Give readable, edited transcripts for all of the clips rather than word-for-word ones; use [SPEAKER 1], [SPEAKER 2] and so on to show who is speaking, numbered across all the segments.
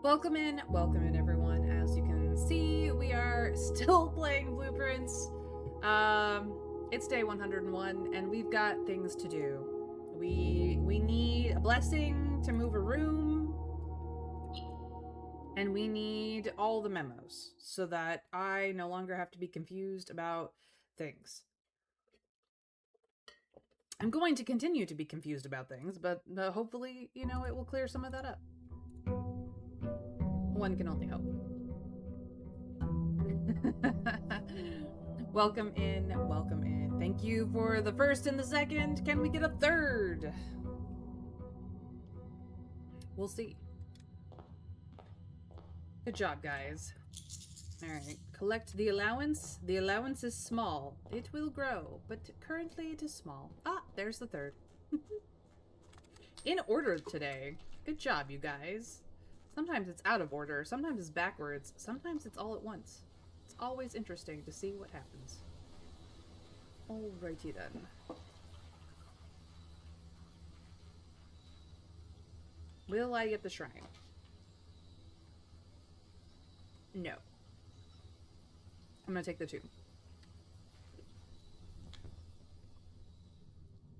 [SPEAKER 1] Welcome in everyone. As you can see, we are still playing Blueprints. It's day 101 and we've got things to do. We need a blessing to move a room, and we need all the memos so that I no longer have to be confused about things. I'm going to continue to be confused about things, but hopefully, it will clear some of that up. One can only hope. Welcome in, welcome in. Thank you for the first and the second. Can we get a third? We'll see. Good job, guys. Alright, collect the allowance. The allowance is small. It will grow, but currently it is small. Ah, there's the third. In order today. Good job, you guys. Sometimes it's out of order, sometimes it's backwards, sometimes it's all at once. It's always interesting to see what happens. Alrighty then. Will I get the shrine? No. I'm gonna take the 2.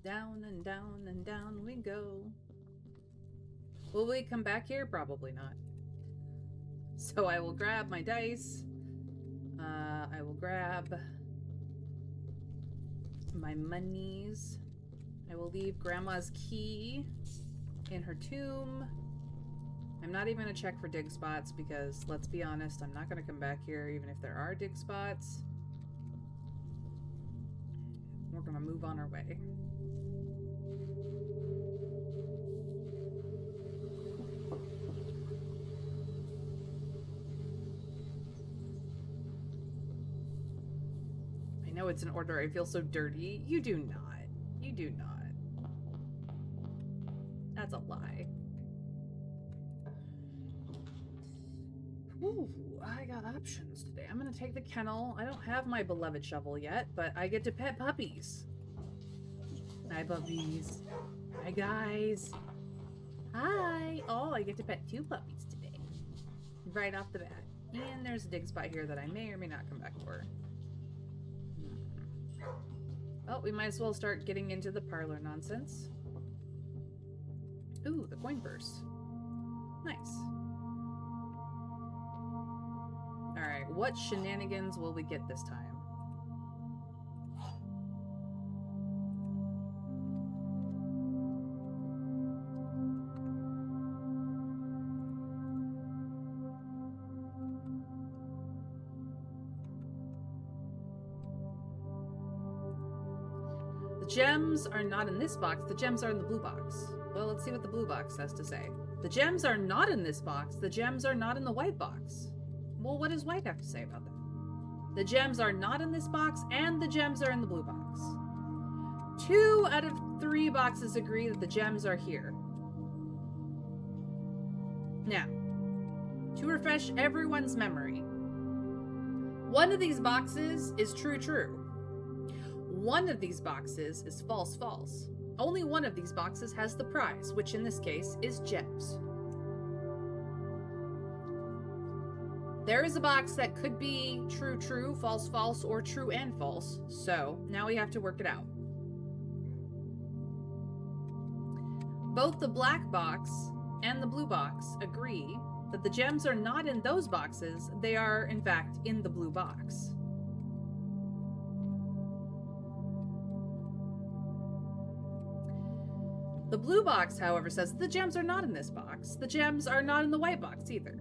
[SPEAKER 1] Down and down and down we go. Will we come back here? Probably not. So I will grab my dice. I will grab my monies. I will leave Grandma's key in her tomb. I'm not even gonna check for dig spots because, let's be honest, I'm not gonna come back here even if there are dig spots. We're gonna move on our way. I know it's an order. I feel so dirty. You do not. You do not. That's a lie. Ooh, I got options today. I'm gonna take the kennel. I don't have my beloved shovel yet, but I get to pet puppies. Hi, puppies. Hi, guys. Hi. Oh, I get to pet 2 puppies today. Right off the bat. And there's a dig spot here that I may or may not come back for. Well, we might as well start getting into the parlor nonsense. Ooh, the coin purse. Nice. Alright, what shenanigans will we get this time? The gems are not in this box. The gems are in the blue box. Well, let's see what the blue box has to say. The gems are not in this box. The gems are not in the white box. Well, what does white have to say about that? The gems are not in this box, and the gems are in the blue box. 2 out of 3 boxes agree that the gems are here. Now, to refresh everyone's memory, one of these boxes is true. One of these boxes is false. Only one of these boxes has the prize, which in this case is gems. There is a box that could be true, false, or true and false, so now we have to work it out. Both the black box and the blue box agree that the gems are not in those boxes, they are in fact in the blue box. The blue box, however, says the gems are not in this box. The gems are not in the white box either.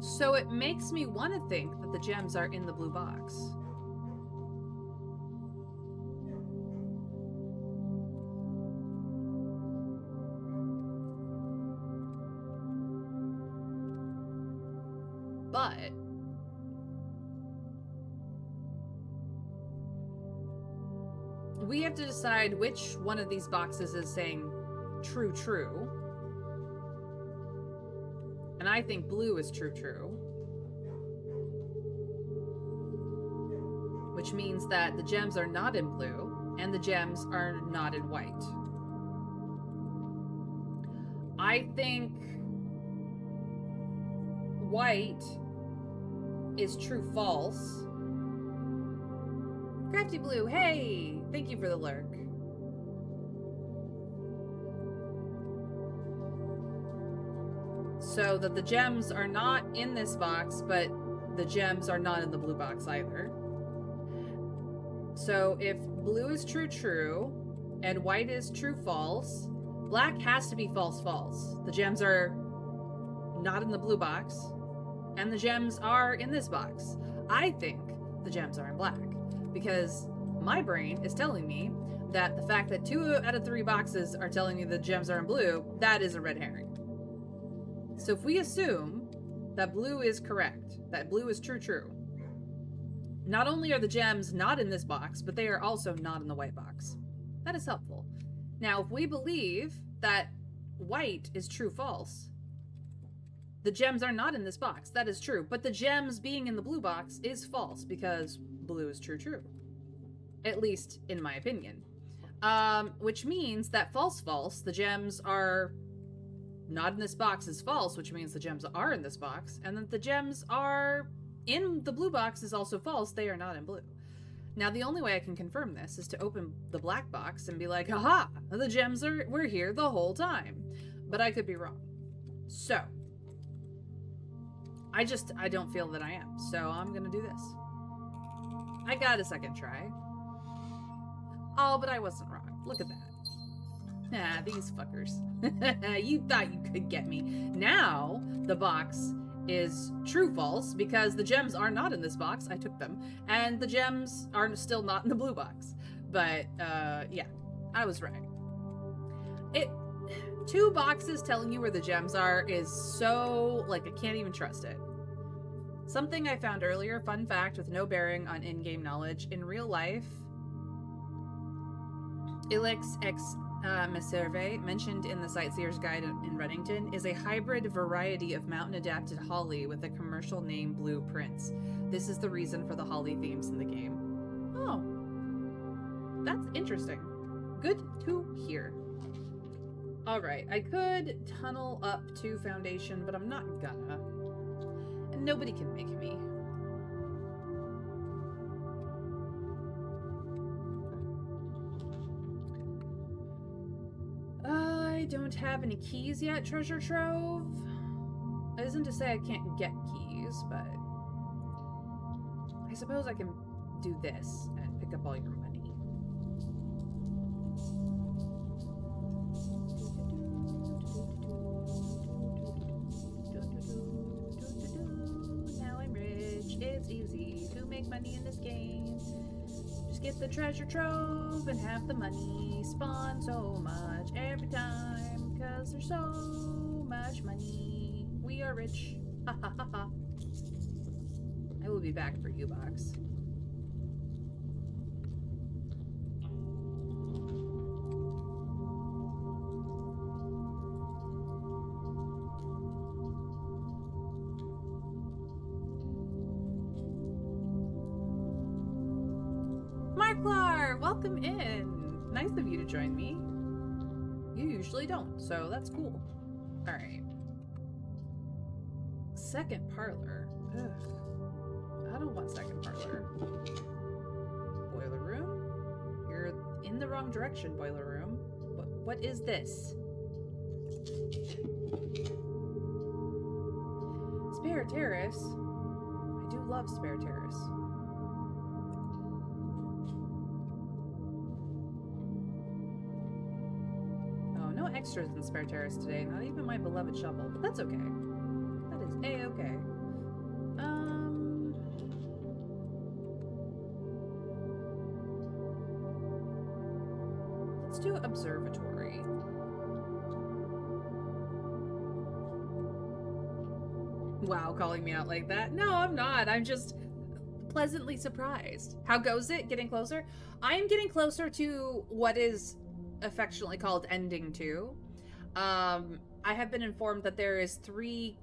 [SPEAKER 1] So it makes me want to think that the gems are in the blue box. But we have to decide which one of these boxes is saying true, true. And I think blue is true, true. Which means that the gems are not in blue, and the gems are not in white. I think white is true, false. Crafty Blue, hey! Thank you for the lurk. So that the gems are not in this box, but the gems are not in the blue box either. So if blue is true, true, and white is true, false, black has to be false, false. The gems are not in the blue box, and the gems are in this box. I think the gems are in black, because my brain is telling me that the fact that 2 out of 3 boxes are telling me the gems are in blue, that is a red herring. So if we assume that blue is correct, that blue is true, true, not only are the gems not in this box, but they are also not in the white box. That is helpful. Now, if we believe that white is true, false, the gems are not in this box. That is true. But the gems being in the blue box is false because blue is true, true. At least in my opinion. Which means that false, false, the gems are not in this box is false, which means the gems are in this box. And that the gems are in the blue box is also false. They are not in blue. Now, the only way I can confirm this is to open the black box and be like, haha, the gems were here the whole time. But I could be wrong. So, I don't feel that I am. So I'm gonna do this. I got a second try. Oh, but I wasn't wrong. Look at that. Nah, these fuckers. You thought you could get me. Now, the box is true false because the gems are not in this box. I took them. And the gems are still not in the blue box. But, yeah. I was right. 2 boxes telling you where the gems are is so, like, I can't even trust it. Something I found earlier, fun fact with no bearing on in-game knowledge. In real life, Ilex X Meserve, mentioned in the Sightseer's Guide in Reddington, is a hybrid variety of mountain-adapted holly with a commercial name Blue Prince. This is the reason for the holly themes in the game. Oh. That's interesting. Good to hear. Alright, I could tunnel up to Foundation, but I'm not gonna. And nobody can make me. I don't have any keys yet, Treasure Trove. That isn't to say I can't get keys, but I suppose I can do this and pick up all your money. Now I'm rich. It's easy to make money in this game. Just get the treasure trove and have the money spawn so much every time, because there's so much money. We are rich. Ha ha ha ha. I will be back for you, Box. Marklar, welcome in. Nice of you to join me. You usually don't, so that's cool. All right. Second parlor. Ugh. I don't want second parlor. Boiler room? You're in the wrong direction, boiler room. What is this? Spare terrace? I do love spare terrace. Oh, no extras in spare terrace today. Not even my beloved shovel, but that's okay. That is a-okay. Let's do observatory. Wow, calling me out like that. No, I'm not. I'm just pleasantly surprised. How goes it? Getting closer? I am getting closer to what is affectionately called ending 2. I have been informed that there is 3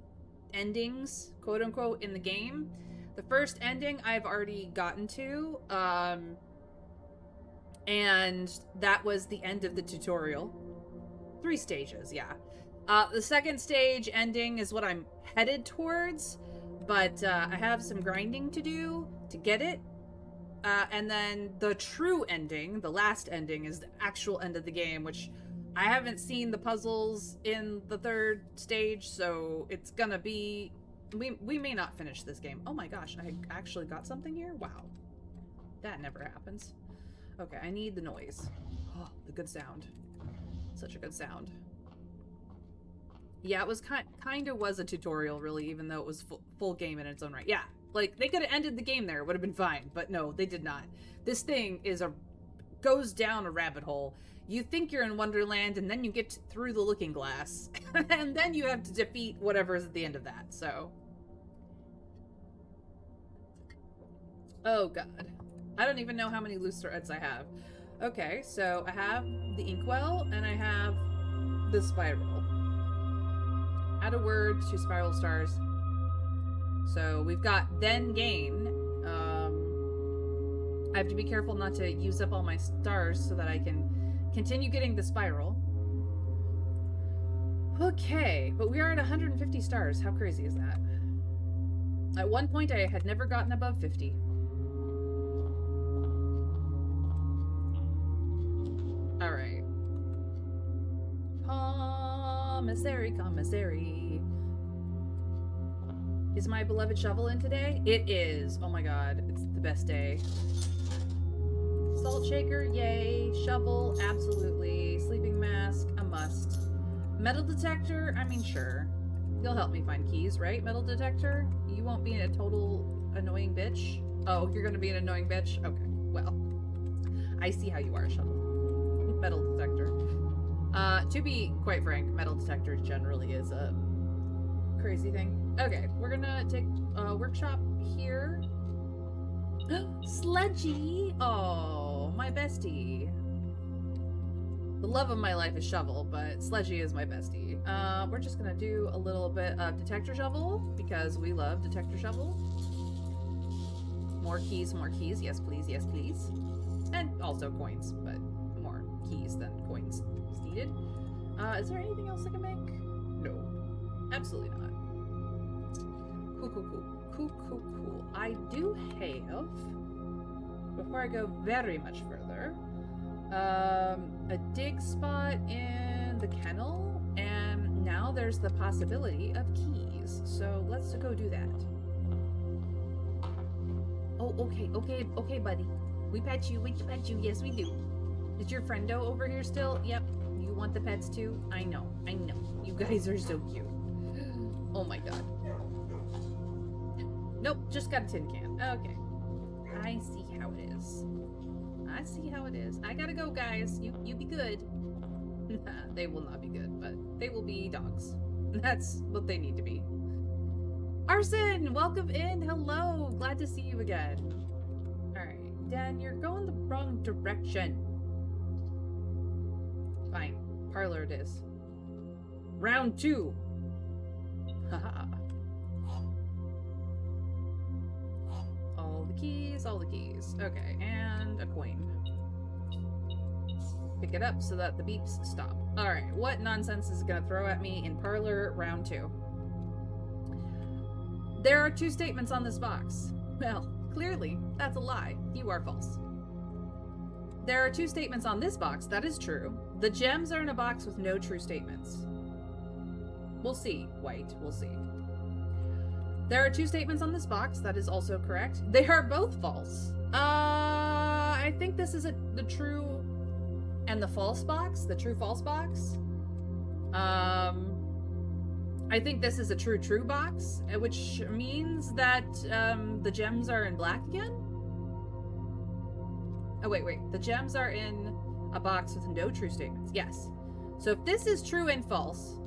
[SPEAKER 1] endings, quote unquote, in the game. The first ending I've already gotten to, and that was the end of the tutorial. 3 stages, yeah. The second stage ending is what I'm headed towards, but I have some grinding to do to get it. And then the true ending, the last ending, is the actual end of the game, which I haven't seen the puzzles in the 3rd stage, so it's gonna be... We may not finish this game. Oh my gosh, I actually got something here? Wow. That never happens. Okay, I need the noise. Oh, the good sound. Such a good sound. Yeah, it was kind of was a tutorial, really, even though it was full game in its own right. Yeah, like, they could have ended the game there. It would have been fine. But no, they did not. This thing goes down a rabbit hole. You think you're in Wonderland, and then you get through the looking glass. And then you have to defeat whatever's at the end of that, so... Oh, God. I don't even know how many loose threads I have. Okay, so I have the inkwell, and I have the spiral. Add a word to spiral stars. So we've got then gain. I have to be careful not to use up all my stars so that I can continue getting the spiral. Okay, but we are at 150 stars. How crazy is that? At one point, I had never gotten above 50. Alright. Commissary, commissary. Is my beloved shovel in today? It is. Oh my god, it's the best day. Salt shaker, yay. Shovel, absolutely. Sleeping mask, a must. Metal detector, I mean, sure. You'll help me find keys, right, metal detector? You won't be a total annoying bitch? Oh, you're gonna be an annoying bitch? Okay, well. I see how you are, shovel. Metal detector. To be quite frank, metal detector generally is a crazy thing. Okay, we're gonna take a workshop here. Sledgy! Oh, my bestie. The love of my life is shovel, but Sledgy is my bestie. We're just gonna do a little bit of detector shovel, because we love detector shovel. More keys, yes please, yes please. And also coins, but more keys than coins is needed. Is there anything else I can make? No. Absolutely not. Cool. I do have, before I go very much further, a dig spot in the kennel, and now there's the possibility of keys. So let's go do that. Oh, okay, buddy. We pet you, yes we do. Is your friendo over here still? Yep. You want the pets too? I know. You guys are so cute. Oh my god. Nope, just got a tin can. Okay. I see how it is. I gotta go, guys. You be good. They will not be good, but they will be dogs. That's what they need to be. Arson, welcome in. Hello. Glad to see you again. Alright. Dan, you're going the wrong direction. Fine. Parlor it is. Round 2. Haha. All the keys. Okay, and a coin. Pick it up so that the beeps stop. Alright, what nonsense is it gonna throw at me in Parlor round 2? There are 2 statements on this box. Well, clearly, that's a lie. You are false. There are 2 statements on this box. That is true. The gems are in a box with no true statements. We'll see, White. We'll see. There are 2 statements on this box. That is also correct. They are both false. I think this is the true and the false box. The true-false box. I think this is a true box, which means that the gems are in black again? Oh, wait. The gems are in a box with no true statements. Yes. So if this is true and false,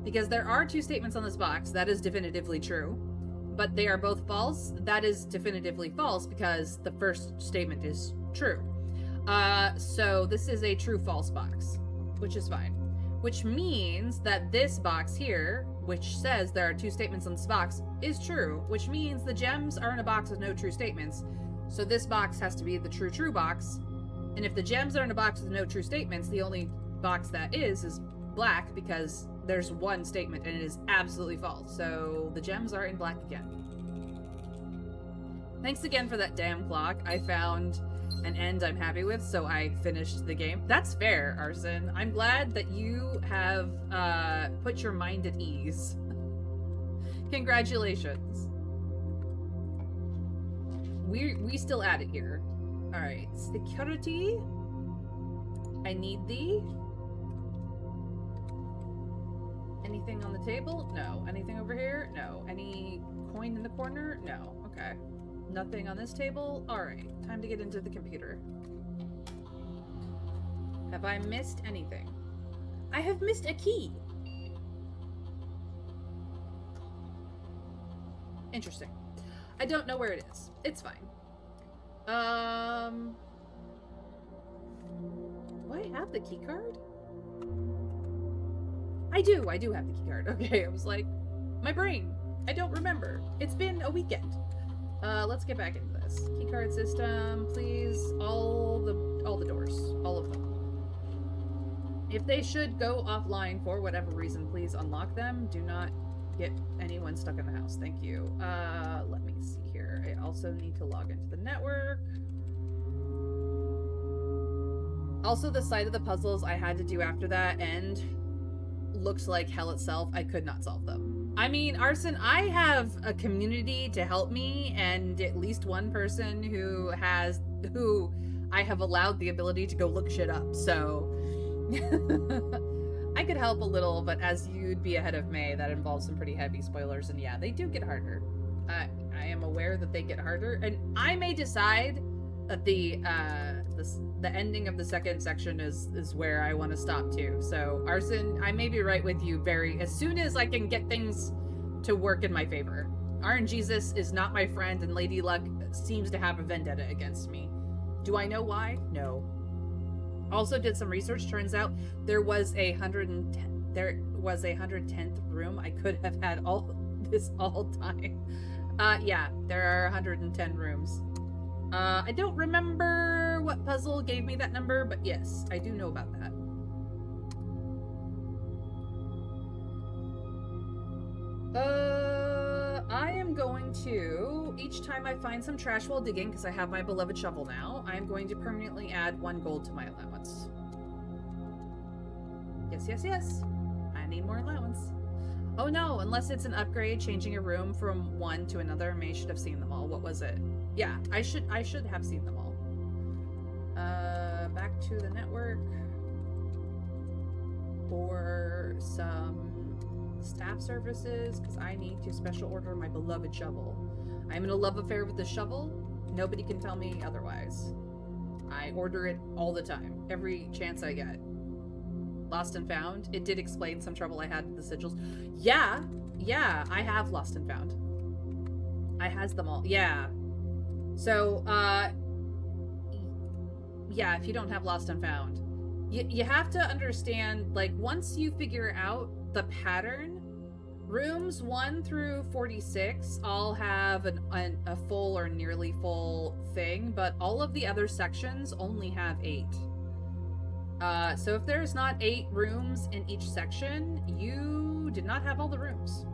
[SPEAKER 1] because there are 2 statements on this box, that is definitively true. but they are both false, that is definitively false because the first statement is true. So this is a true-false box, which is fine. Which means that this box here, which says there are 2 statements on this box, is true, which means the gems are in a box with no true statements. So this box has to be the true box. And if the gems are in a box with no true statements, the only box that is black because there's 1 statement and it is absolutely false. So the gems are in black again. Thanks again for that damn clock. I found an end I'm happy with, so I finished the game. That's fair, Arson. I'm glad that you have put your mind at ease. Congratulations. We still at it here. Alright, security. I need thee. Anything on the table? No. Anything over here? No. Any coin in the corner? No. Okay. Nothing on this table? Alright, time to get into the computer. Have I missed anything? I have missed a key! Interesting. I don't know where it is. It's fine. Do I have the key card? I do have the key card. Okay, I was like, my brain. I don't remember. It's been a weekend. Let's get back into this. Keycard system, please. All the doors. All of them. If they should go offline for whatever reason, please unlock them. Do not get anyone stuck in the house. Thank you. Let me see here. I also need to log into the network. Also, the side of the puzzles I had to do after that end looked like hell itself. I could not solve them. I mean, Arson, I have a community to help me and at least one person who I have allowed the ability to go look shit up, so I could help a little, but as you'd be ahead of me, that involves some pretty heavy spoilers, and yeah, they do get harder. I am aware that they get harder, and I may decide that the ending of the second section is where I want to stop too. So, Arson, I may be right with you as soon as I can get things to work in my favor. RNGesus is not my friend, and Lady Luck seems to have a vendetta against me. Do I know why? No. Also did some research. Turns out there was a 110th room. I could have had all this all time. Yeah, there are 110 rooms. I don't remember what puzzle gave me that number, but yes, I do know about that. I am going to, each time I find some trash while digging, because I have my beloved shovel now, I am going to permanently add 1 gold to my allowance. Yes, yes, yes. I need more allowance. Oh no, unless it's an upgrade, changing a room from one to another. May should have seen them all. What was it? Yeah, I should have seen them all. Back to the network for some staff services, because I need to special order my beloved shovel. I'm in a love affair with the shovel. Nobody can tell me otherwise. I order it all the time, every chance I get. Lost and found. It did explain some trouble I had with the sigils. Yeah, I have lost and found. I has them all. Yeah. So, yeah, if you don't have lost and found, you have to understand, like, once you figure out the pattern, rooms 1 through 46 all have a full or nearly full thing, but all of the other sections only have 8. So if there's not 8 rooms in each section, you did not have all the rooms.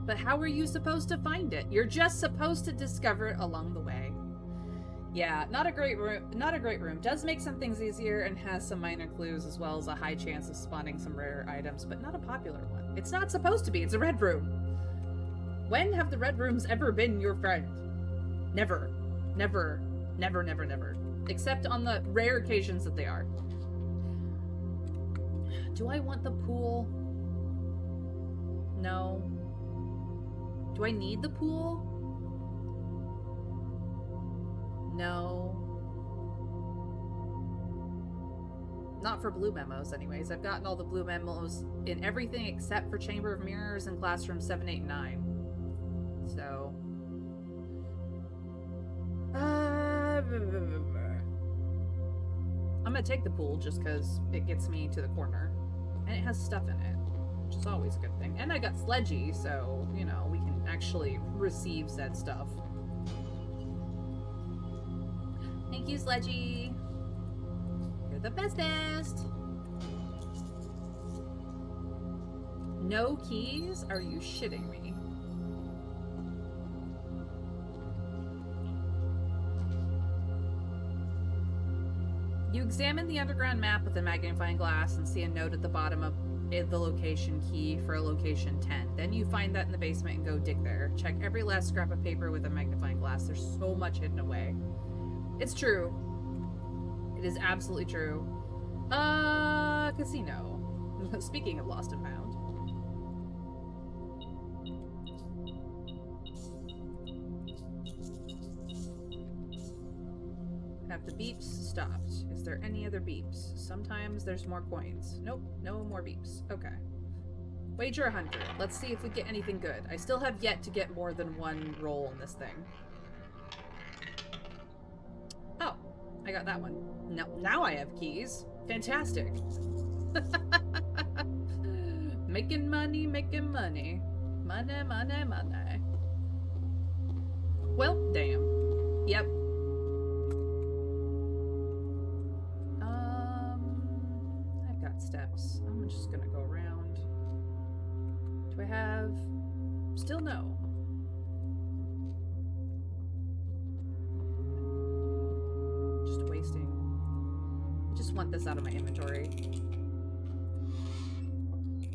[SPEAKER 1] But how are you supposed to find it? You're just supposed to discover it along the way. Yeah, not a great room. Does make some things easier and has some minor clues as well as a high chance of spawning some rare items, but not a popular one. It's not supposed to be. It's a red room. When have the red rooms ever been your friend? Never. Never. Never, never, never. Except on the rare occasions that they are. Do I want the pool? No. Do I need the pool? No. Not for blue memos, anyways. I've gotten all the blue memos in everything except for Chamber of Mirrors and Classroom 7, 8, and 9. So... I'm gonna take the pool just because it gets me to the corner. And it has stuff in it, which is always a good thing. And I got Sledgy, so, you know, we can actually receive said stuff. Thank you, Sledgy. You're the bestest. No keys? Are you shitting me? You examine the underground map with a magnifying glass and see a note at the bottom of the location key for location 10. Then you find that in the basement and go dig there. Check every last scrap of paper with a magnifying glass. There's so much hidden away. It's true. It is absolutely true. Casino. Speaking of lost and found. Have the beeps stopped? Is there any other beeps? Sometimes there's more coins. Nope, no more beeps. Okay. Wager 100. Let's see if we get anything good. I still have yet to get more than one roll in this thing. Oh, I got that one. No, now I have keys. Fantastic. Making money, making money. Money, money, money. Well, damn. Yep. I've got steps. I'm just gonna go around. Do I have... Still no. Just wasting. I just want this out of my inventory.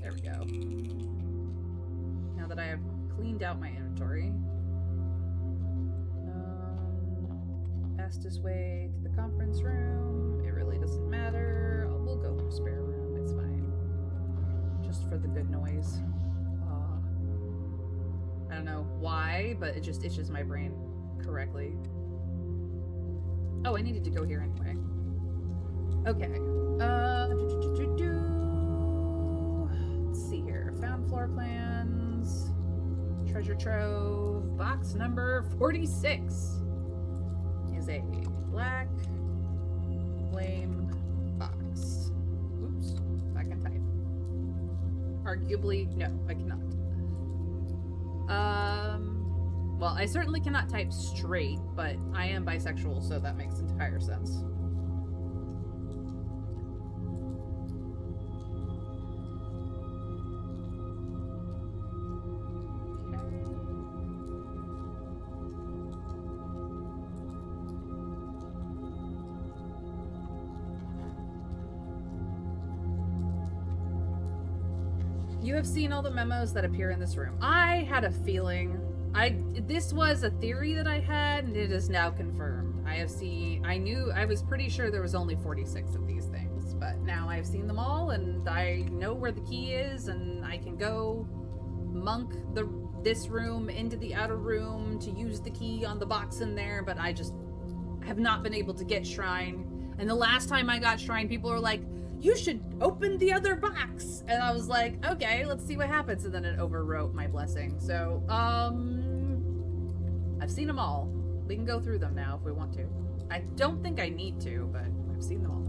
[SPEAKER 1] There we go. Now that I have cleaned out my inventory. Fastest way to the conference room. It really doesn't matter. We'll go through spare room. It's fine. Just for the good noise. I don't know why, but it just itches my brain correctly. Oh, I needed to go here anyway. Okay. Let's see here. Found floor plans. Treasure trove. Box number 46 is a black flame box. Oops. I can type. Arguably, no, I cannot. Well, I certainly cannot type straight, but I am bisexual, so that makes entire sense. You have seen all the memos that appear in this room. I had a feeling. This was a theory that I had, and it is now confirmed. I was pretty sure there was only 46 of these things, but now I've seen them all, and I know where the key is, and I can go monk this room into the outer room to use the key on the box in there, but I just have not been able to get Shrine. And the last time I got Shrine, people were like, you should open the other box. And I was like, okay, let's see what happens. And then it overwrote my blessing. So, I've seen them all. We can go through them now if we want to. I don't think I need to, but I've seen them all.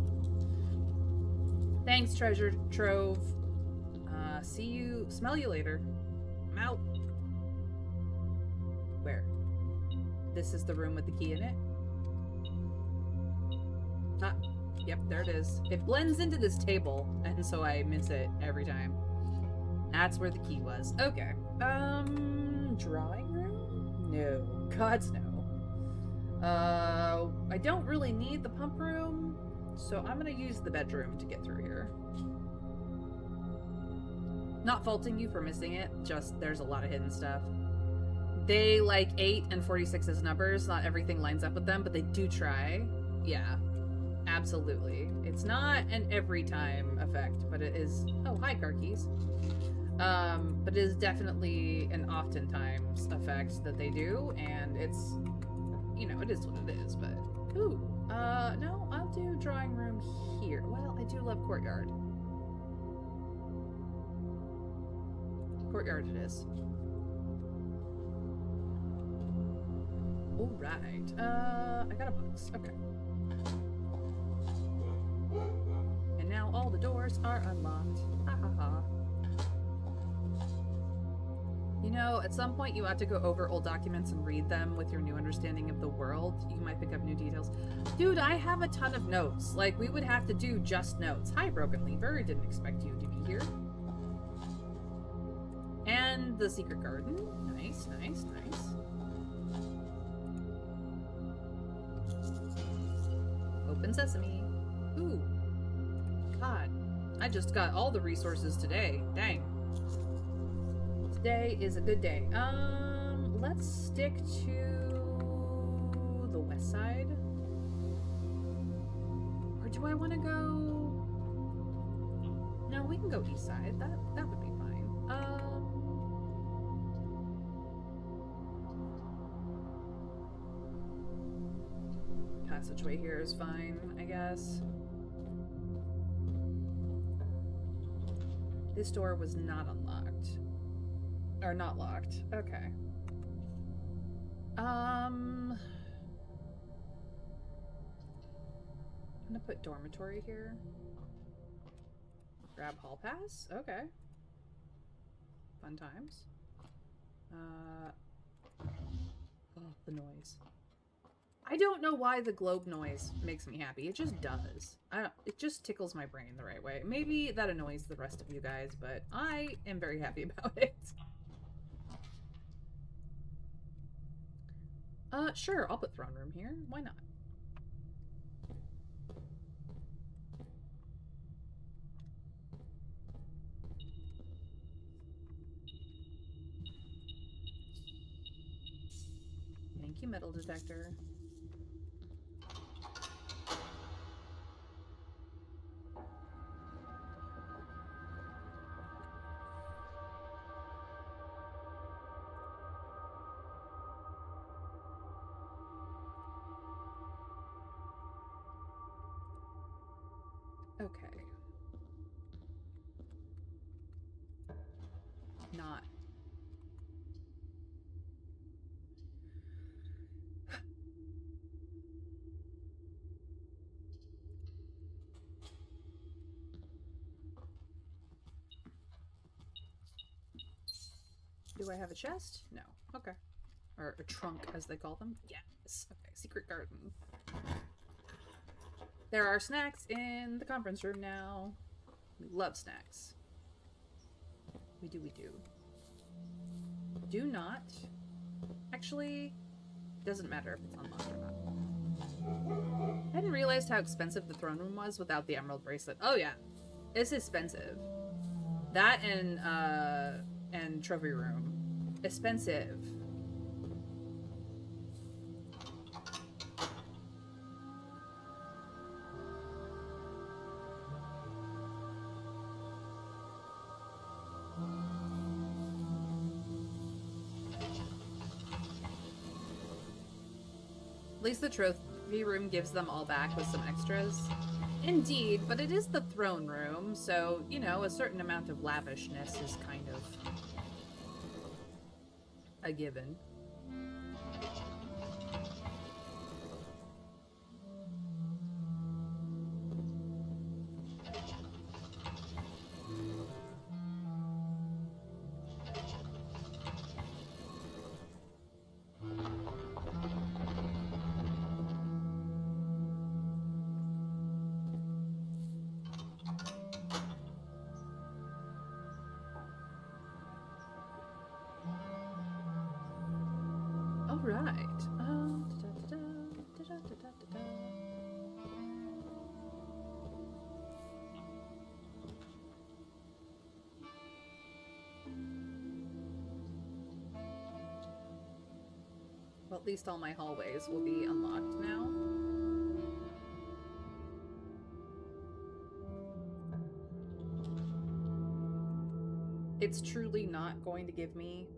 [SPEAKER 1] Thanks, treasure trove. Smell you later. I'm out. Where? This is the room with the key in it? Ah. Yep, there it is. It blends into this table, and so I miss it every time. That's where the key was. Okay. Drawing room? No. Gods no. I don't really need the pump room, so I'm gonna use the bedroom to get through here. Not faulting you for missing it, just there's a lot of hidden stuff. They like 8 and 46 as numbers. Not everything lines up with them, but they do try. Yeah. Absolutely. It's not an every time effect, but it is... Oh, hi, car keys. But it is definitely an oftentimes effect that they do, and it's... You know, it is what it is, but... Ooh, No, I'll do drawing room here. Well, I do love courtyard. Courtyard it is. Alright. I got a box. Okay. And now all the doors are unlocked. Ha ha ha. You know, at some point you have to go over old documents and read them with your new understanding of the world. You might pick up new details. Dude, I have a ton of notes. Like, we would have to do just notes. Hi, Broken Lever. Didn't expect you to be here. And the secret garden. Nice, nice, nice. Open sesame. Ooh. God. I just got all the resources today. Dang. Today is a good day. Let's stick to the west side. Or do I want to go... No, we can go east side. That would be fine. Passageway here is fine, I guess. This door was not unlocked. Or not locked. Okay. I'm gonna put dormitory here. Grab hall pass? Okay. Fun times. Oh, the noise. I don't know why the globe noise makes me happy. It just does. It just tickles my brain the right way. Maybe that annoys the rest of you guys, but I am very happy about it. Sure, I'll put throne room here. Why not? Thank you, metal detector. Okay. Not. Do I have a chest? No. Okay. Or a trunk, as they call them. Yes. Okay. Secret garden. There are snacks in the conference room now. We love snacks. We do, we do. Do not. Actually, doesn't matter if it's unlocked or not. I hadn't realized how expensive the throne room was without the emerald bracelet. Oh yeah, it's expensive. That and trophy room. Expensive. At least the trophy room gives them all back with some extras. Indeed, but it is the throne room, so, you know, a certain amount of lavishness is kind of a given. Well, at least all my hallways will be unlocked now. It's truly not going to give me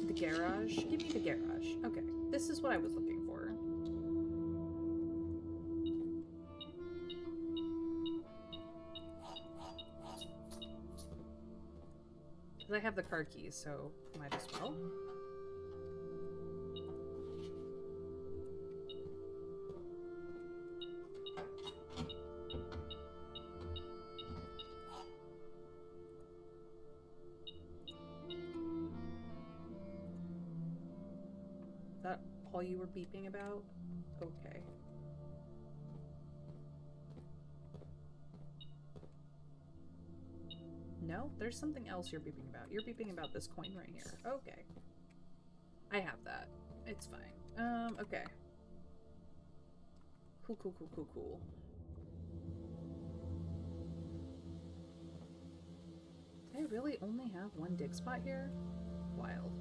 [SPEAKER 1] The garage? Give me the garage. Okay, this is what I was looking for. I have the car keys, so might as well. Is that all you were beeping about? Okay. No, there's something else you're beeping about. You're beeping about this coin right here. Okay. I have that. It's fine. Okay. Cool, cool, cool, cool, cool. I really only have one dig spot here? Wild.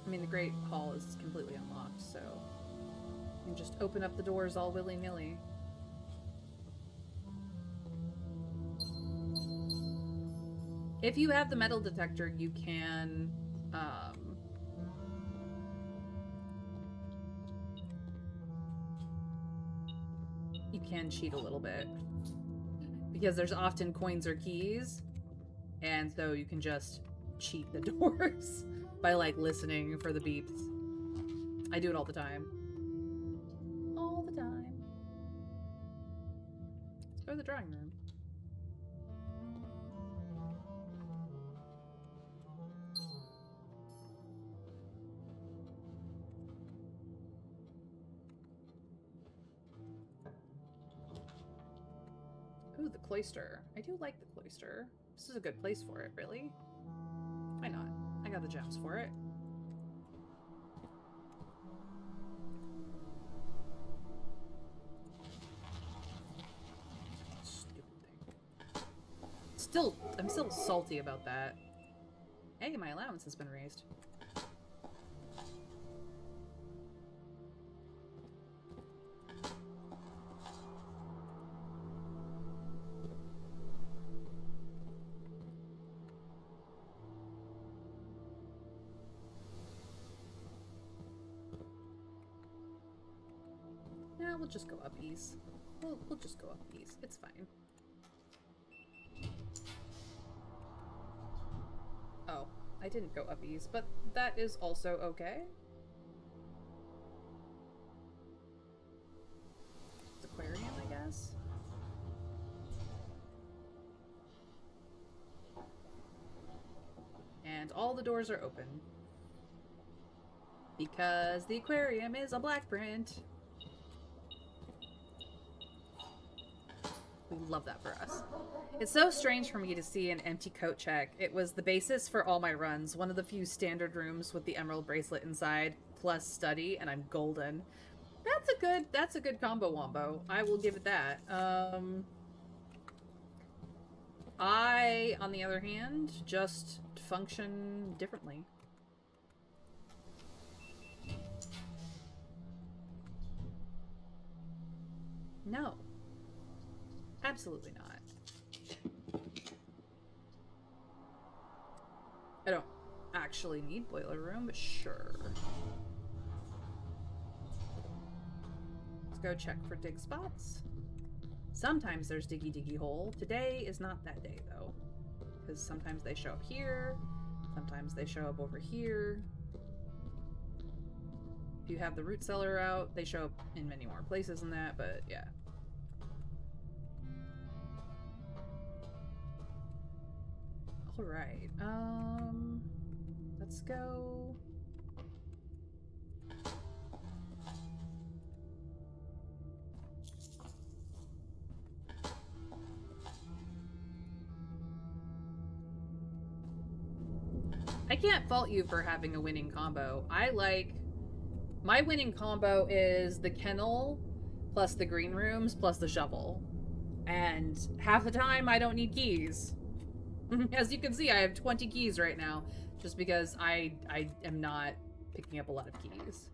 [SPEAKER 1] I mean, the Great Hall is completely unlocked, so you can just open up the doors all willy-nilly. If you have the metal detector, you can, you can cheat a little bit. Because there's often coins or keys, and so you can just cheat the doors by, like, listening for the beeps. I do it all the time. All the time. Let's go to the drawing room. Ooh, the cloister. I do like the cloister. This is a good place for it, really. Why not? I got the gems for it. Stupid thing. I'm still salty about that. Hey, my allowance has been raised. Yeah, we'll just go up east. We'll just go up east. It's fine. Oh, I didn't go up east, but that is also okay. It's aquarium, I guess. And all the doors are open. Because the aquarium is a black print. We love that for us. It's so strange for me to see an empty coat check. It was the basis for all my runs. One of the few standard rooms with the emerald bracelet inside, plus study, and I'm golden. That's a good combo wombo. I will give it that. I, on the other hand, just function differently. No. Absolutely not. I don't actually need boiler room, but sure. Let's go check for dig spots. Sometimes there's diggy diggy hole. Today is not that day though. Because sometimes they show up here, sometimes they show up over here. If you have the root cellar out, they show up in many more places than that, but yeah. Alright, let's go. I can't fault you for having a winning combo. My winning combo is the kennel plus the green rooms plus the shovel. And half the time I don't need keys. As you can see, I have 20 keys right now, just because I am not picking up a lot of keys.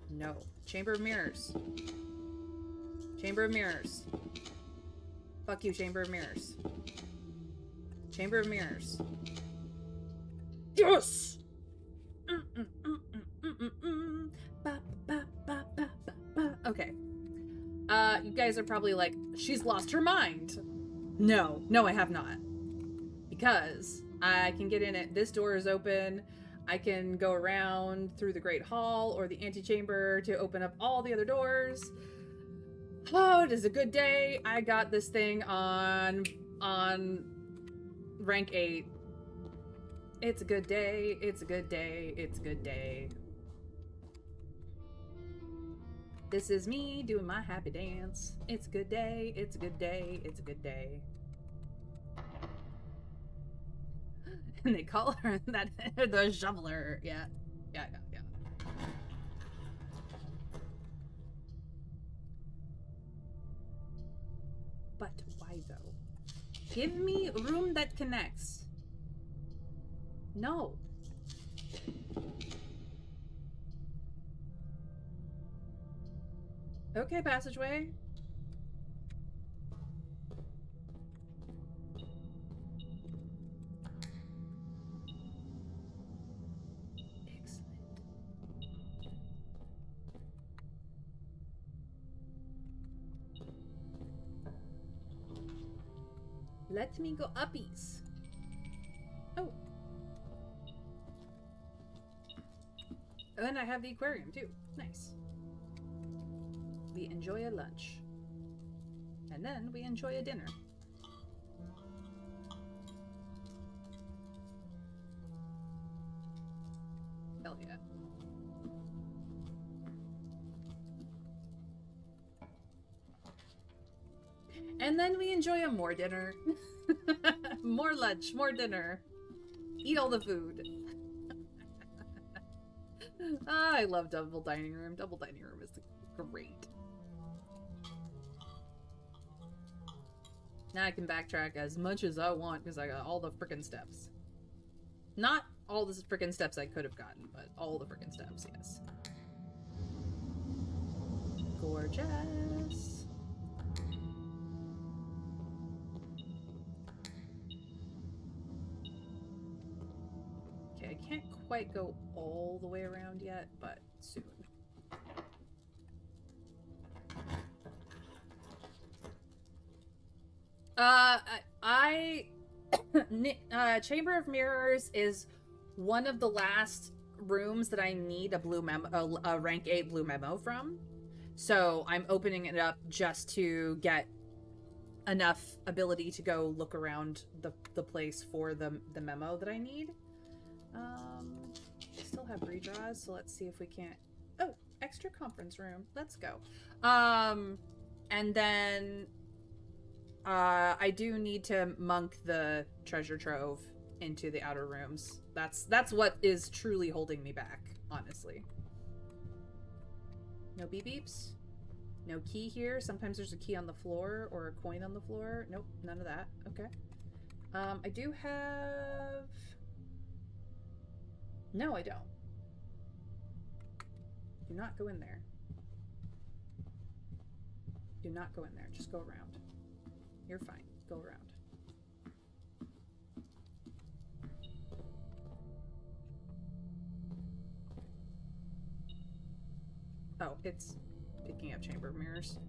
[SPEAKER 1] No. Chamber of Mirrors. Chamber of Mirrors. Fuck you, Chamber of Mirrors. Chamber of Mirrors. Yes! Okay. You guys are probably like, she's lost her mind. No, I have not. Because I can get in it. This door is open. I can go around through the Great Hall or the Antechamber to open up all the other doors. Oh, it is a good day. I got this thing on rank 8. It's a good day. It's a good day. It's a good day. This is me doing my happy dance. It's a good day. It's a good day. It's a good day. And they call her that the shoveler. Yeah. But why though? Give me room that connects. No. Okay, passageway. Excellent. Let me go uppies. Oh. And I have the aquarium too. Nice. We enjoy a lunch. And then we enjoy a dinner. Hell yeah. And then we enjoy a more dinner. More lunch, more dinner. Eat all the food. I love double dining room. Double dining room is great. Now I can backtrack as much as I want because I got all the frickin' steps. Not all the frickin' steps I could have gotten, but all the frickin' steps, yes. Gorgeous. Okay, I can't quite go all the way around yet, but soon. Chamber of Mirrors is one of the last rooms that I need a blue memo, a rank 8 blue memo from. So I'm opening it up just to get enough ability to go look around the place for the memo that I need. I still have redraws, so let's see if we can't. Oh, extra conference room. Let's go. And then I do need to monk the treasure trove into the outer rooms. That's what is truly holding me back, honestly. No beep beeps. No key here. Sometimes there's a key on the floor or a coin on the floor. Nope, none of that. Okay. I do have... No, I don't. Do not go in there. Do not go in there. Just go around. You're fine. Go around. Oh, it's picking up chamber of mirrors.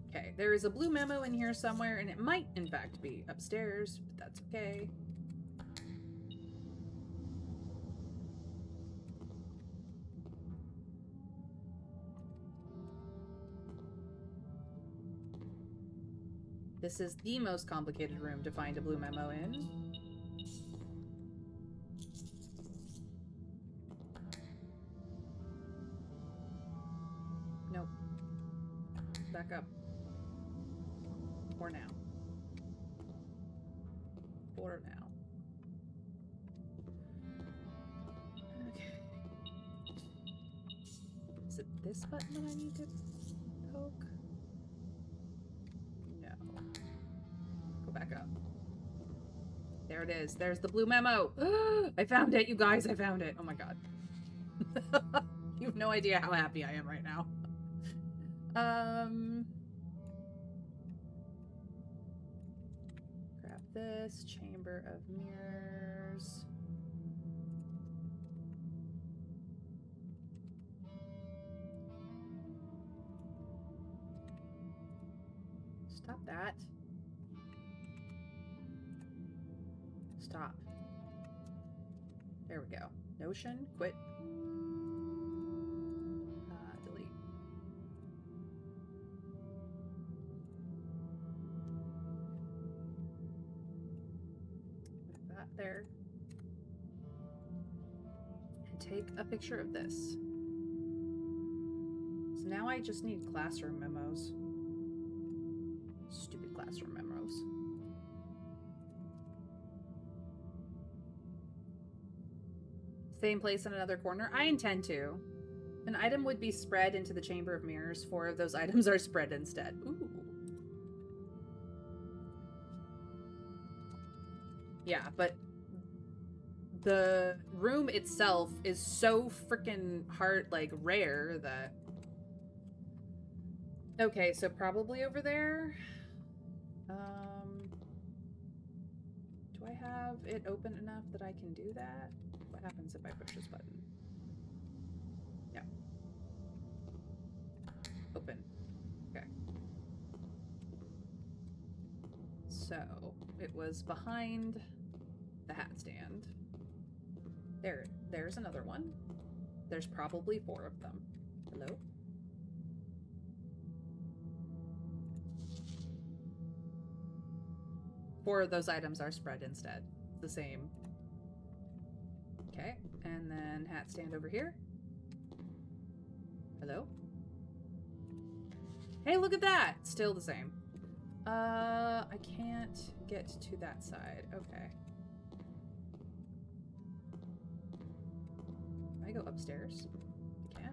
[SPEAKER 1] Okay, there is a blue memo in here somewhere, and it might, in fact, be upstairs, but that's okay. This is the most complicated room to find a blue memo in. Nope. Back up. Or now. Or now. Okay. this button that I need to poke? No. Go back up. There it is. There's the blue memo. I found it, you guys. I found it. Oh my god. You have no idea how happy I am right now. Grab this. Chamber of Mirrors. Stop that. Stop. There we go. Notion. Quit. Delete. Put that there. And take a picture of this. So now I just need classroom memos. Stupid classroom memos. Same place in another corner? I intend to. An item would be spread into the Chamber of Mirrors. 4 of those items are spread instead. Ooh. Yeah, but the room itself is so freaking hard, like, rare that... Okay, so probably over there. Do I have it open enough that I can do that? What happens if I push this button? No. Open. Okay. So, it was behind the hat stand. There's another one. There's probably 4 of them. Hello? Four of those items are spread instead. The same. Okay, and then hat stand over here. Hello? Hey, look at that! Still the same. I can't get to that side. Okay. Can I go upstairs? I can.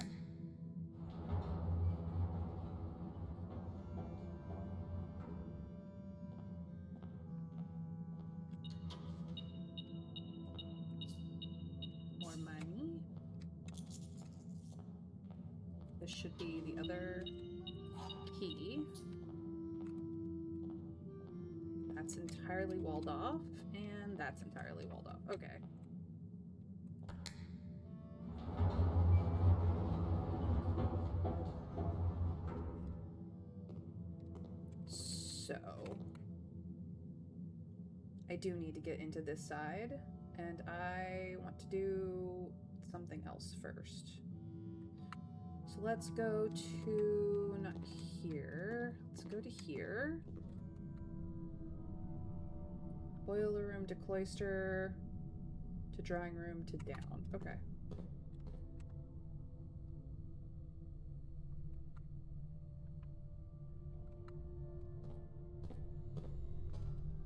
[SPEAKER 1] More money. This should be the other key. That's entirely walled off, and that's entirely walled off. Okay. So, I do need to get into this side, and I want to do something else first. So let's go to, not here, let's go to here. Boiler room to cloister, to drawing room to down. Okay.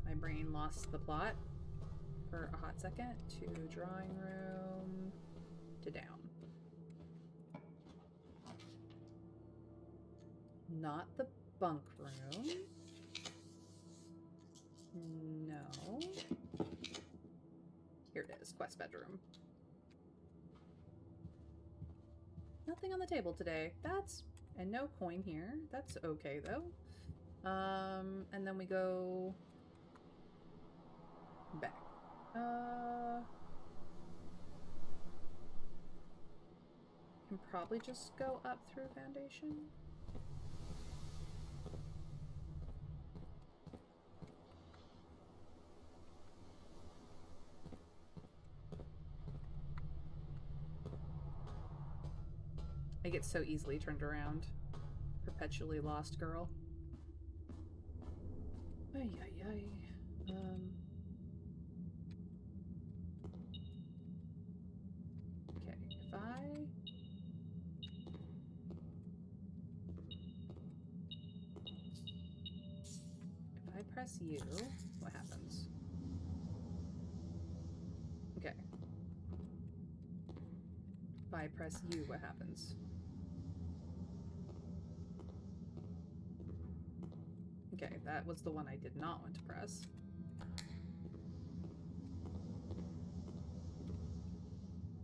[SPEAKER 1] My brain lost the plot for a hot second. To drawing room to down. Not the bunk room. No. Here it is, quest bedroom. Nothing on the table today. And no coin here. That's okay though. And then we go back. Can probably just go up through foundation. I get so easily turned around. Perpetually lost girl. Ay, ay, ay. Okay, if I press U, what happens? Okay. If I press U, what happens? Okay, that was the one I did not want to press.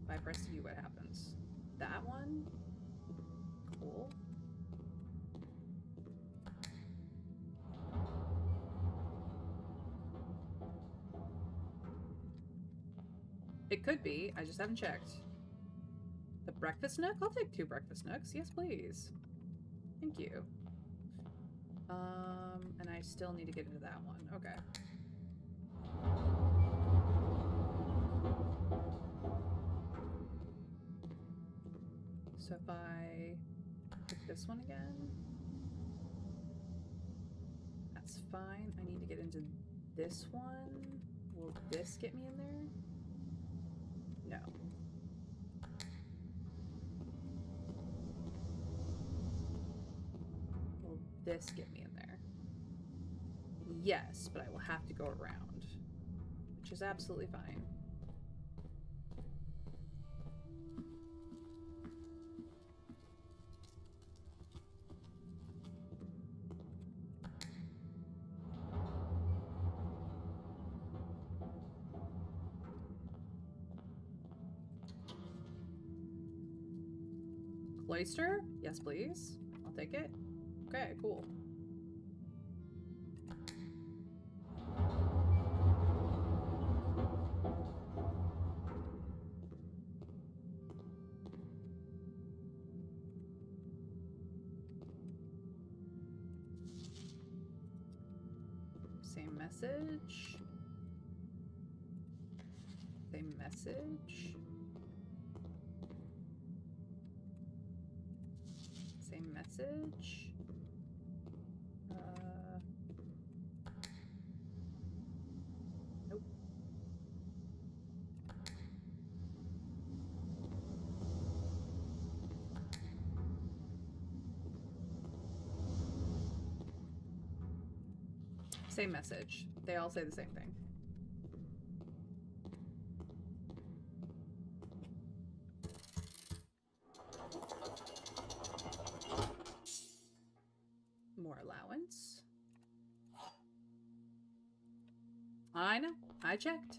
[SPEAKER 1] If I press U, what happens? That one? Cool. It could be. I just haven't checked. The breakfast nook? I'll take 2 breakfast nooks. Yes, please. Thank you. And I still need to get into that one. Okay. So if I pick this one again, that's fine. I need to get into this one. Will this get me in there? No. Will this get me in there? Yes, but I will have to go around, which is absolutely fine. Cloister? Yes, please. I'll take it. Okay, cool. Same message. Same message. Same message. Nope. Same message. They all say the same thing. More allowance. I know. I checked.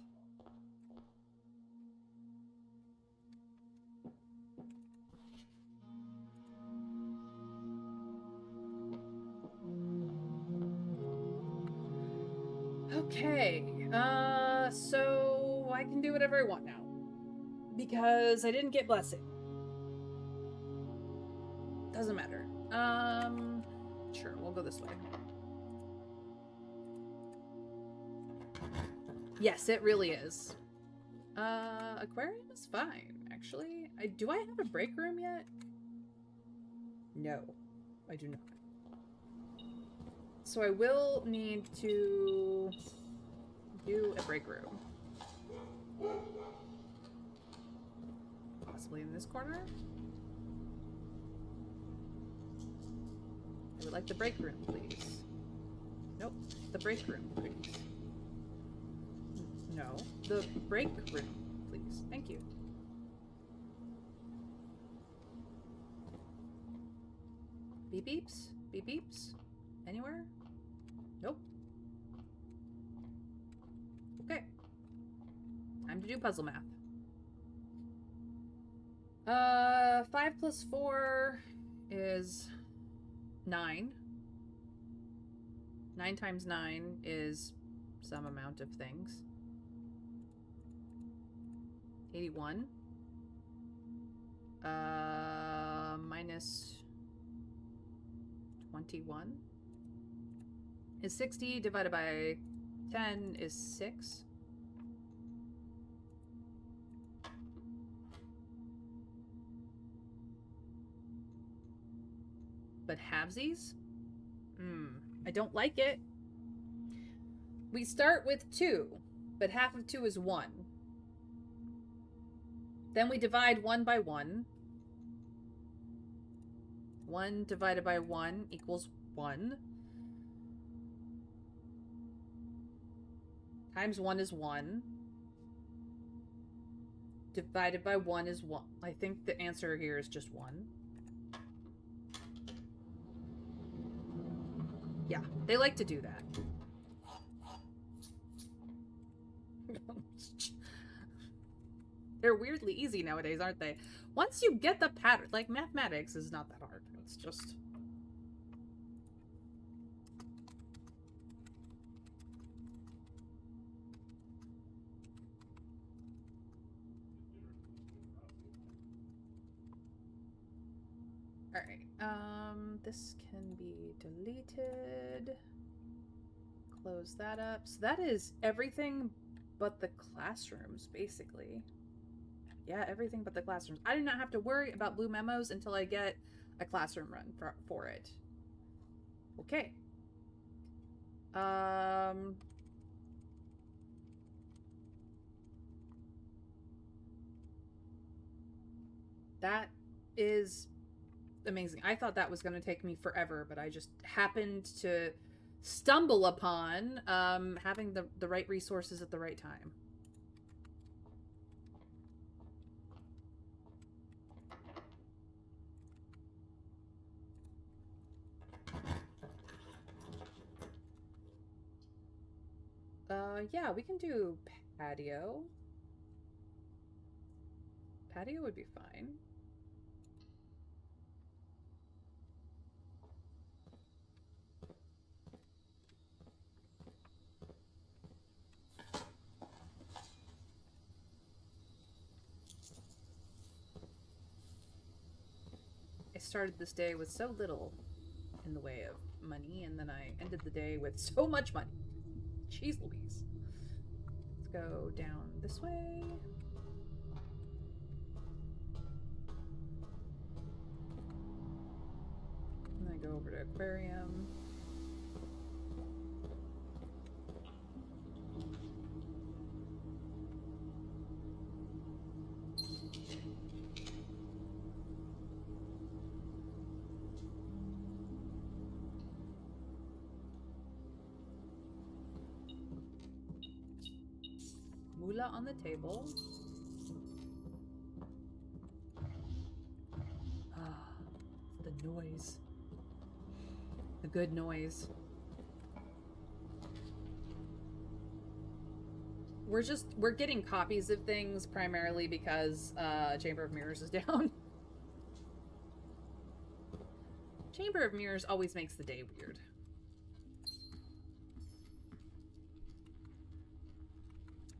[SPEAKER 1] Okay. So I can do whatever I want now. Because I didn't get blessing. Doesn't matter. Sure, we'll go this way. Yes, it really is. Aquarium is fine, actually. Do I have a break room yet? No, I do not. So I will need to do a break room. Possibly in this corner? I would like the break room, please. Nope, the break room, please. No, the break room, please. Thank you. Beep beeps? Beep beeps? Anywhere? Nope. Okay. Time to do puzzle math. 5 plus 4 is 9. 9 times 9 is some amount of things. 81. Minus 21 is 60, divided by 10 is 6. But halvesies? I don't like it. We start with 2, but half of 2 is 1. Then we divide 1 by 1. 1 divided by 1 equals 1. Times 1 is 1. Divided by 1 is 1. I think the answer here is just 1. Yeah, they like to do that. They're weirdly easy nowadays, aren't they? Once you get the pattern, like mathematics is not that hard. It's just... Alright, this can be deleted. Close that up. So that is everything but the classrooms, basically. Yeah, everything but the classrooms. I do not have to worry about blue memos until I get a classroom run for it. Okay. That is amazing. I thought that was going to take me forever, but I just happened to stumble upon having the right resources at the right time. Yeah, we can do patio. Patio would be fine. I started this day with so little in the way of money, and then I ended the day with so much money. Jeez Louise. Let's go down this way. And then go over to aquarium. Moolah on the table. Ah, the noise. The good noise. We're getting copies of things primarily because Chamber of Mirrors is down. Chamber of Mirrors always makes the day weird.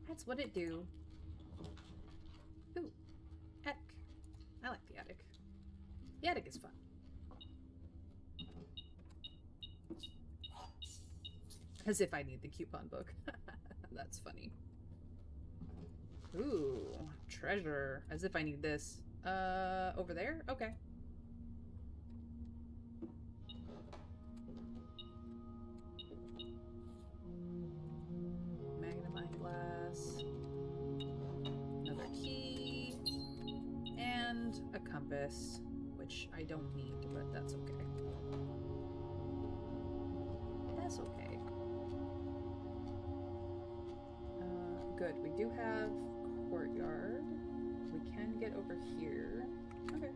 [SPEAKER 1] That's what it do. Ooh, attic. I like the attic. The attic is fun. As if I need the coupon book. That's funny. Ooh, treasure. As if I need this. Over there? Okay. Magnifying glass. Another key. And a compass, which I don't need, but that's okay. That's okay. Good. We do have courtyard. We can get over here. Okay.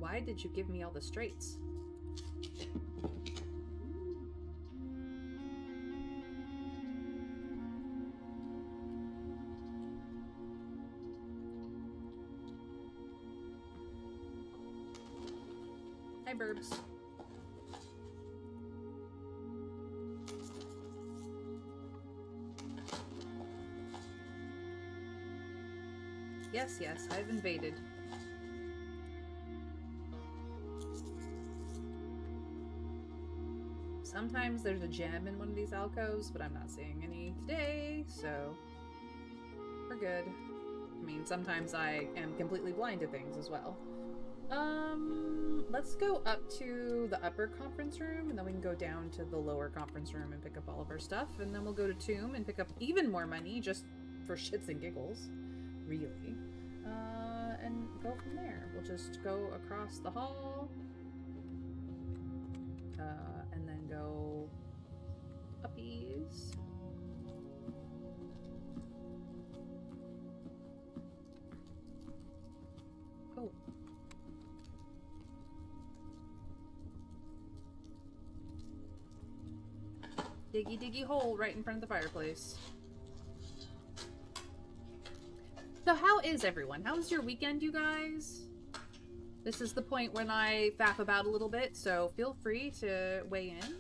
[SPEAKER 1] Why did you give me all the straights? Hi, Burbs. Yes, yes, I've invaded. Sometimes there's a gem in one of these alcoves, but I'm not seeing any today, so we're good. I mean, sometimes I am completely blind to things as well. Let's go up to the upper conference room, and then we can go down to the lower conference room and pick up all of our stuff, and then we'll go to Tomb and pick up even more money, just for shits and giggles, really. And go from there. We'll just go across the hall, and then go uppies. Diggy diggy hole right in front of the fireplace. So how is everyone? How was your weekend, you guys? This is the point when I faff about a little bit, so feel free to weigh in.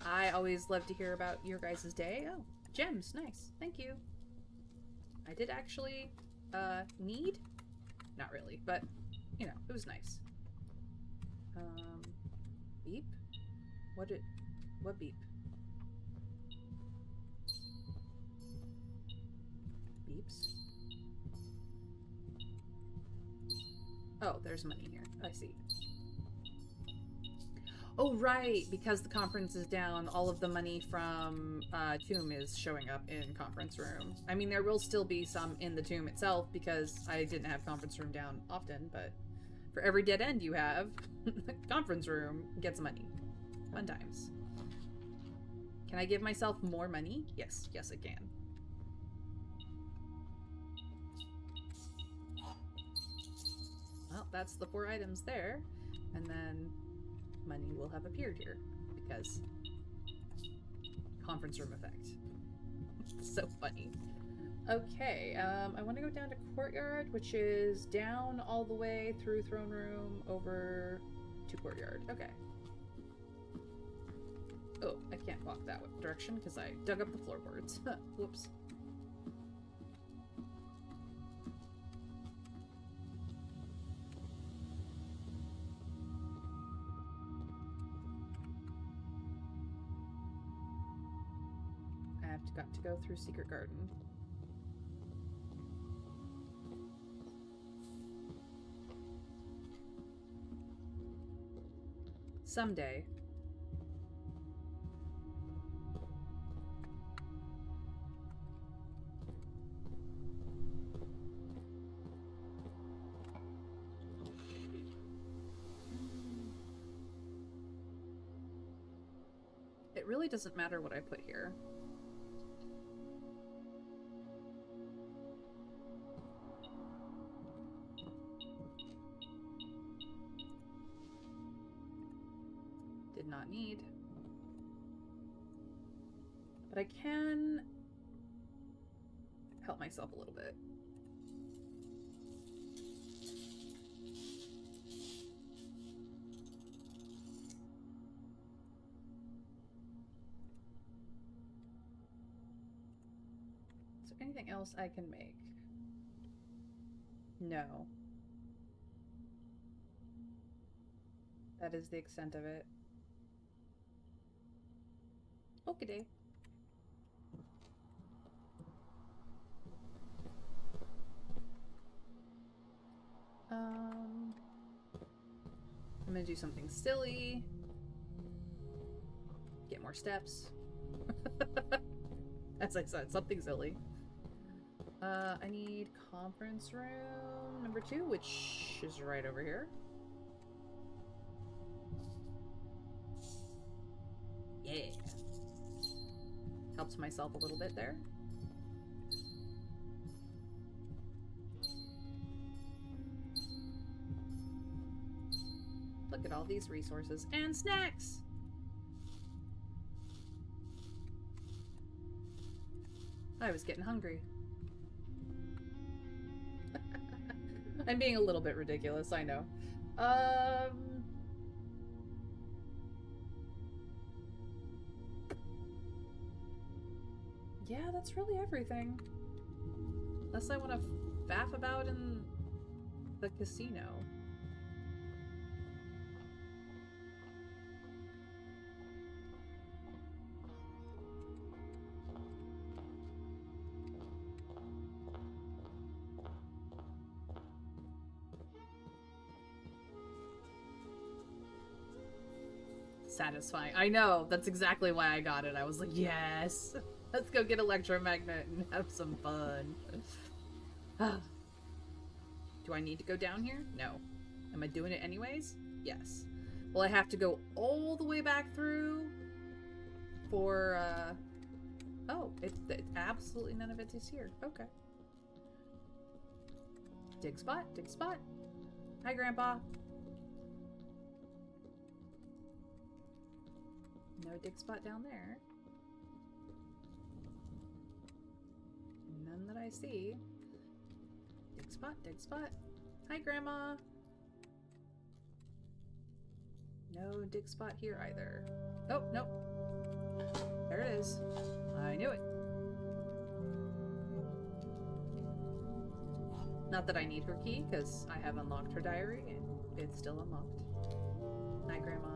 [SPEAKER 1] I always love to hear about your guys' day. Oh, gems, nice. Thank you. I did actually, need? Not really, but, you know, it was nice. Beep? What beep? Beeps? Oh, there's money here. I see. Oh, right, because the conference is down, all of the money from Tomb is showing up in conference room. I mean, there will still be some in the Tomb itself because I didn't have conference room down often, but for every dead end you have, conference room gets money. Fun times. Can I give myself more money? Yes, yes I can. Well, that's the 4 items there, and then money will have appeared here because conference room effect. So funny. Okay, I want to go down to courtyard, which is down all the way through throne room over to courtyard. Okay. Oh, I can't walk that direction because I dug up the floorboards. Whoops. I've got to go through Secret Garden. Someday. It really doesn't matter what I put here. Did not need. But I can help myself a little bit. Is there anything else I can make? No. That is the extent of it. Okay. I'm gonna do something silly. Get more steps. As I said, something silly. I need conference room number 2, which is right over here. Yeah. Helps myself a little bit there. Look at all these resources and snacks! I was getting hungry. I'm being a little bit ridiculous, I know. Yeah, that's really everything. Unless I want to faff about in the casino. Satisfying. I know. That's exactly why I got it. I was like, yes. Let's go get electromagnet and have some fun. Do I need to go down here? No. Am I doing it anyways? Yes. Well, I have to go all the way back through for, oh, absolutely none of it is here. Okay. Dig spot, dig spot. Hi, Grandpa. No dig spot down there. I see. Dig spot, dig spot. Hi, Grandma. No dig spot here either. Oh, nope. There it is. I knew it. Not that I need her key, because I have unlocked her diary, and it's still unlocked. Hi, Grandma.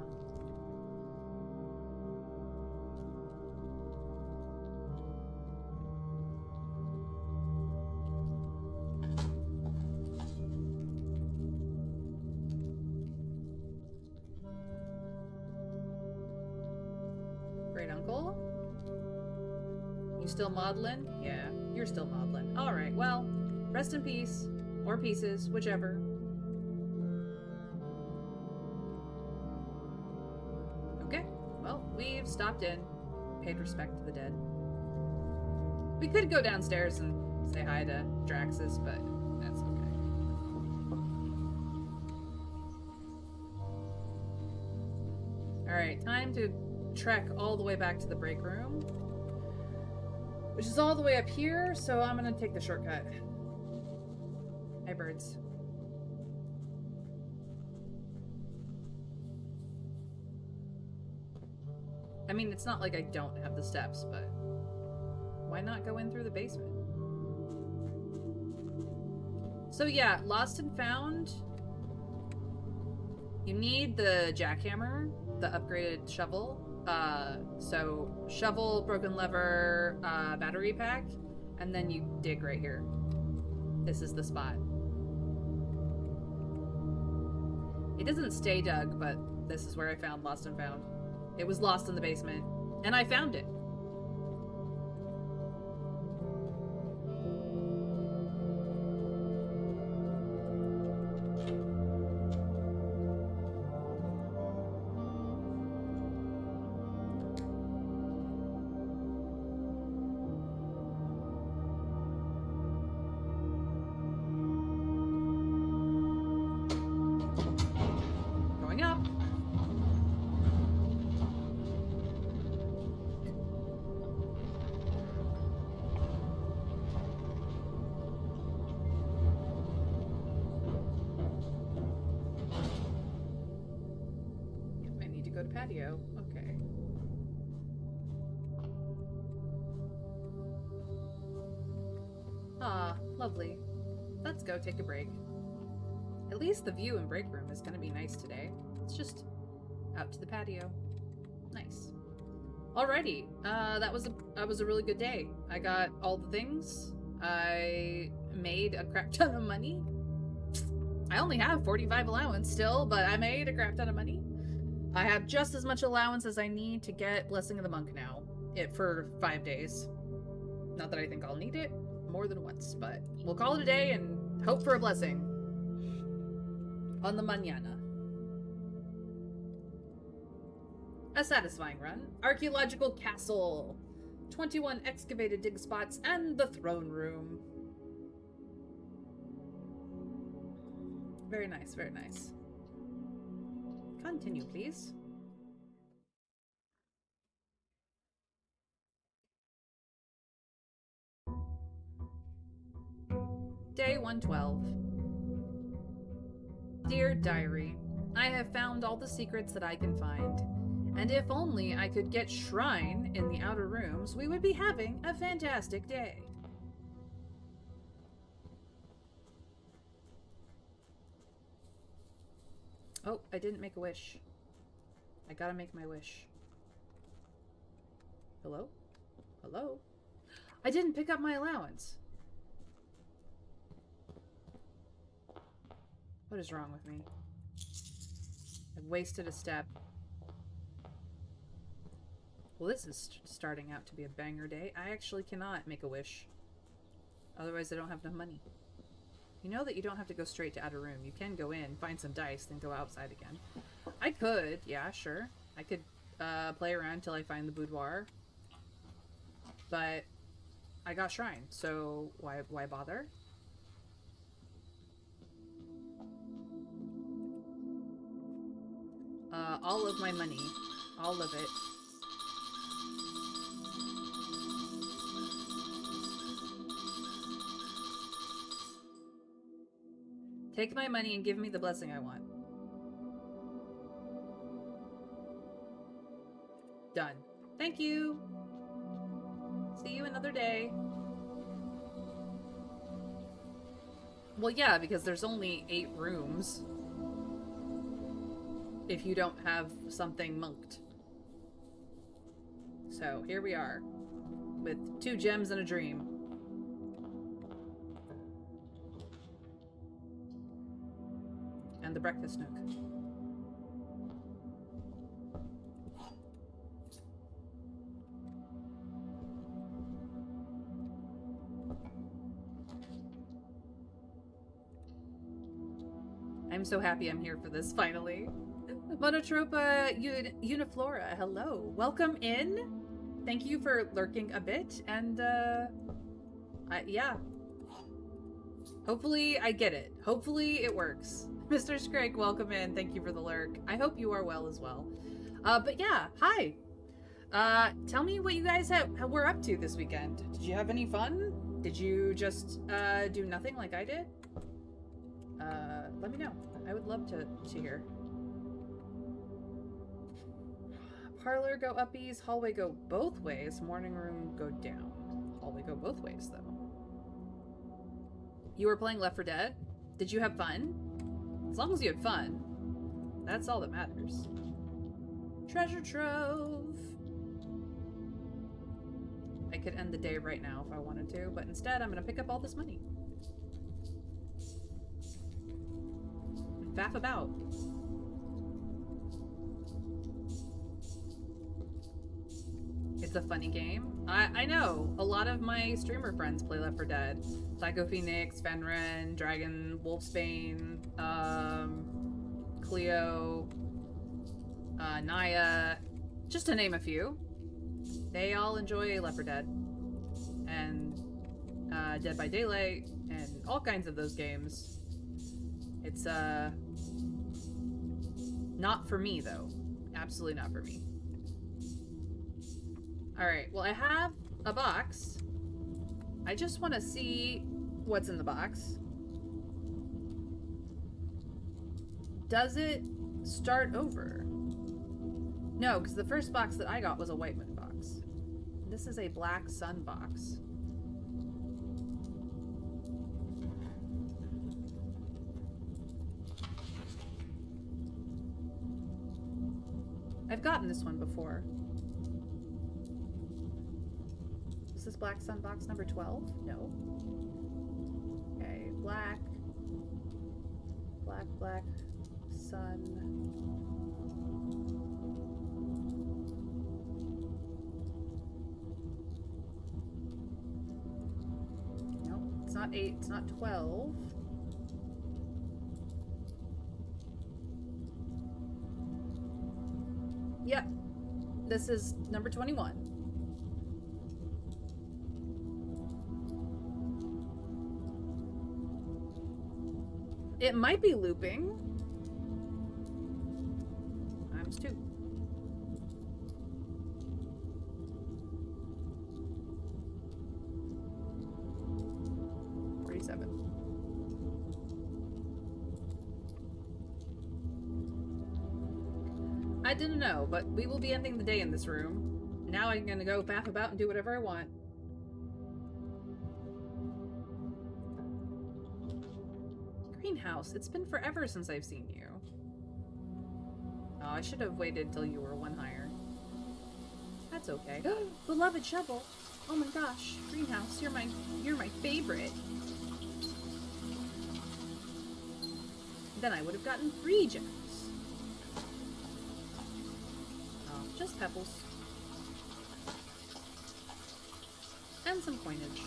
[SPEAKER 1] Great uncle? You still maudlin? Yeah, you're still maudlin. Alright, well, rest in peace. Or pieces, whichever. Okay, well, we've stopped in. Paid respect to the dead. We could go downstairs and say hi to Draxus, but that's okay. Alright, time to trek all the way back to the break room. Which is all the way up here, so I'm gonna take the shortcut. Hi, birds. I mean, it's not like I don't have the steps, but why not go in through the basement? So yeah, lost and found. You need the jackhammer, the upgraded shovel. So shovel, broken lever, battery pack, and then you dig right here. This is the spot. It doesn't stay dug, but this is where I found Lost and Found. It was lost in the basement, and I found it. Patio. Okay. Ah, lovely. Let's go take a break. At least the view in break room is gonna be nice today. It's just out to the patio. Nice. Alrighty. That was a really good day. I got all the things. I made a crap ton of money. I only have 45 allowance still, but I made a crap ton of money. I have just as much allowance as I need to get Blessing of the Monk now. For 5 days. Not that I think I'll need it more than once, but we'll call it a day and hope for a blessing. On the mañana. A satisfying run. Archaeological castle. 21 excavated dig spots and the throne room. Very nice, very nice. Continue, please. Day 112. Dear Diary, I have found all the secrets that I can find, and if only I could get Shrine in the outer rooms, we would be having a fantastic day. Oh, I didn't make a wish. I gotta make my wish. Hello? Hello? I didn't pick up my allowance. What is wrong with me? I've wasted a step. Well, this is starting out to be a banger day. I actually cannot make a wish. Otherwise, I don't have enough money. You know that you don't have to go straight to outer room. You can go in, find some dice, then go outside again. I could, yeah, sure. I could play around till I find the boudoir. But I got Shrine, so why bother? All of my money. All of it. Take my money and give me the blessing I want. Done. Thank you. See you another day. Well, yeah, because there's only 8 rooms. If you don't have something monked. So, here we are. With 2 gems and a dream. And the breakfast nook. I'm so happy I'm here for this, finally. Monotropa Uniflora, hello. Welcome in. Thank you for lurking a bit, and, yeah. Hopefully I get it. Hopefully it works. Mr. Scrake, welcome in. Thank you for the lurk. I hope you are well as well. But yeah, hi. Tell me what you guys were up to this weekend. Did you have any fun? Did you just, do nothing like I did? Let me know. I would love to hear. Parlor go uppies, hallway go both ways, morning room go down. Hallway go both ways, though. You were playing Left 4 Dead? Did you have fun? As long as you had fun, that's all that matters. Treasure trove! I could end the day right now if I wanted to, but instead I'm gonna pick up all this money. And faff about. It's a funny game. I know. A lot of my streamer friends play Left 4 Dead. Psycho Phoenix, Fenren, Dragon, Wolfsbane, Cleo, Naya, just to name a few. They all enjoy Left 4 Dead. And Dead by Daylight, and all kinds of those games. It's, not for me, though. Absolutely not for me. Alright, well, I have a box. I just want to see what's in the box. Does it start over? No, because the first box that I got was a white moon box. This is a black sun box. I've gotten this one before. Is this black sun box number 12? No. Okay, black. Black sun. Nope, it's not 8, it's not 12. Yep, this is number 21. It might be looping. Times 2. I didn't know, but we will be ending the day in this room. Now I'm gonna go faff about and do whatever I want. Greenhouse, it's been forever since I've seen you. Oh, I should have waited till you were 1 higher. That's okay. Beloved shovel. Oh my gosh, Greenhouse, you're my favorite. Then I would have gotten 3 gems. Oh, just pebbles. And some coinage.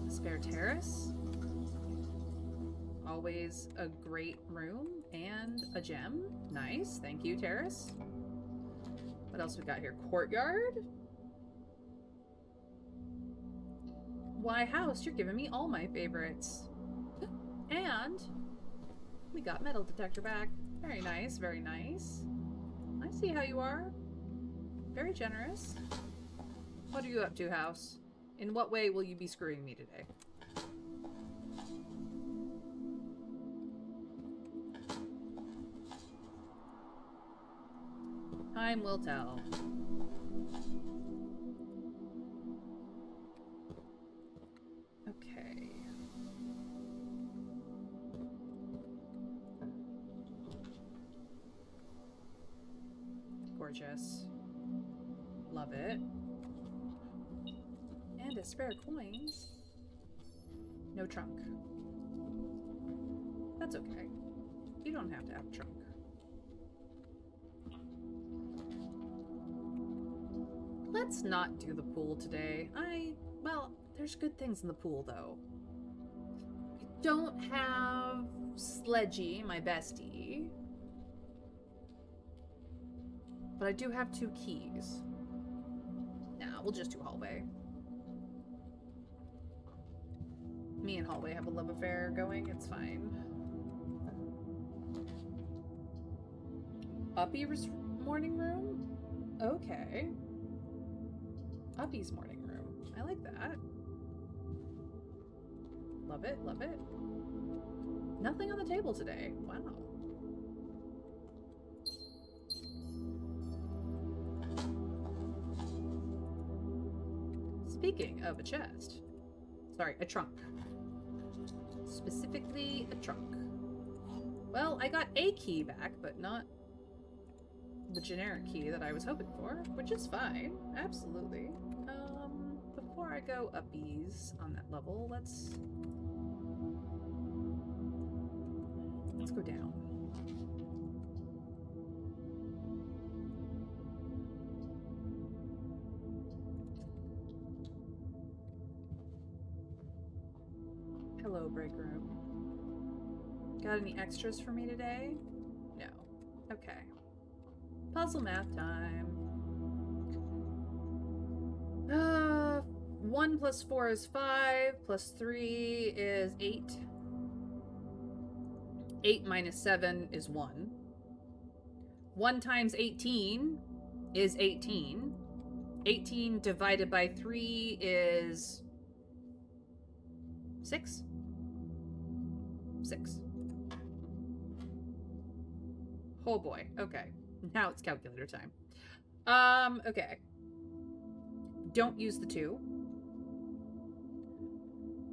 [SPEAKER 1] Spare terrace. Always a great room and a gem. Nice, thank you, terrace. What else we got here? Courtyard. Why, house, you're giving me all my favorites. And we got metal detector back. Very nice, very nice. I see how you are. Very generous. What are you up to, house? In what way will you be screwing me today? Time will tell. Okay. Gorgeous. Love it. And a spare coins. No trunk. That's okay. You don't have to have a trunk. Let's not do the pool today. Well, there's good things in the pool, though. I don't have Sledgy, my bestie. But I do have 2 keys. Nah, we'll just do hallway. Me and hallway have a love affair going. It's fine. Uppy's morning room? Okay. Uppy's morning room. I like that. Love it, love it. Nothing on the table today. Wow. Speaking of a chest. Sorry, a trunk. Specifically a trunk. Well, I got a key back, but not the generic key that I was hoping for, which is fine. Absolutely. Before I go uppies on that level, let's go down. Hello, break room. Got any extras for me today? No. Okay. Puzzle math time. 1 plus 4 is 5, plus 3 is 8. 8 minus 7 is 1. 1 times 18 is 18. 18 divided by 3 is 6? 6. Oh boy, okay. Now it's calculator time. Okay. Don't use the 2.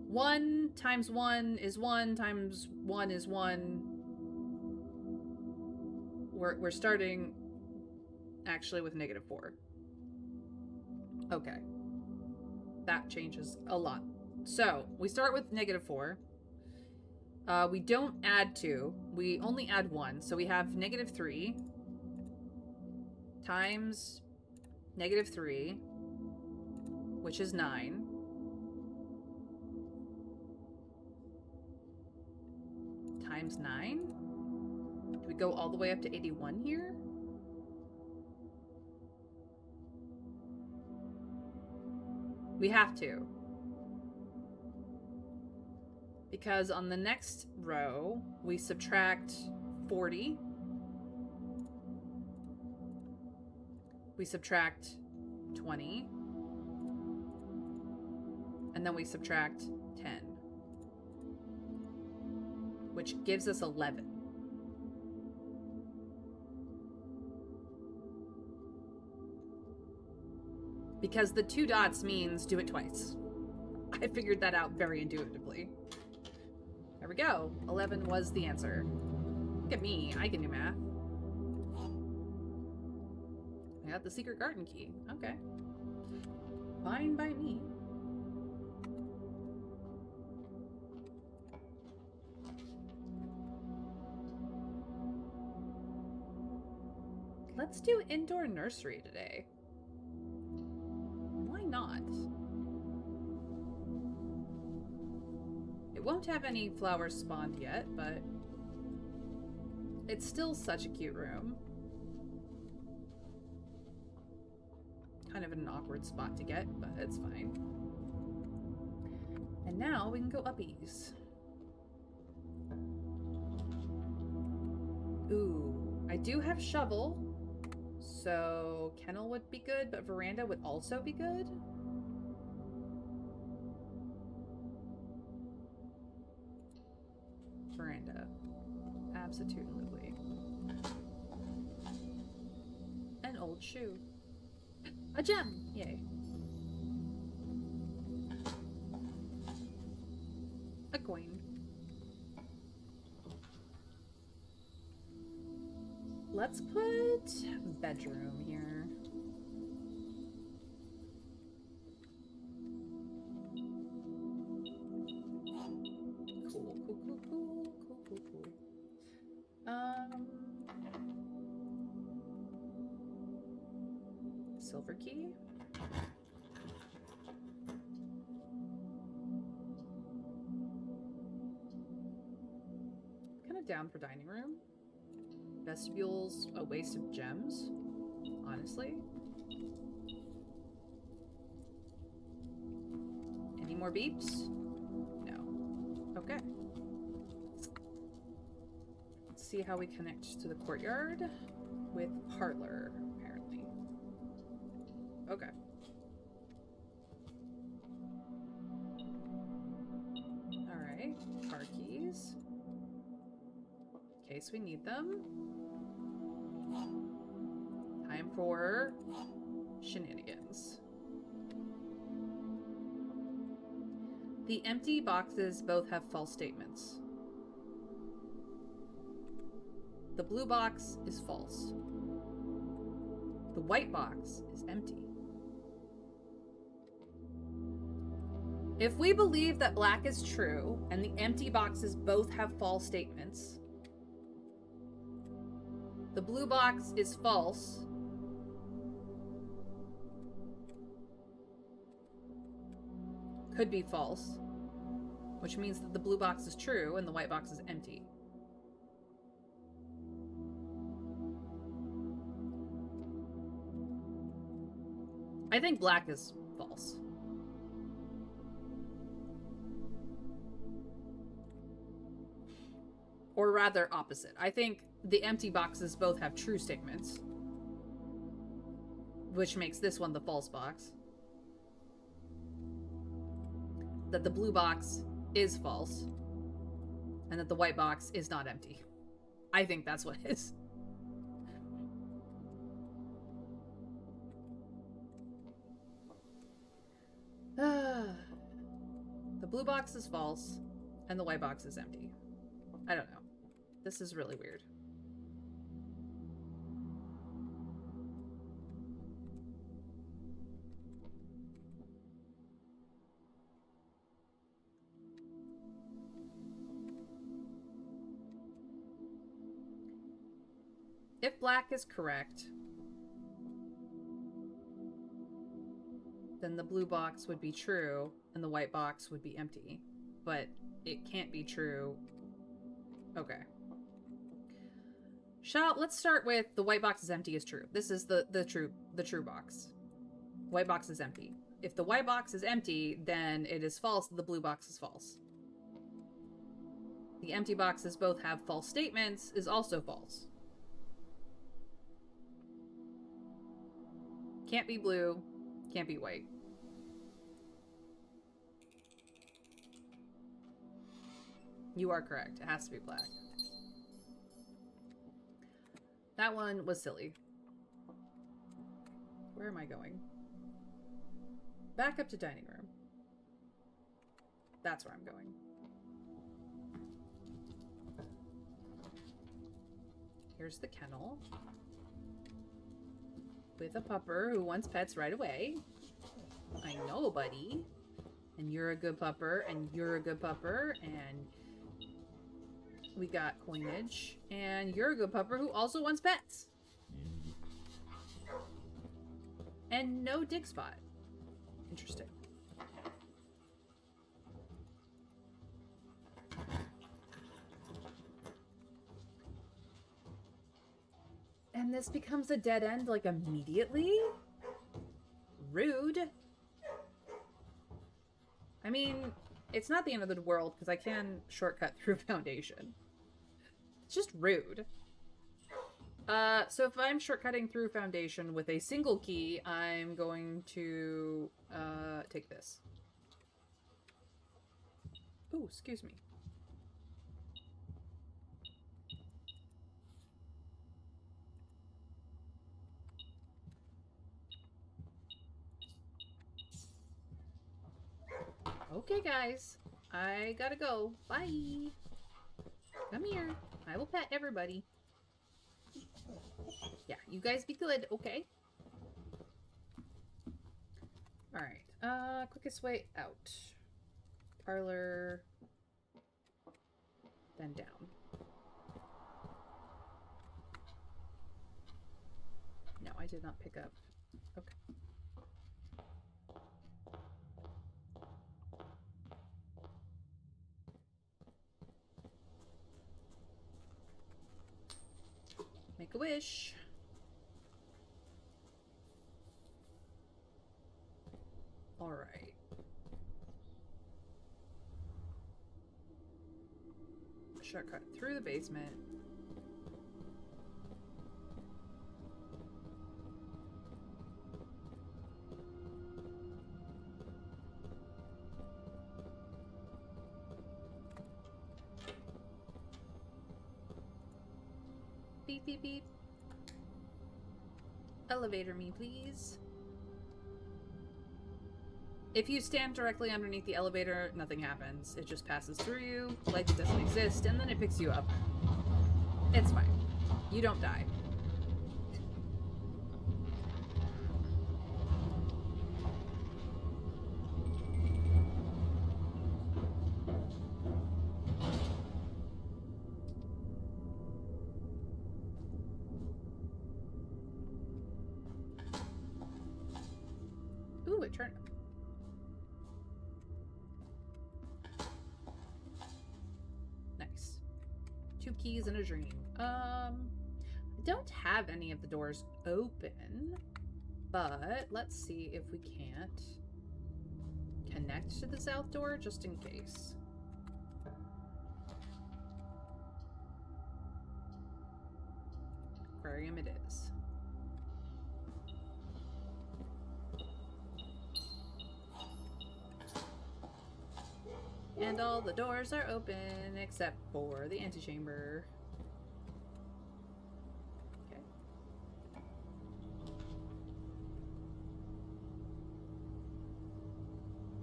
[SPEAKER 1] 1 times 1 is 1 times 1 is 1. We're starting actually with -4. Okay. That changes a lot. So, we start with -4. We don't add 2. We only add 1. So we have -3 times -3, which is 9. Times 9? Do we go all the way up to 81 here? We have to. Because on the next row, we subtract 40. We subtract 20. And then we subtract 10. Which gives us 11. Because the 2 dots means do it twice. I figured that out very intuitively. There we go. 11 was the answer. Look at me. I can do math. I got the secret garden key. Okay. Fine by me. Let's do indoor nursery today. Why not? It won't have any flowers spawned yet, but it's still such a cute room. Kind of an awkward spot to get, but it's fine. And now we can go uppies. Ooh, I do have shovel, So kennel would be good, but veranda would also be good. Veranda. Absolutely. An old shoe. A gem! Yay. A coin. Let's put bedroom here. Cool. Silver key. Kind of down for dining room. Vestibule's a waste of gems, honestly. Any more beeps? No. Okay. Let's see how we connect to the courtyard with parlor, apparently. Okay. Alright. Car keys. In case we need them. Time for shenanigans. The empty boxes both have false statements. The blue box is false. The white box is empty. If we believe that black is true and the empty boxes both have false statements, the blue box is false. Could be false, which means that the blue box is true and the white box is empty. I think black is false. Or rather, opposite. I think the empty boxes both have true statements, which makes this one the false box. That the blue box is false, and that the white box is not empty. I think that's what it is. The blue box is false, and the white box is empty. I don't know. This is really weird. If black is correct, then the blue box would be true and the white box would be empty. But it can't be true. Okay. Let's start with the white box is empty is true. This is the true box. White box is empty. If the white box is empty, then it is false. The blue box is false. The empty boxes both have false statements is also false. Can't be blue. Can't be white. You are correct. It has to be black. That one was silly. Where am I going? Back up to dining room. That's where I'm going. Here's the kennel. With a pupper who wants pets right away. I know, buddy. And you're a good pupper, and you're a good pupper, and we got coinage. And you're a good pupper who also wants pets. And no dick spot. Interesting. And this becomes a dead end, like, immediately? Rude. I mean, it's not the end of the world, because I can shortcut through Foundation. It's just rude. So if I'm shortcutting through foundation with a single key, I'm going to take this. Ooh, excuse me. Okay, guys. I gotta go. Bye. Come here. I will pet everybody. Yeah, you guys be good, okay? Alright. Quickest way out. Parlor. Then down. No, I did not pick up. Okay. Make a wish. Alright. Shortcut through the basement. Beep, beep, beep. Elevator me, please. If you stand directly underneath the elevator, nothing happens. It just passes through you, like it doesn't exist, and then it picks you up. It's fine. You don't die. Ooh, it turned. Nice. 2 keys and a dream. I don't have any of the doors open, but let's see if we can't connect to the south door just in case. Aquarium it is. And all the doors are open except for the antechamber. Okay.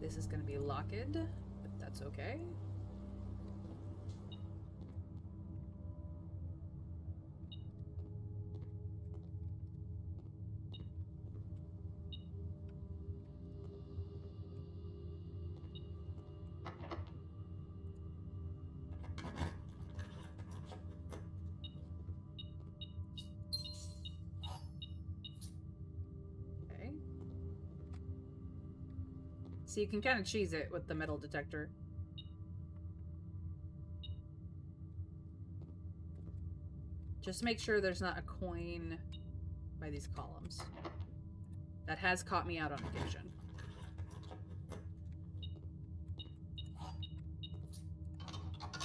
[SPEAKER 1] This is going to be locked, but that's okay. So you can kind of cheese it with the metal detector. Just make sure there's not a coin by these columns. That has caught me out on occasion.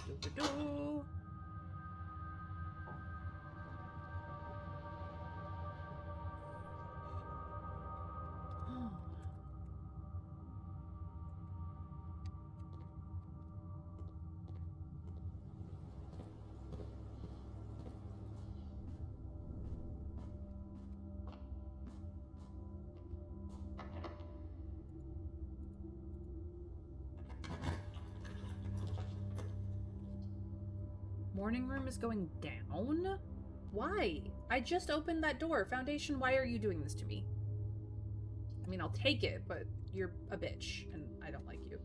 [SPEAKER 1] Do-do-do. Morning room is going down? Why? I just opened that door. Foundation, why are you doing this to me? I mean, I'll take it, but you're a bitch, and I don't like you.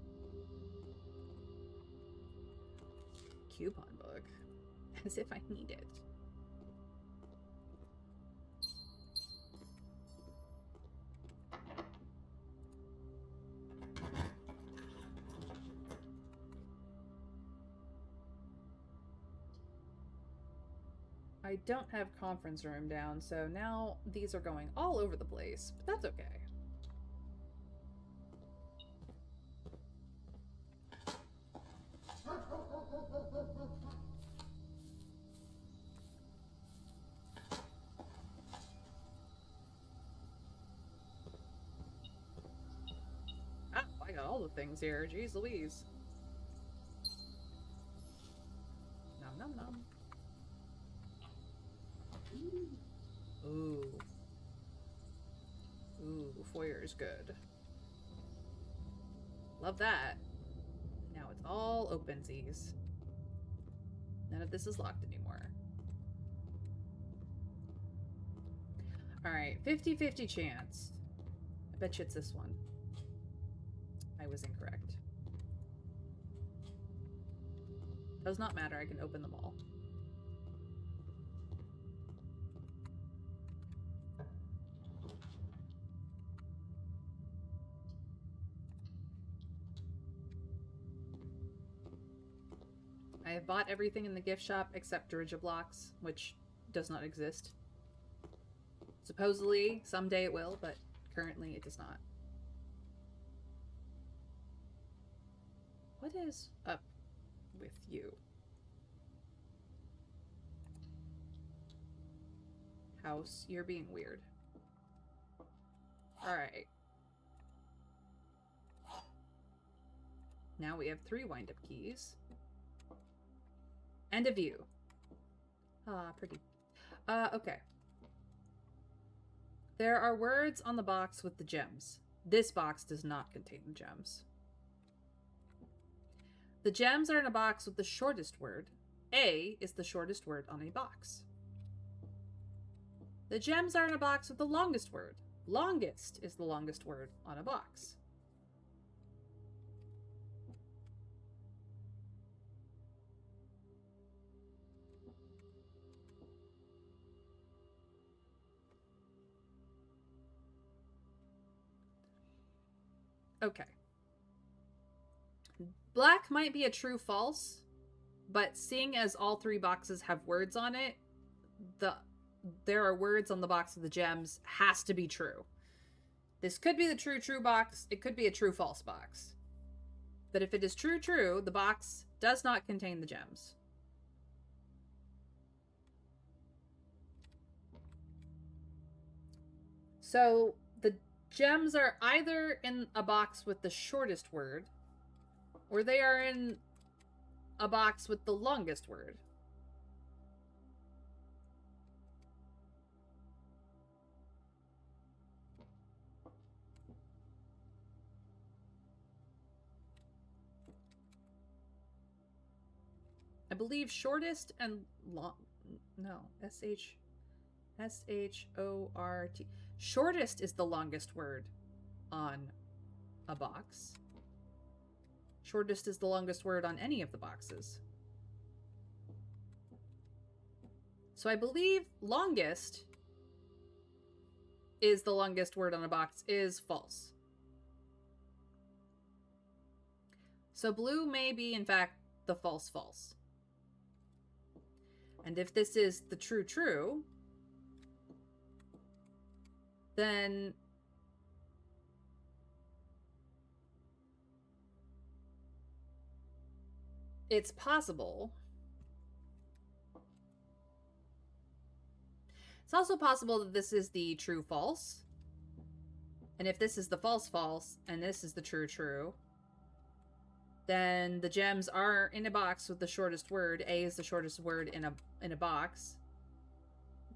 [SPEAKER 1] Coupon book. As if I need it. I don't have conference room down, so now these are going all over the place, but that's okay. all the things here. Jeez Louise. Nom nom nom. Ooh. Ooh, foyer is good. Love that. Now it's all opensies. None of this is locked anymore. Alright, 50-50 chance. I bet you it's this one. I was incorrect. Does not matter, I can open them all. I have bought everything in the gift shop except Dirigiblocks, which does not exist. Supposedly, someday it will, but currently it does not. What is up with you? House, you're being weird. Alright. Now we have 3 wind-up keys. And a view. Ah, pretty. Okay. There are words on the box with the gems. This box does not contain the gems. The gems are in a box with the shortest word. A is the shortest word on a box. The gems are in a box with the longest word. Longest is the longest word on a box. Okay. Black might be a true false, but seeing as all 3 boxes have words on it, there are words on the box of the gems has to be true. This could be the true box, it could be a true false box. But if it is true, the box does not contain the gems. So the gems are either in a box with the shortest word, or they are in a box with the longest word. I believe shortest and long... No, S-H-O-R-T. Shortest is the longest word on a box. Shortest is the longest word on any of the boxes. So I believe longest is the longest word on a box is false. So blue may be, in fact, the false. And if this is the true, then it's possible. It's also possible that this is the true-false. And if this is the false, and this is the true, then the gems are in a box with the shortest word. A is the shortest word in a box.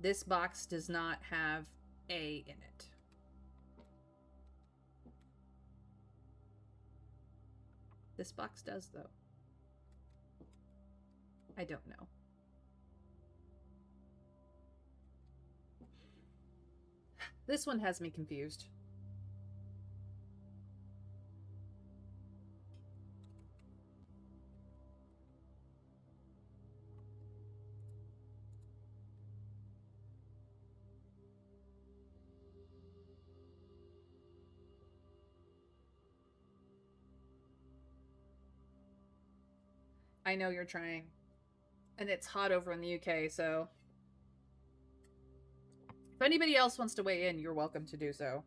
[SPEAKER 1] This box does not have A in it. This box does, though. I don't know. This one has me confused. I know you're trying. And it's hot over in the UK, so... If anybody else wants to weigh in, you're welcome to do so.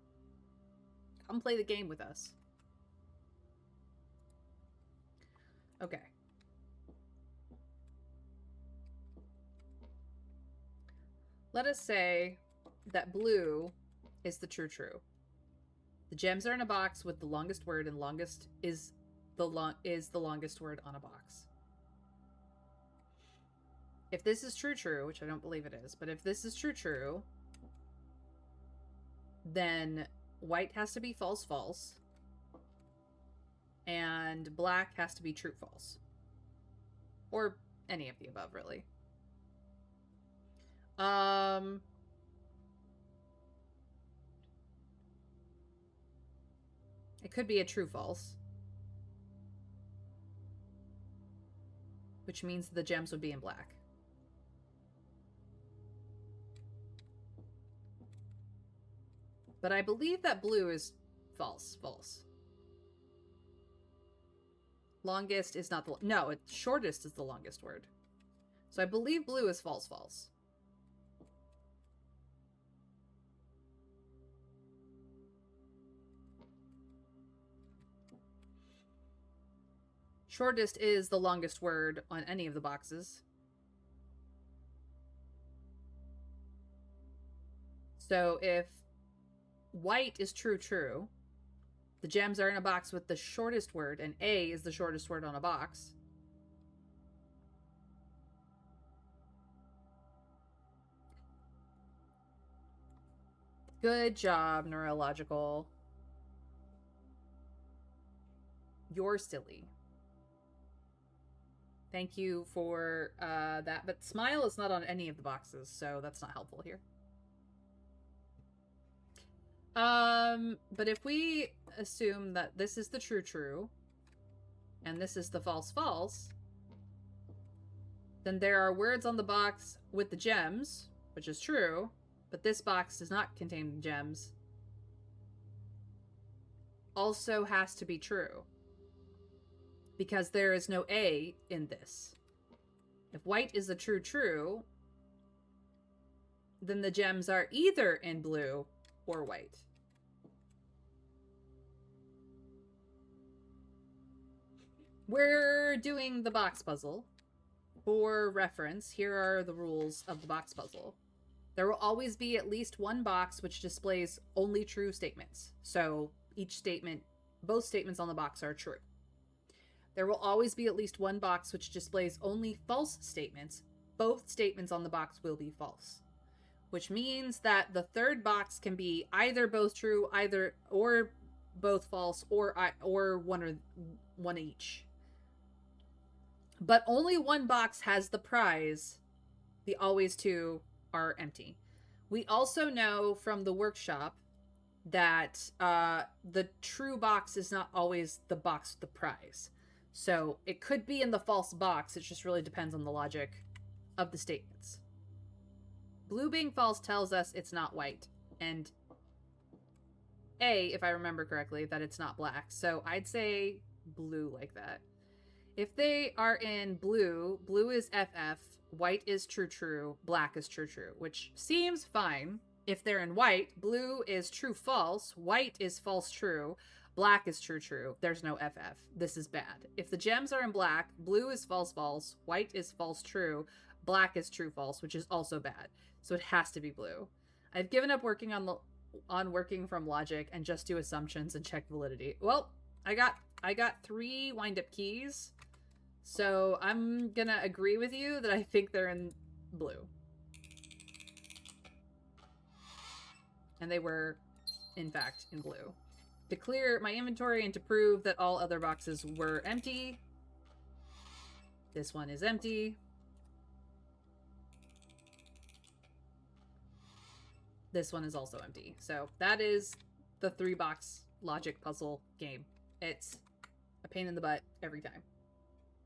[SPEAKER 1] Come play the game with us. Okay. Let us say that blue is the true. The gems are in a box with the longest word, and longest is the longest word on a box. If this is true, which I don't believe it is, but if this is true, then white has to be false, false. And black has to be true, false. Or any of the above, really. It could be a true, false. Which means the gems would be in black. But I believe that blue is false, false. Longest is not the... No, shortest is the longest word. So I believe blue is false, false. Shortest is the longest word on any of the boxes. So if white is true, true, the gems are in a box with the shortest word, and A is the shortest word on a box. Good job, neurological. You're silly. Thank you for that. But smile is not on any of the boxes, so that's not helpful here. But if we assume that this is the true, true, and this is the false, false, then there are words on the box with the gems, which is true, but this box does not contain gems. Also has to be true. Because there is no A in this. If white is the true, true, then the gems are either in blue or white. We're doing the box puzzle. For reference, here are the rules of the box puzzle. There will always be at least one box which displays only true statements. So each statement, both statements on the box are true. There will always be at least one box which displays only false statements. Both statements on the box will be false. Which means that the third box can be either both true, or both false, or one each. But only one box has the prize. The always two are empty. We also know from the workshop that the true box is not always the box with the prize. So it could be in the false box. It just really depends on the logic of the statements. Blue being false tells us it's not white. And A, if I remember correctly, that it's not black. So I'd say blue like that. If they are in blue, blue is FF, white is true true, black is true true, which seems fine. If they're in white, blue is true false, white is false true, black is true true. There's no FF. This is bad. If the gems are in black, blue is false false, white is false true, black is true false, which is also bad. So it has to be blue. I've given up working on working from logic and just do assumptions and check validity. Well, I got 3 wind-up keys. So I'm gonna agree with you that I think they're in blue. And they were, in fact, in blue. To clear my inventory and to prove that all other boxes were empty. This one is empty. This one is also empty. So that is the 3-box logic puzzle game. It's a pain in the butt every time.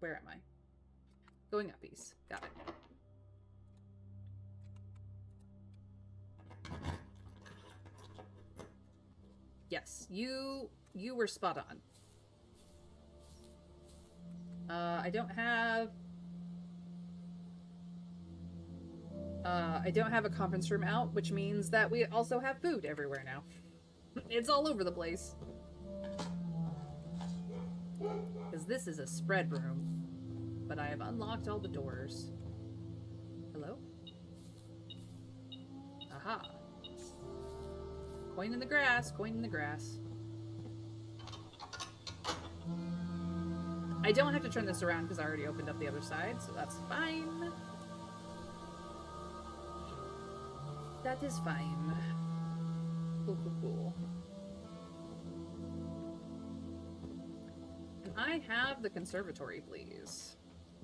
[SPEAKER 1] Where am I? Going uppies. Got it. Yes, you were spot on. I don't have a conference room out, which means that we also have food everywhere now. It's all over the place. Because this is a spread room. But I have unlocked all the doors. Hello? Aha. Coin in the grass, coin in the grass. I don't have to turn this around because I already opened up the other side, so that's fine. That is fine. Cool, cool, cool. Can I have the conservatory, please?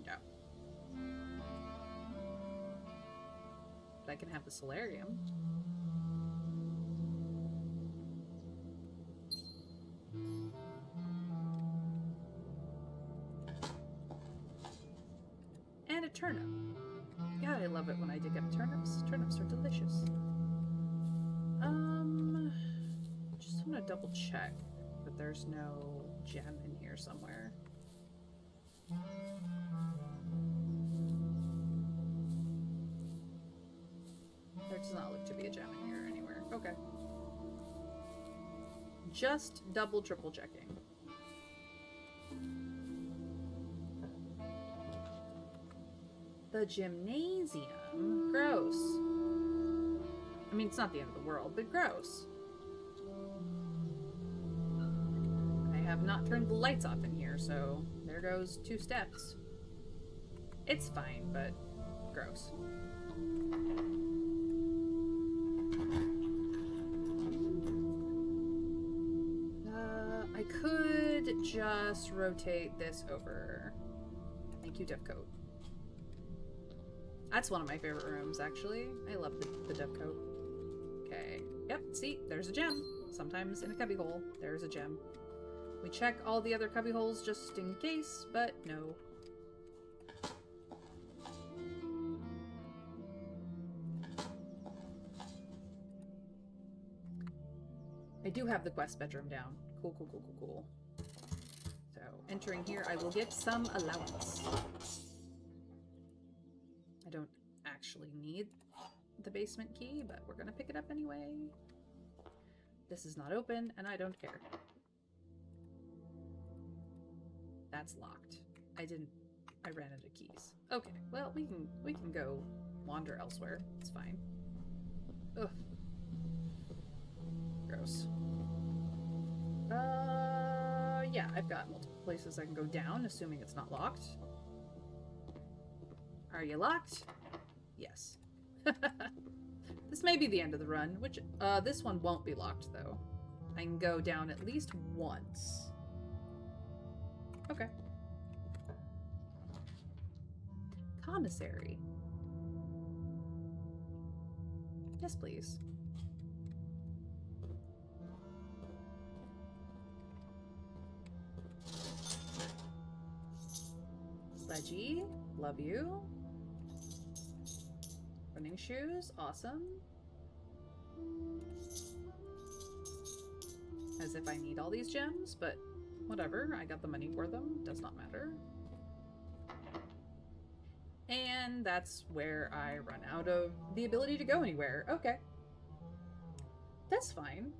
[SPEAKER 1] No. But I can have the solarium. And a turnip. God, I love it when I dig up turnips. Turnips are delicious. Just want to double check that there's no gem in here somewhere. There does not look to be a gem in here anywhere. Okay. Just double, triple checking. The gymnasium? Gross. I mean, it's not the end of the world, but gross. I have not turned the lights off in here, so there goes 2 steps. It's fine, but gross. I could just rotate this over. Thank you, Dev Coat. That's one of my favorite rooms, actually. I love the Dev Coat. Okay. Yep, see? There's a gem. Sometimes in a cubbyhole, there's a gem. We check all the other cubbyholes just in case, but no. I do have the quest bedroom down. Cool, cool, cool, cool, cool. So, entering here, I will get some allowance. I don't actually need the basement key, but we're gonna pick it up anyway. This is not open, and I don't care. That's locked. I ran out of keys. Okay, well, we can go wander elsewhere. It's fine. Ugh. Gross. Yeah, I've got multiple places I can go down, assuming it's not locked. Are you locked? Yes. This may be the end of the run, which, this one won't be locked, though. I can go down at least once. Okay. Commissary. Yes, please. Sledgy, love you. Running shoes, awesome. As if I need all these gems, but whatever, I got the money for them, does not matter. And that's where I run out of the ability to go anywhere. Okay. That's fine.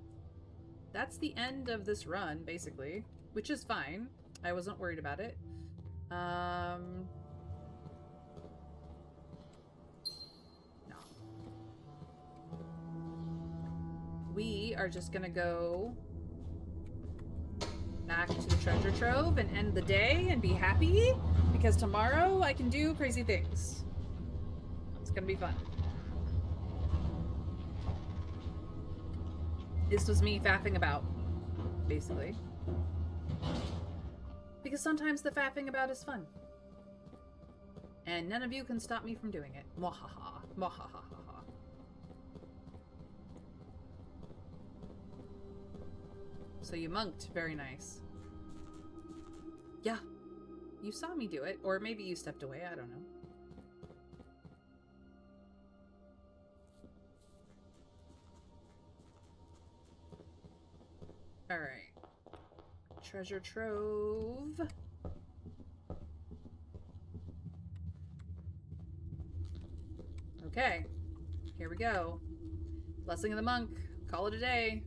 [SPEAKER 1] That's the end of this run, basically, which is fine. I wasn't worried about it. No. We are just gonna go back to the treasure trove and end the day and be happy, because tomorrow I can do crazy things. It's gonna be fun. This was me faffing about, basically. Because sometimes the faffing about is fun. And none of you can stop me from doing it. Mwahaha. Mwahaha. So you monked. Very nice. Yeah. You saw me do it. Or maybe you stepped away. I don't know. Alright. Treasure trove. Okay. Here we go. Blessing of the monk. Call it a day.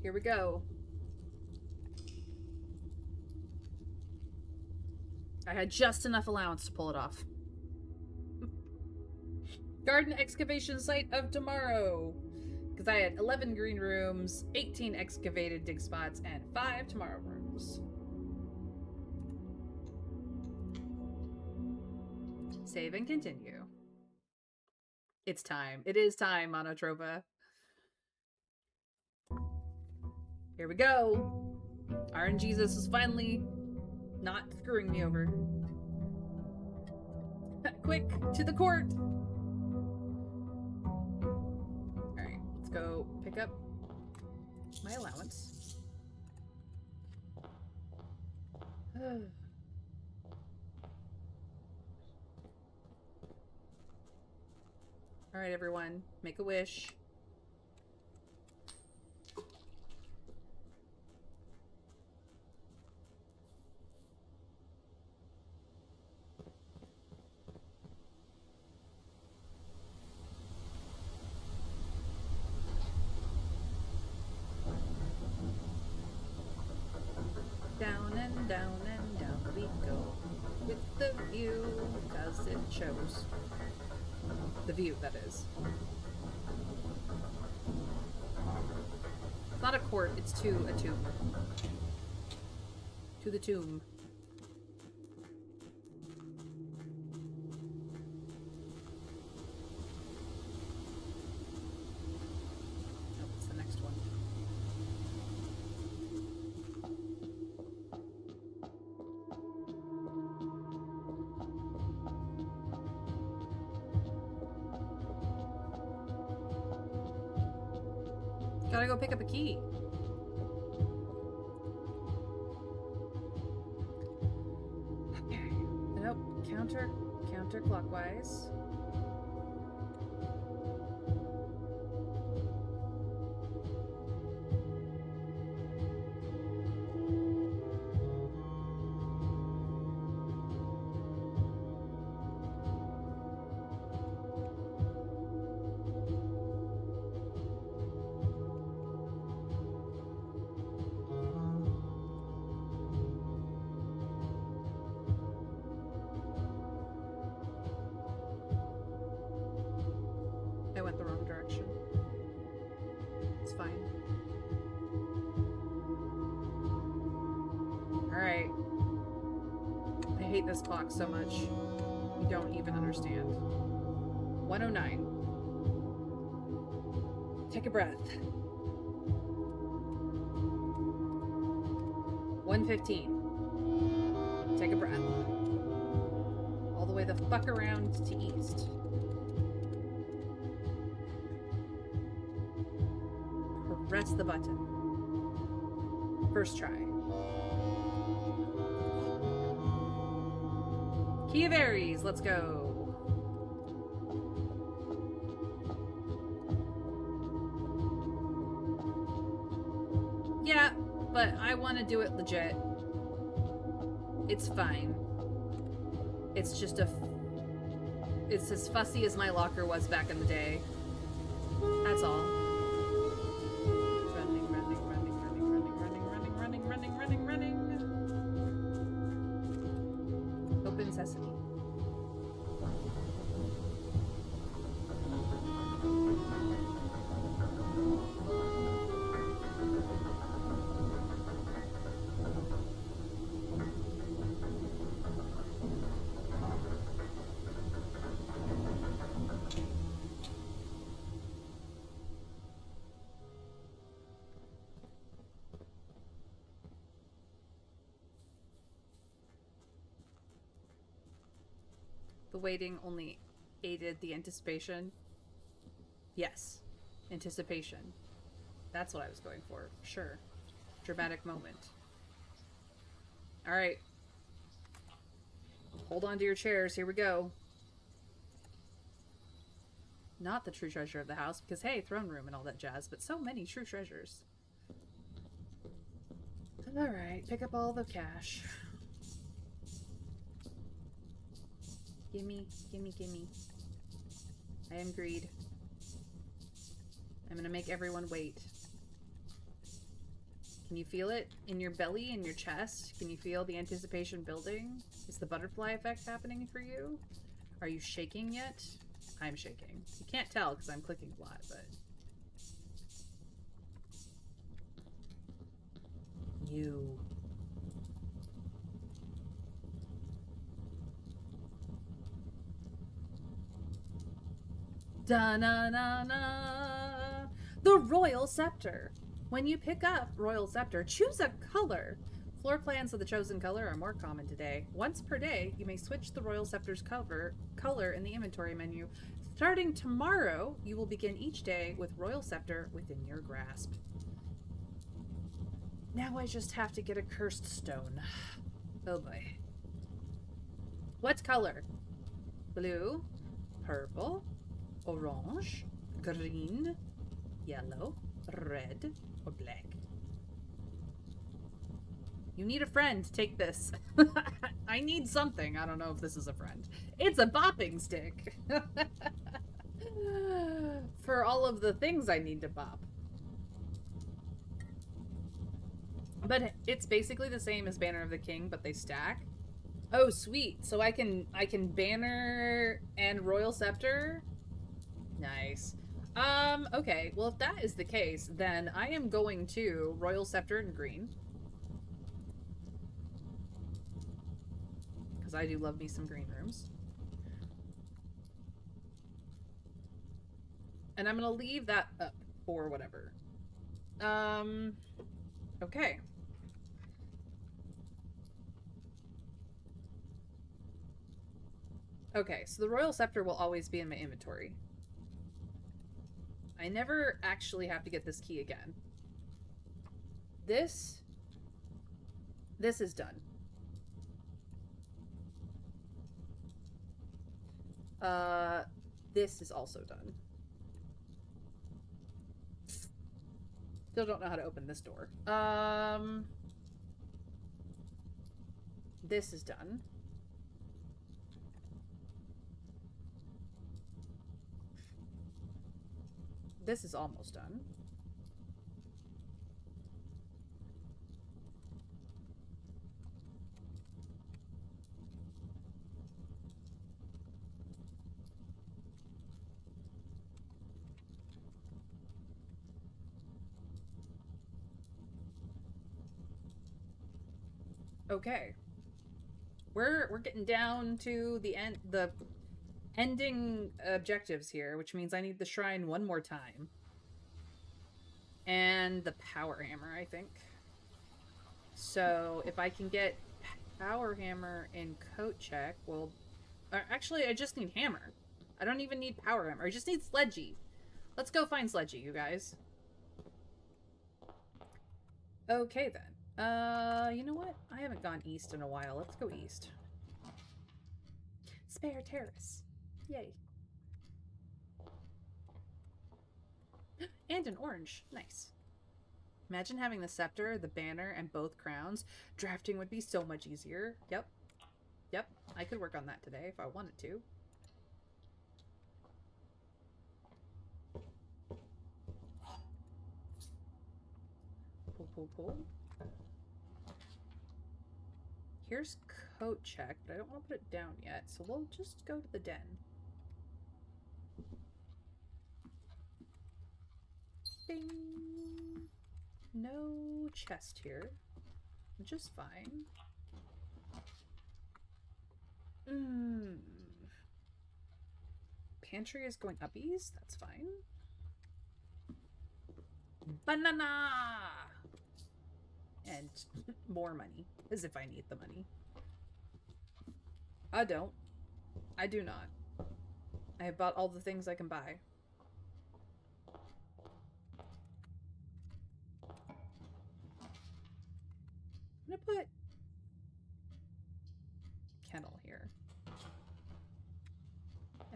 [SPEAKER 1] Here we go. I had just enough allowance to pull it off. Garden excavation site of tomorrow. Because I had 11 green rooms, 18 excavated dig spots, and 5 tomorrow rooms. Save and continue. It's time. It is time, Monotropa. Here we go. RNGesus is finally not screwing me over. Quick, to the court! Alright, let's go pick up my allowance. Alright, everyone, make a wish. Down and down and down we go with the view, cause it shows. The view, that is. It's not a court, it's to a tomb. To the tomb. Oh, it's the next one. Gotta go pick up a key. Okay. Nope. Counterclockwise. I went the wrong direction. It's fine. Alright. I hate this clock so much. You don't even understand. 109. Take a breath. 115. Take a breath. All the way the fuck around to east. Press the button. First try. Key of Aries, let's go. Yeah, but I want to do it legit. It's fine. It's just it's as fussy as my locker was back in the day. That's all. Open sesame. The waiting only aided the anticipation. Yes. Anticipation. That's what I was going for. Sure. Dramatic moment. Alright. Hold on to your chairs. Here we go. Not the true treasure of the house, because hey, throne room and all that jazz, but so many true treasures. Alright, pick up all the cash. Gimme, gimme, gimme. I am greed. I'm gonna make everyone wait. Can you feel it in your belly, in your chest? Can you feel the anticipation building? Is the butterfly effect happening for you? Are you shaking yet? I'm shaking. You can't tell because I'm clicking a lot, but... You... . Da-na-na-na. The Royal Scepter. When you pick up Royal Scepter, choose a color. Floor plans of the chosen color are more common today. Once per day, you may switch the Royal Scepter's color in the inventory menu. Starting tomorrow, you will begin each day with Royal Scepter within your grasp. Now I just have to get a cursed stone. Oh boy. What color? Blue, purple, orange, green, yellow, red, or black. You need a friend. Take this. I need something. I don't know if this is a friend. It's a bopping stick. For all of the things I need to bop. But it's basically the same as Banner of the King, but they stack. Oh, sweet. So I can Banner and Royal Scepter. Nice. Okay. Well, if that is the case, then I am going to Royal Scepter in green. Because I do love me some green rooms. And I'm gonna leave that up or whatever. Okay. Okay, so the Royal Scepter will always be in my inventory. I never actually have to get this key again. This is done. This is also done. Still don't know how to open this door. This is done. This is almost done. Okay. We're getting down to the end, the ending objectives here, which means I need the shrine one more time. And the power hammer, I think. So if I can get power hammer in coat check, well, actually I just need hammer. I don't even need power hammer. I just need Sledgy. Let's go find Sledgy, you guys. Okay then. You know what? I haven't gone east in a while. Let's go east. Spare terrace. Yay. And an orange. Nice. Imagine having the scepter, the banner, and both crowns. Drafting would be so much easier. Yep. Yep. I could work on that today if I wanted to. Pull, pull, pull. Here's coat check, but I don't want to put it down yet, so we'll just go to the den. Bing! No chest here, which is fine. Pantry is going uppies? That's fine. Banana! And more money, as if I need the money. I don't. I do not. I have bought all the things I can buy. I'm gonna put kennel here.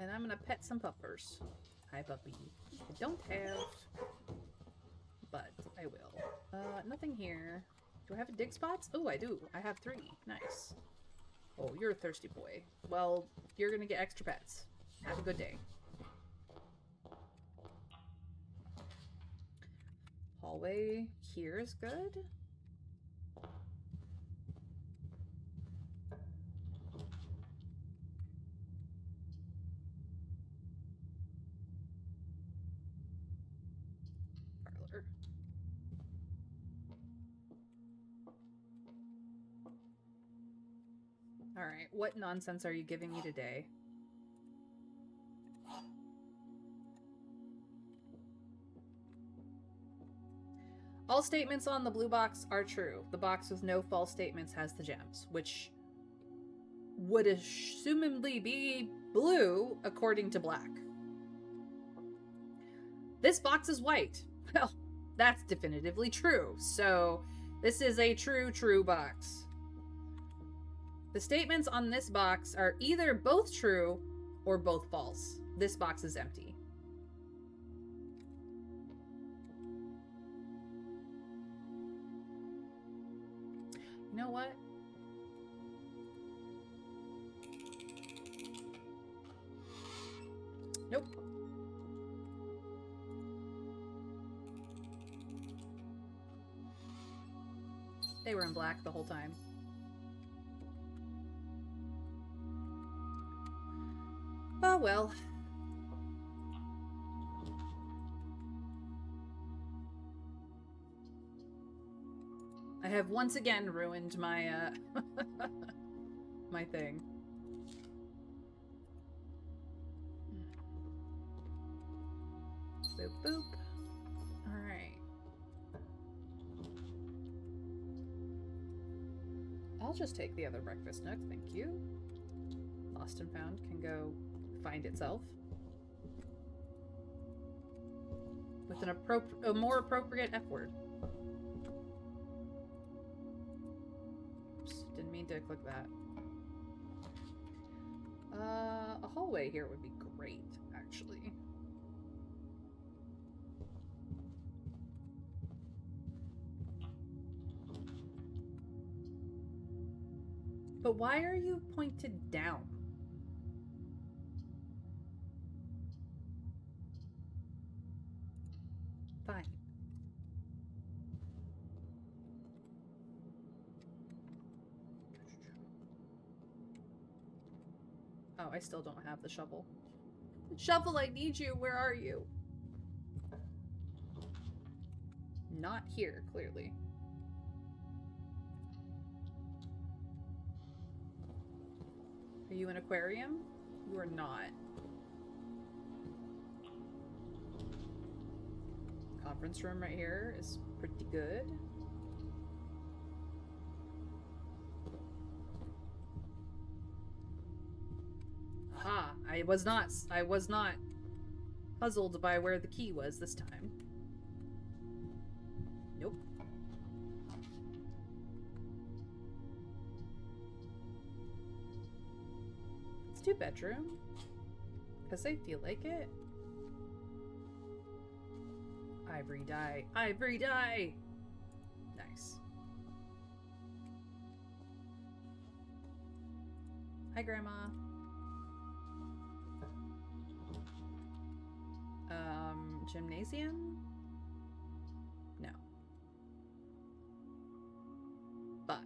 [SPEAKER 1] And I'm gonna pet some puppers. Hi, puppy. I don't have, but I will. Nothing here. Do I have a dig spots? Oh, I do. I have 3. Nice. Oh, you're a thirsty boy. Well, you're gonna get extra pets. Have a good day. Hallway here is good. Parlor. Alright, what nonsense are you giving me today? All statements on the blue box are true. The box with no false statements has the gems, which would assumably be blue according to black. This box is white. Well, that's definitively true. So this is a true box. The statements on this box are either both true or both false. This box is empty. You know what? Nope. They were in black the whole time. Oh well. I have once again ruined my my thing. Boop boop. Alright. I'll just take the other breakfast nook, thank you. Lost and found can go find itself. With a more appropriate F word. Oops, didn't mean to click that. A hallway here would be great, actually. But why are you pointed down? Fine. Oh, I still don't have the shovel. Shovel, I need you. Where are you? Not here, clearly. Are you an aquarium? You are not. Conference room right here is pretty good. Aha! I was not puzzled by where the key was this time. Nope. Let's do bedroom. Because I feel like it. Ivory dye. Ivory dye! Nice. Hi, Grandma. Gymnasium? No. But...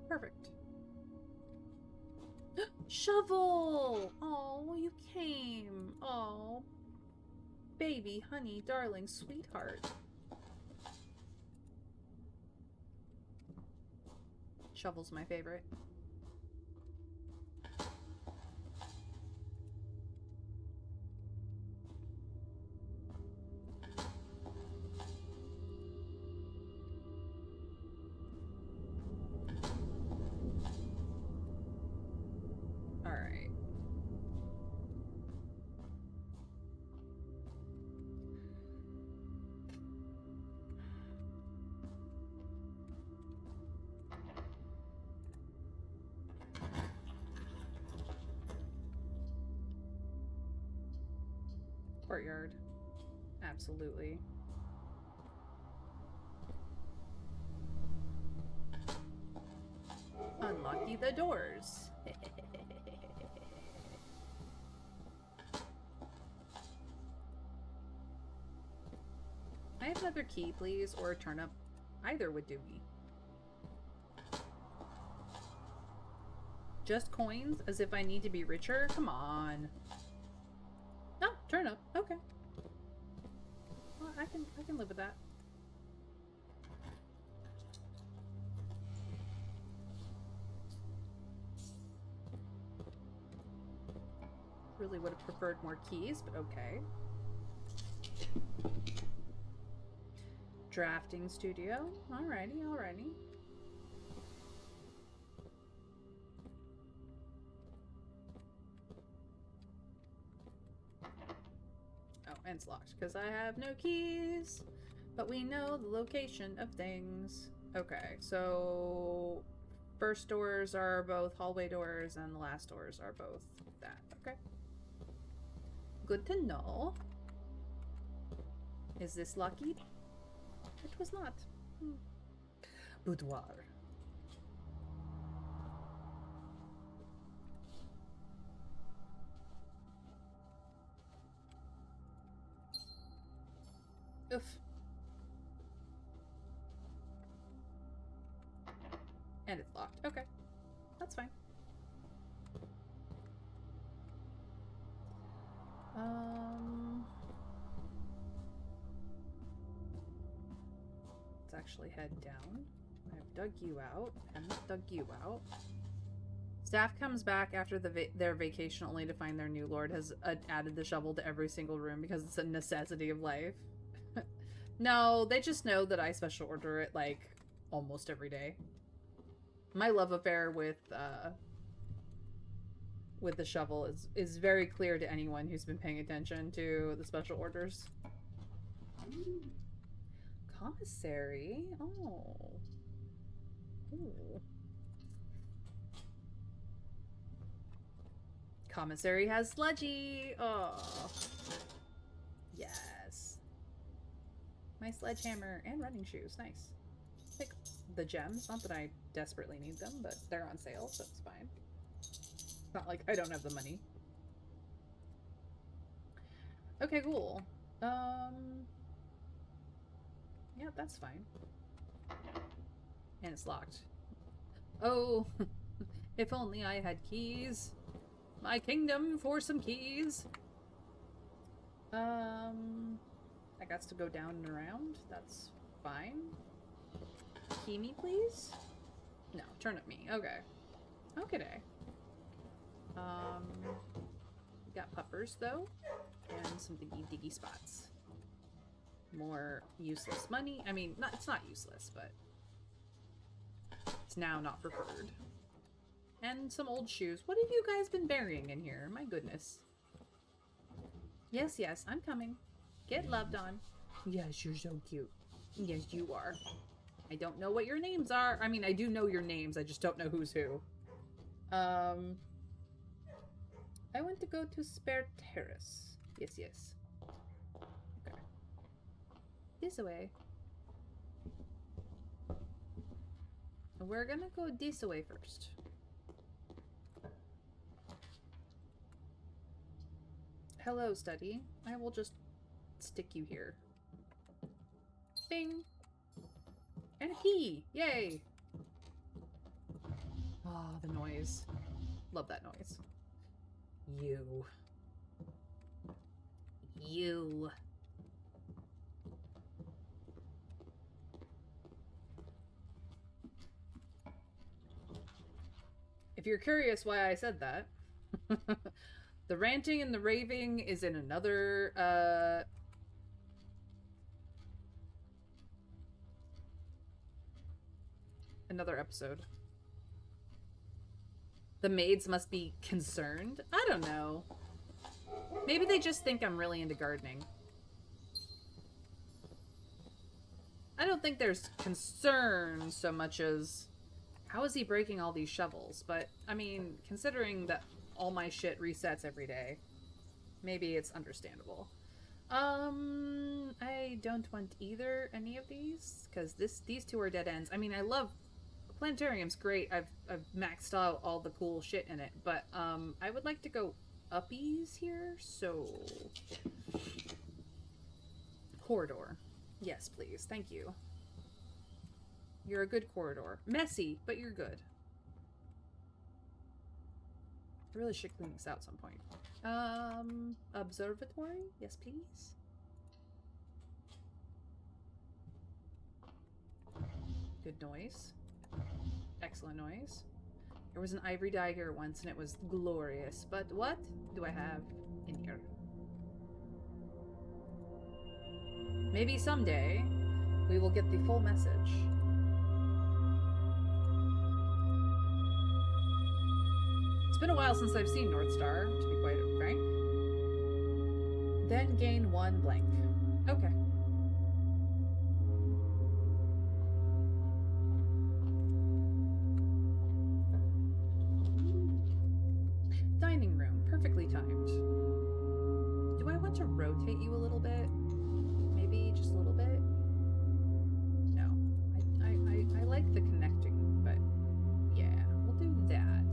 [SPEAKER 1] Perfect. Shovel! Oh, you came. Oh, baby, honey, darling, sweetheart. Shovel's my favorite. Courtyard. Absolutely. Unlucky the doors. I have another key, please, or a turnip. Either would do me. Just coins? As if I need to be richer? Come on. Oh, turnip. Okay. Well, I can live with that. Really would have preferred more keys, but okay. Drafting studio. Alrighty, alrighty. Oh, and it's locked because I have no keys. But we know the location of things. Okay, so first doors are both hallway doors and the last doors are both that. Okay. Good to know. Is this lucky? It was not. Boudoir. Oof. And it's locked. Okay. That's fine. Let's actually head down. I've dug you out and dug you out. Staff comes back after their vacation only to find their new lord has added the shovel to every single room because it's a necessity of life. No, they just know that I special order it like almost every day. My love affair with the shovel is very clear to anyone who's been paying attention to the special orders. Commissary? Oh. Ooh. Commissary has sludgy. Oh. Yes. My sledgehammer and running shoes. Nice. Pick the gems. Not that I desperately need them, but they're on sale, so it's fine. It's not like I don't have the money. Okay, cool. Yeah, that's fine. And it's locked. Oh, if only I had keys. My kingdom for some keys. I got to go down and around. That's fine. Key me, please? No, turn at me. Okay. Okay. We got puppers, though. And some diggy spots. More useless money. I mean, it's not useless, but it's now not preferred. And some old shoes. What have you guys been burying in here? My goodness. Yes, yes, I'm coming. Get loved on. Yes, you're so cute. Yes, you are. I don't know what your names are. I mean, I do know your names. I just don't know who's who. I want to go to Spare Terrace. Yes, yes. Okay. This way. We're gonna go this way first. Hello, study. I will just stick you here. Bing! And a key! Yay! Oh, the noise. Love that noise. You. You. If you're curious why I said that, the ranting and the raving is in another, another episode. The maids must be concerned? I don't know. Maybe they just think I'm really into gardening. I don't think there's concern so much as how is he breaking all these shovels? But, I mean, considering that all my shit resets every day, maybe it's understandable. I don't want any of these, because these two are dead ends. I mean, I love Planetarium's great. I've maxed out all the cool shit in it, but I would like to go uppies here, so corridor. Yes, please. Thank you. You're a good corridor. Messy, but you're good. I really should clean this out at some point. Observatory? Yes, please. Good noise. Excellent noise. There was an ivory dye here once and it was glorious. But what do I have in here? Maybe someday we will get the full message. It's been a while since I've seen North Star, to be quite frank. Then gain 1 blank. Okay. Dining room, perfectly timed. Do I want to rotate you a little bit? Maybe just a little bit? No. I like the connecting, but yeah, we'll do that.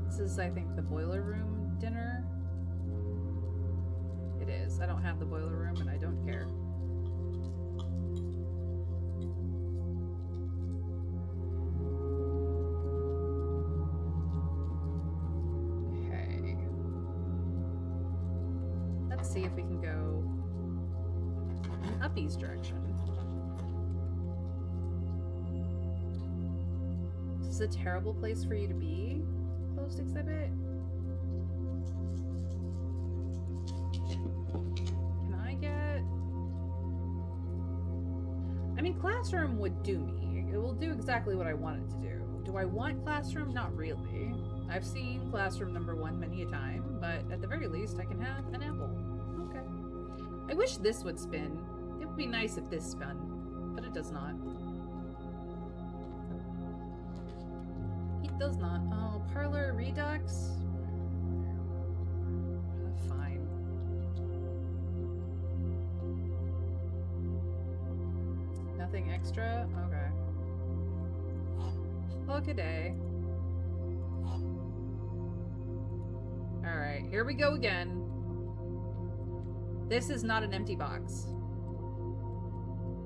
[SPEAKER 1] This is, I think, the boiler room dinner. It is. I don't have the boiler room and I don't care. See if we can go in Uppy's direction. This is a terrible place for you to be, post exhibit. Can I get... I mean, classroom would do me. It will do exactly what I want it to do. Do I want classroom? Not really. I've seen classroom number 1 many a time, but at the very least I can have an apple. I wish this would spin. It would be nice if this spun, but it does not. It does not. Oh, parlor redux? Fine. Nothing extra? Okay. Okay. Alright, here we go again. This is not an empty box.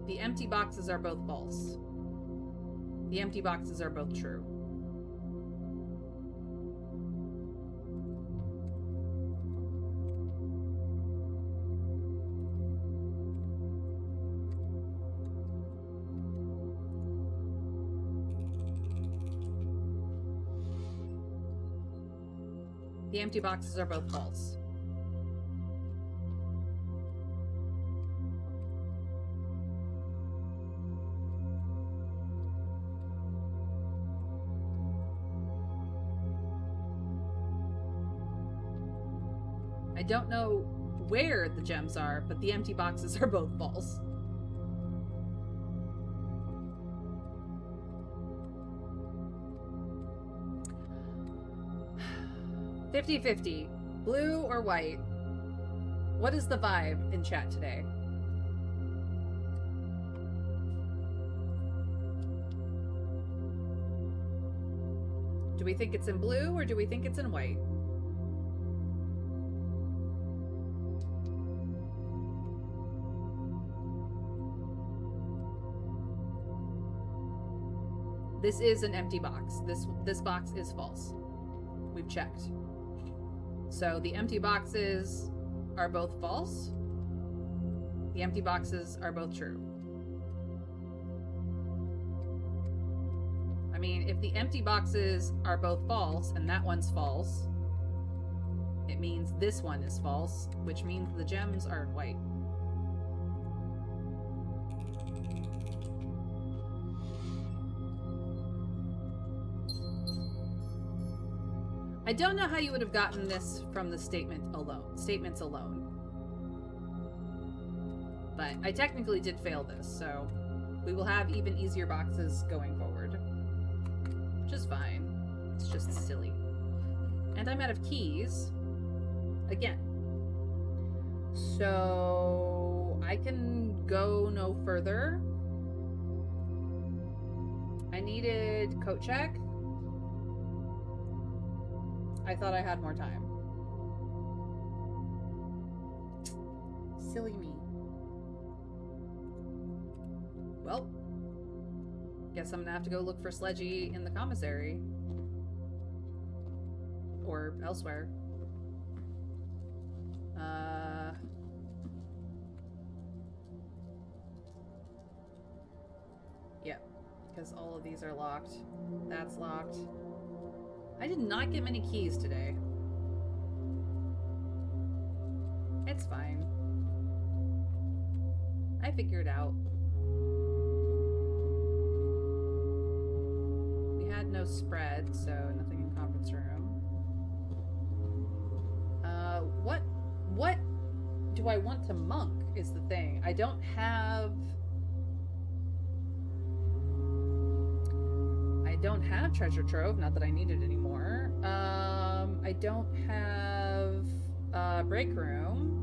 [SPEAKER 1] The empty boxes are both false. The empty boxes are both true. The empty boxes are both false. I don't know where the gems are, but the empty boxes are both false. $50-50. Blue or white? What is the vibe in chat today? Do we think it's in blue or do we think it's in white? This is an empty box. This box is false. We've checked. So the empty boxes are both false. The empty boxes are both true. I mean, if the empty boxes are both false and that one's false, it means this one is false, which means the gems are in white. I don't know how you would have gotten this from the statements alone. But I technically did fail this, so we will have even easier boxes going forward. Which is fine. It's just silly. And I'm out of keys. Again. So I can go no further. I needed coat check. I thought I had more time. Silly me. Well, guess I'm gonna have to go look for Sledgy in the commissary. Or elsewhere. Yep, because all of these are locked. That's locked. I did not get many keys today. It's fine. I figured out. We had no spread, so nothing in conference room. What do I want to monk is the thing. I don't have treasure trove, not that I need it anymore. I don't have break room.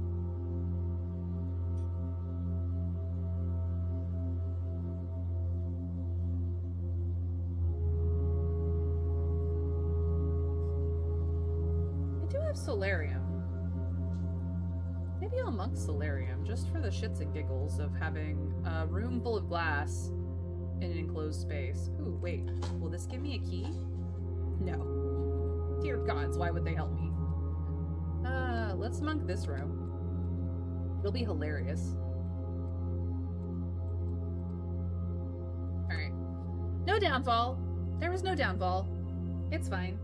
[SPEAKER 1] I do have solarium. Maybe I'll monk solarium just for the shits and giggles of having a room full of glass in an enclosed space. Ooh, wait. Will this give me a key? No. Dear gods, why would they help me? Let's monk this room. It'll be hilarious. Alright. No downfall. There was no downfall. It's fine.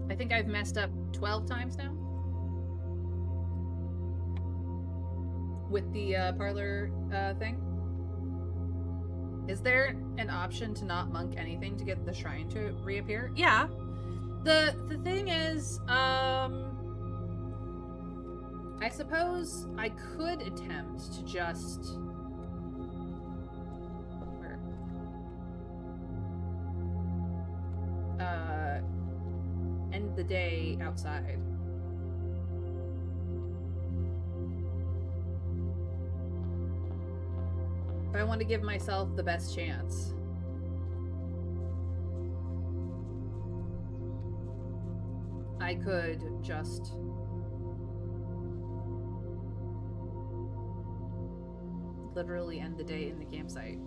[SPEAKER 1] I think I've messed up 12 times now. With the parlor thing. Is there an option to not monk anything to get the shrine to reappear? Yeah. The thing is, I suppose I could attempt to just end the day outside. If I want to give myself the best chance. I could just literally end the day in the campsite.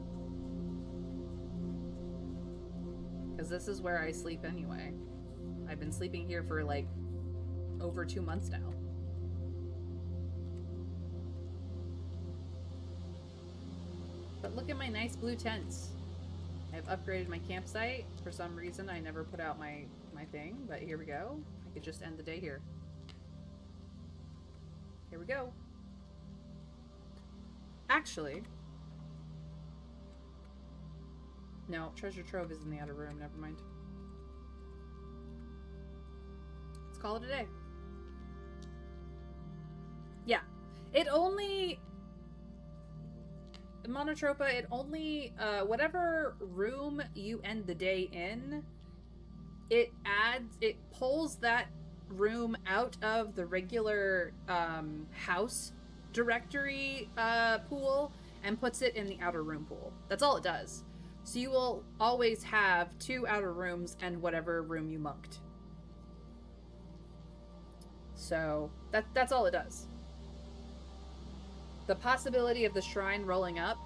[SPEAKER 1] Because this is where I sleep anyway. I've been sleeping here for like over 2 months now. But look at my nice blue tents. I've upgraded my campsite. For some reason, I never put out my thing, but here we go. I could just end the day here. Here we go. Actually, no, treasure trove is in the outer room. Never mind. Let's call it a day. Yeah, it only... Monotropa, it only, whatever room you end the day in, it pulls that room out of the regular, house directory, pool and puts it in the outer room pool. That's all it does. So you will always have 2 outer rooms and whatever room you monked. So, that's all it does. The possibility of the shrine rolling up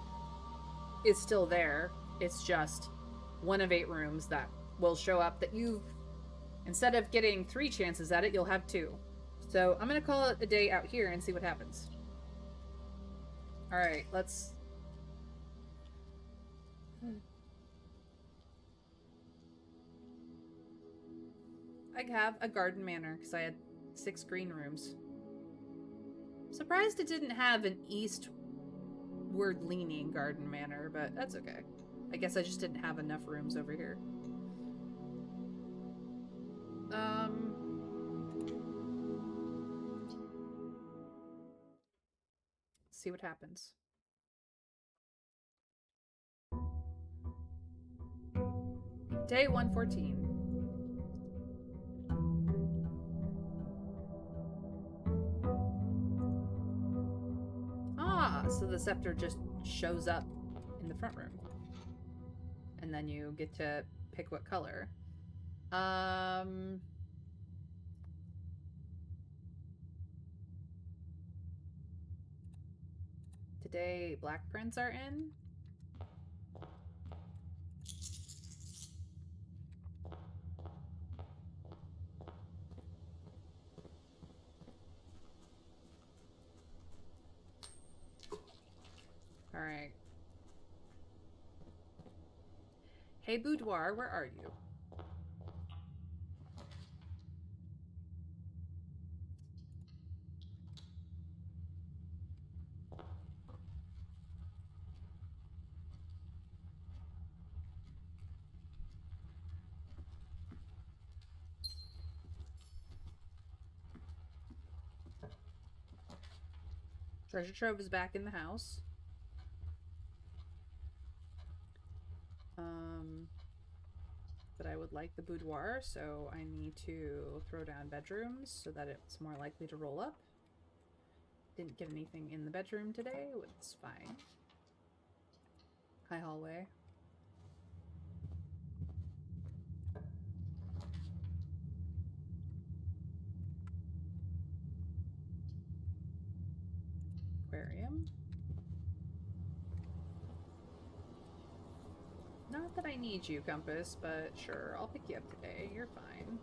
[SPEAKER 1] is still there. It's just 1 of 8 rooms that will show up that you've... Instead of getting 3 chances at it, you'll have 2. So I'm going to call it a day out here and see what happens. Alright, let's... I have a garden manor because I had 6 green rooms. Surprised it didn't have an eastward-leaning garden manor, but that's okay. I guess I just didn't have enough rooms over here. See what happens. Day 114. So the scepter just shows up in the front room. And then you get to pick what color. Today, black prints are in. All right. Hey, boudoir, where are you? Treasure trove is back in the house. But I would like the boudoir, so I need to throw down bedrooms so that it's more likely to roll up. Didn't get anything in the bedroom today, it's fine. High hallway. Aquarium. Not that I need you, Compass, but sure, I'll pick you up today. You're fine.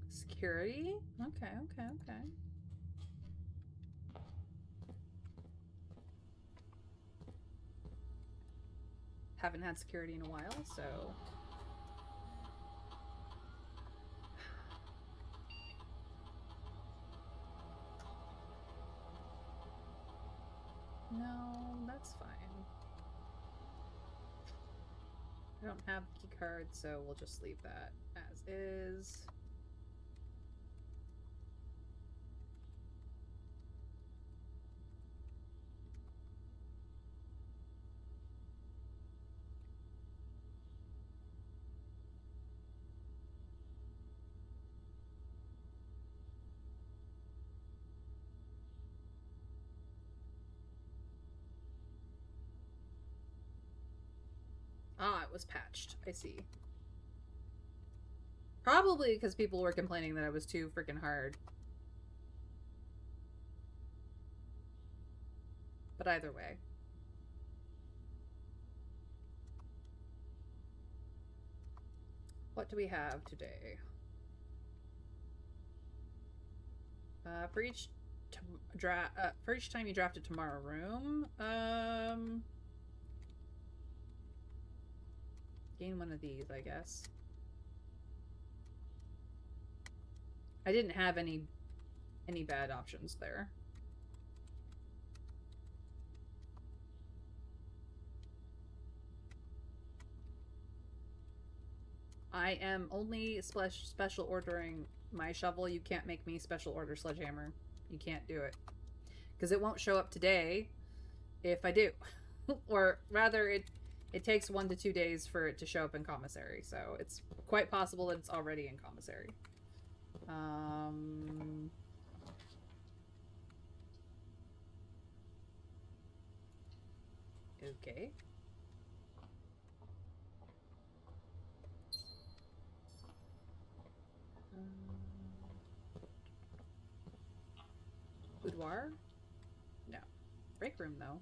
[SPEAKER 1] Security? Okay. Haven't had security in a while, so... No, that's fine. I don't have a key card, so we'll just leave that as is. Ah, it was patched. I see. Probably because people were complaining that it was too freaking hard. But either way. What do we have today? For each time you draft a tomorrow room, gain one of these, I guess. I didn't have any bad options there. I am only special ordering my shovel. You can't make me special order sledgehammer. You can't do it. Because it won't show up today if I do. Or rather, it takes 1 to 2 days for it to show up in commissary. So it's quite possible that it's already in commissary. Okay. Boudoir? No. Break room, though.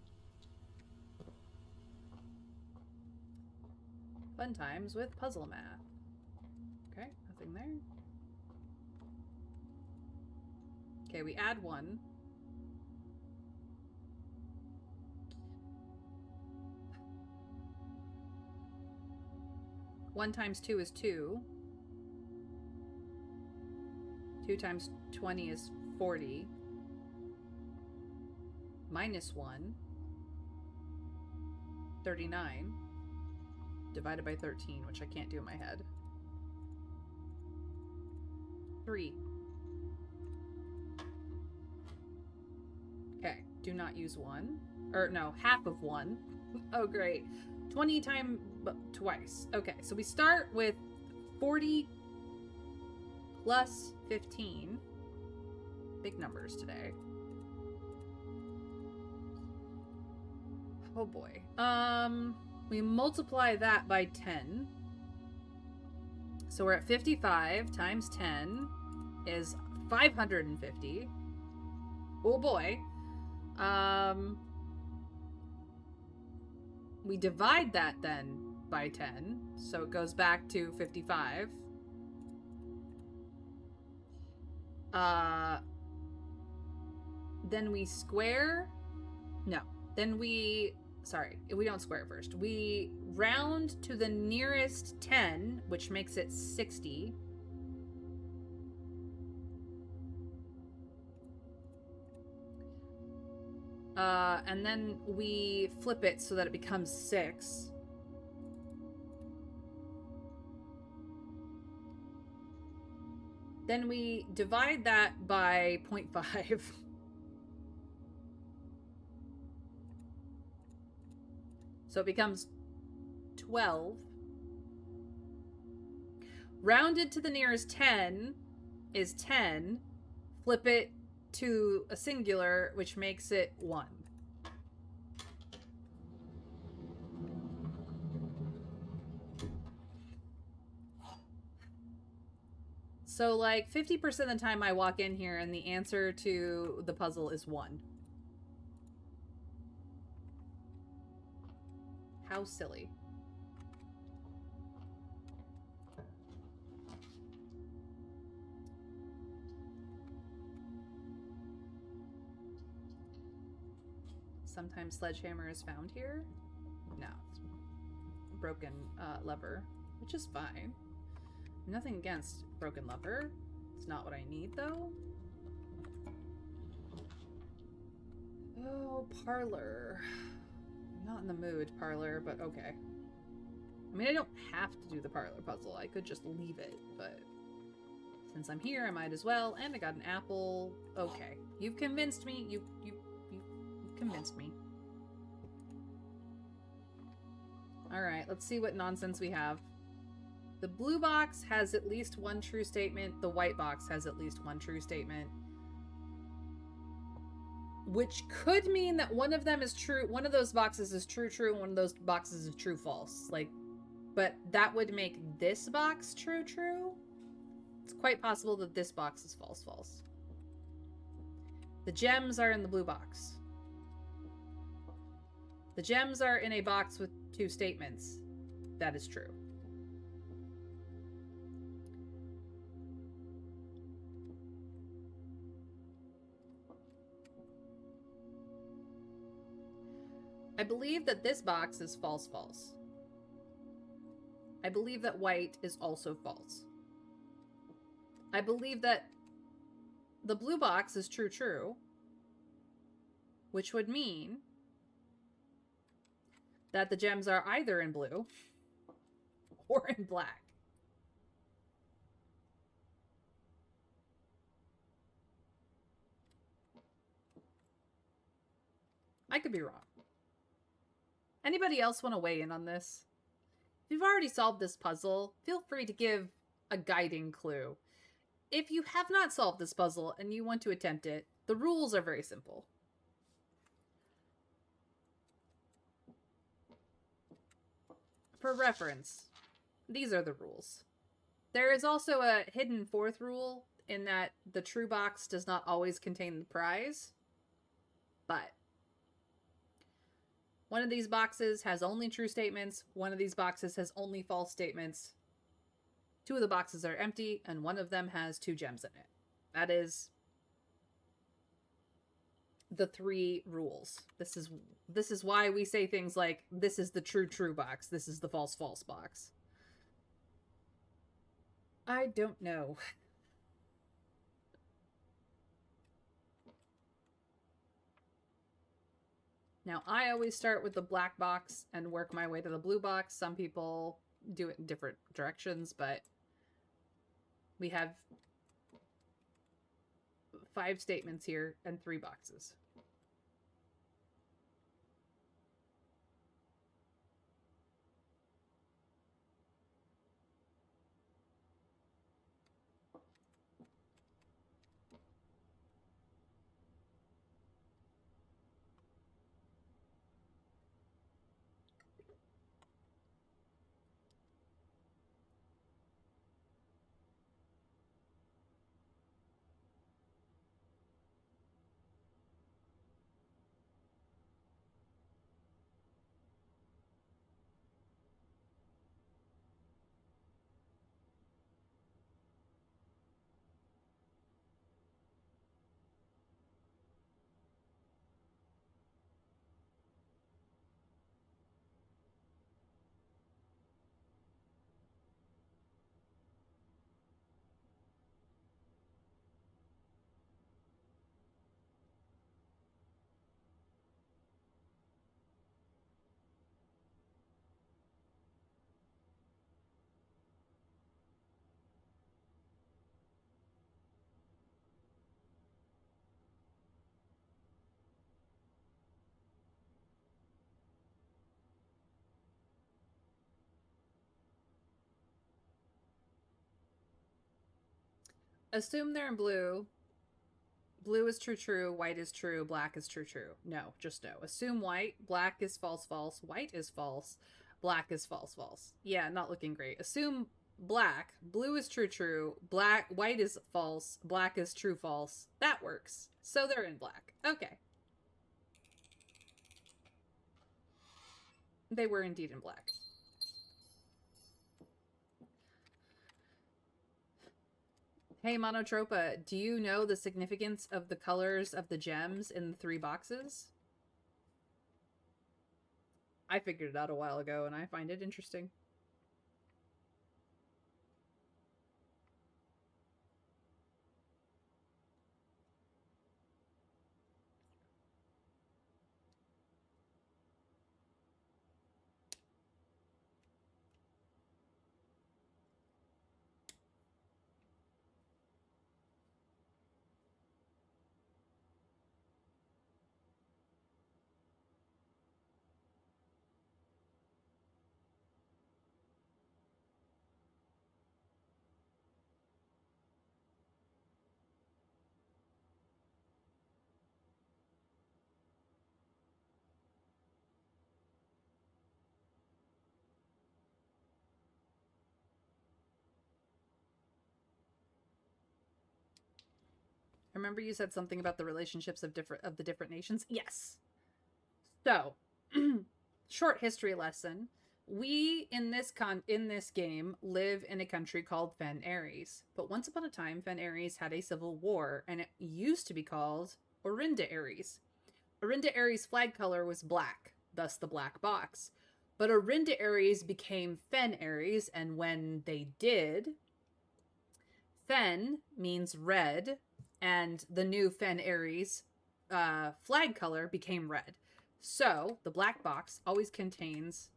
[SPEAKER 1] Fun times with puzzle math. Okay, nothing there. Okay, we add 1. One times 2 is 2. 2 times 20 is 40. Minus 1. 39. Divided by 13, which I can't do in my head. 3. Okay, do not use 1. Or no, half of 1. Oh, great. 20 times twice. Okay, so we start with 40 plus 15. Big numbers today. Oh boy. We multiply that by 10. So we're at 55 times 10 is 550. Oh boy. We divide that then by 10. So it goes back to 55. Then we square. No. Then we... Sorry, we don't square first. We round to the nearest 10, which makes it 60. And then we flip it so that it becomes 6. Then we divide that by 0.5. So it becomes 12. Rounded to the nearest 10 is 10. Flip it to a singular, which makes it 1. So like 50% of the time I walk in here and the answer to the puzzle is 1. How silly. Sometimes sledgehammer is found here. No, it's a broken lever, which is fine. Nothing against broken lever. It's not what I need though. Oh, parlor. I'm not in the mood, parlor, but okay. I mean, I don't have to do the parlor puzzle. I could just leave it, but since I'm here, I might as well. And I got an apple. Okay, you've convinced me. You convinced me. All right, let's see what nonsense we have. The blue box has at least one true statement. The white box has at least one true statement. Which could mean that one of them is true. One of those boxes is true, true, and one of those boxes is true, false. Like, but that would make this box true, true. It's quite possible that this box is false, false. The gems are in the blue box. The gems are in a box with 2 statements. That is true. I believe that this box is false, false. I believe that white is also false. I believe that the blue box is true, true, which would mean that the gems are either in blue or in black. I could be wrong. Anybody else want to weigh in on this? If you've already solved this puzzle, feel free to give a guiding clue. If you have not solved this puzzle and you want to attempt it, the rules are very simple. For reference, these are the rules. There is also a hidden 4th rule in that the true box does not always contain the prize, but one of these boxes has only true statements, one of these boxes has only false statements, 2 of the boxes are empty, and one of them has 2 gems in it. That is the 3 rules. This is why we say things like, this is the true, true box, this is the false, false box. I don't know. Now, I always start with the black box and work my way to the blue box. Some people do it in different directions, but we have 5 statements here and 3 boxes. Assume they're in blue. Blue is true, true. White is true. Black is true, true. No, just no. Assume white. Black is false, false. White is false. Black is false, false. Yeah, not looking great. Assume black. Blue is true, true. Black, white is false. Black is true, false. That works. So they're in black. Okay. They were indeed in black. Hey, Monotropa, do you know the significance of the colors of the gems in the 3 boxes? I figured it out a while ago, and I find it interesting. Remember you said something about the relationships of the different nations? Yes. So, short history lesson. We in this game live in a country called Fen Ares. But once upon a time, Fen Ares had a civil war, and it used to be called Orinda Ares. Orinda Ares' flag color was black, thus the black box. But Orinda Ares became Fen Ares, and when they did, Fen means red, and the new Fen Ares flag color became red. So the black box always contains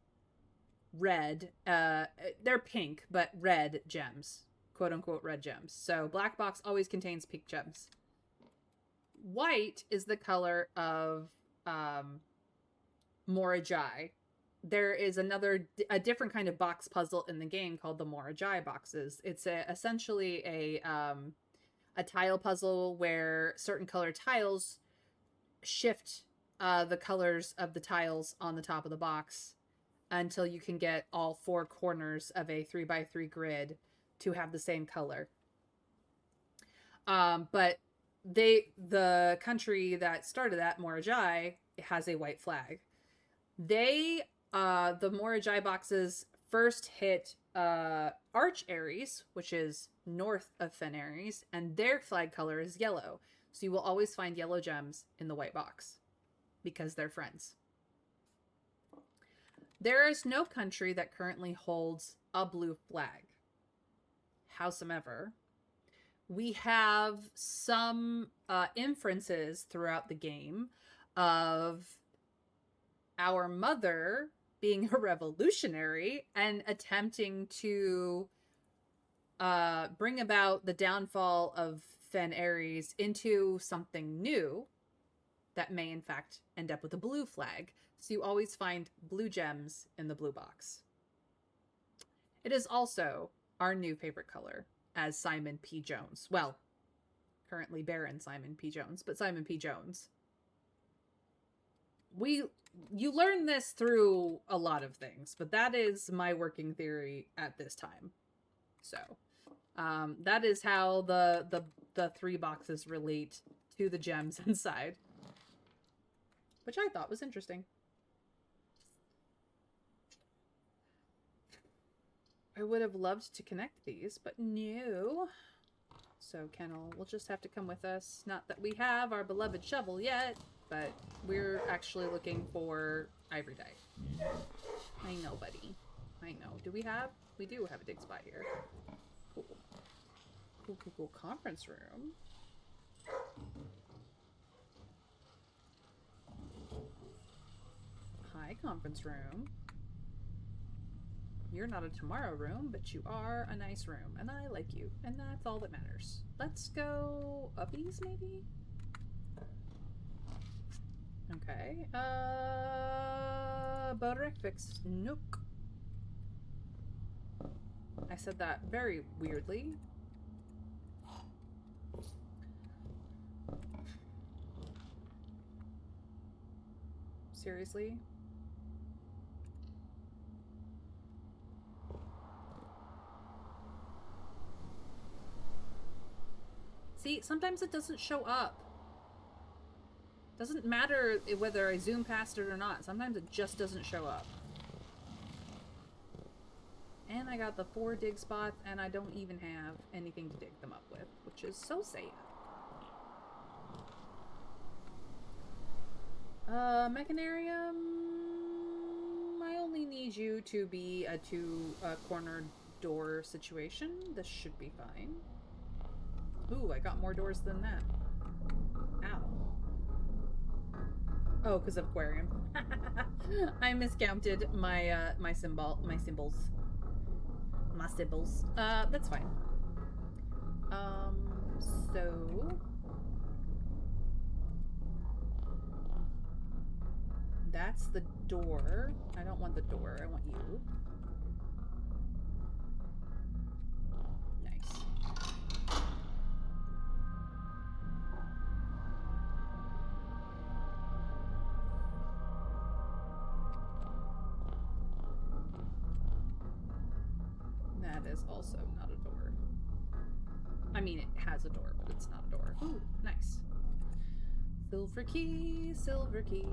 [SPEAKER 1] red, they're pink, but red gems, quote unquote red gems. So black box always contains pink gems. White is the color of Morajai. There is a different kind of box puzzle in the game called the Morajai boxes. It's essentially a tile puzzle where certain color tiles shift the colors of the tiles on the top of the box until you can get all 4 corners of a 3x3 grid to have the same color. But the country that started that, Morajai, has a white flag. The Morajai boxes first hit Arch Ares, which is north of Fen Ares, and their flag color is yellow. So you will always find yellow gems in the white box because they're friends. There is no country that currently holds a blue flag. Howsoever, we have some inferences throughout the game of our mother being a revolutionary and attempting to bring about the downfall of Fen Ares into something new that may in fact end up with a blue flag. So you always find blue gems in the blue box. It is also our new favorite color as Simon P. Jones. Well, currently Baron Simon P. Jones, but Simon P. Jones. You learn this through a lot of things, but that is my working theory at this time. So, that is how the 3 boxes relate to the gems inside, which I thought was interesting. I would have loved to connect these, but no. So Kennel will just have to come with us. Not that we have our beloved shovel yet, but we're actually looking for ivory dye. I know, buddy. I know. Do we have? We do have a dig spot here. Cool. Cool, cool, cool. Conference room. Hi, conference room. You're not a tomorrow room, but you are a nice room, and I like you, and that's all that matters. Let's go uppies, maybe? Okay, Boderick fix Nook. I said that very weirdly. Seriously? See, sometimes it doesn't show up. Doesn't matter whether I zoom past it or not. Sometimes it just doesn't show up. And I got the 4 dig spots, and I don't even have anything to dig them up with, which is so sad. Mechanarium, I only need you to be a 2 corner door situation. This should be fine. Ooh, I got more doors than that. Ow. Oh, because of aquarium. I miscounted my my symbols. That's fine. So that's the door. I don't want the door. I want you. Nice. That is also not a door. I mean, it has a door, but it's not a door. Ooh, nice. Silver key, silver key.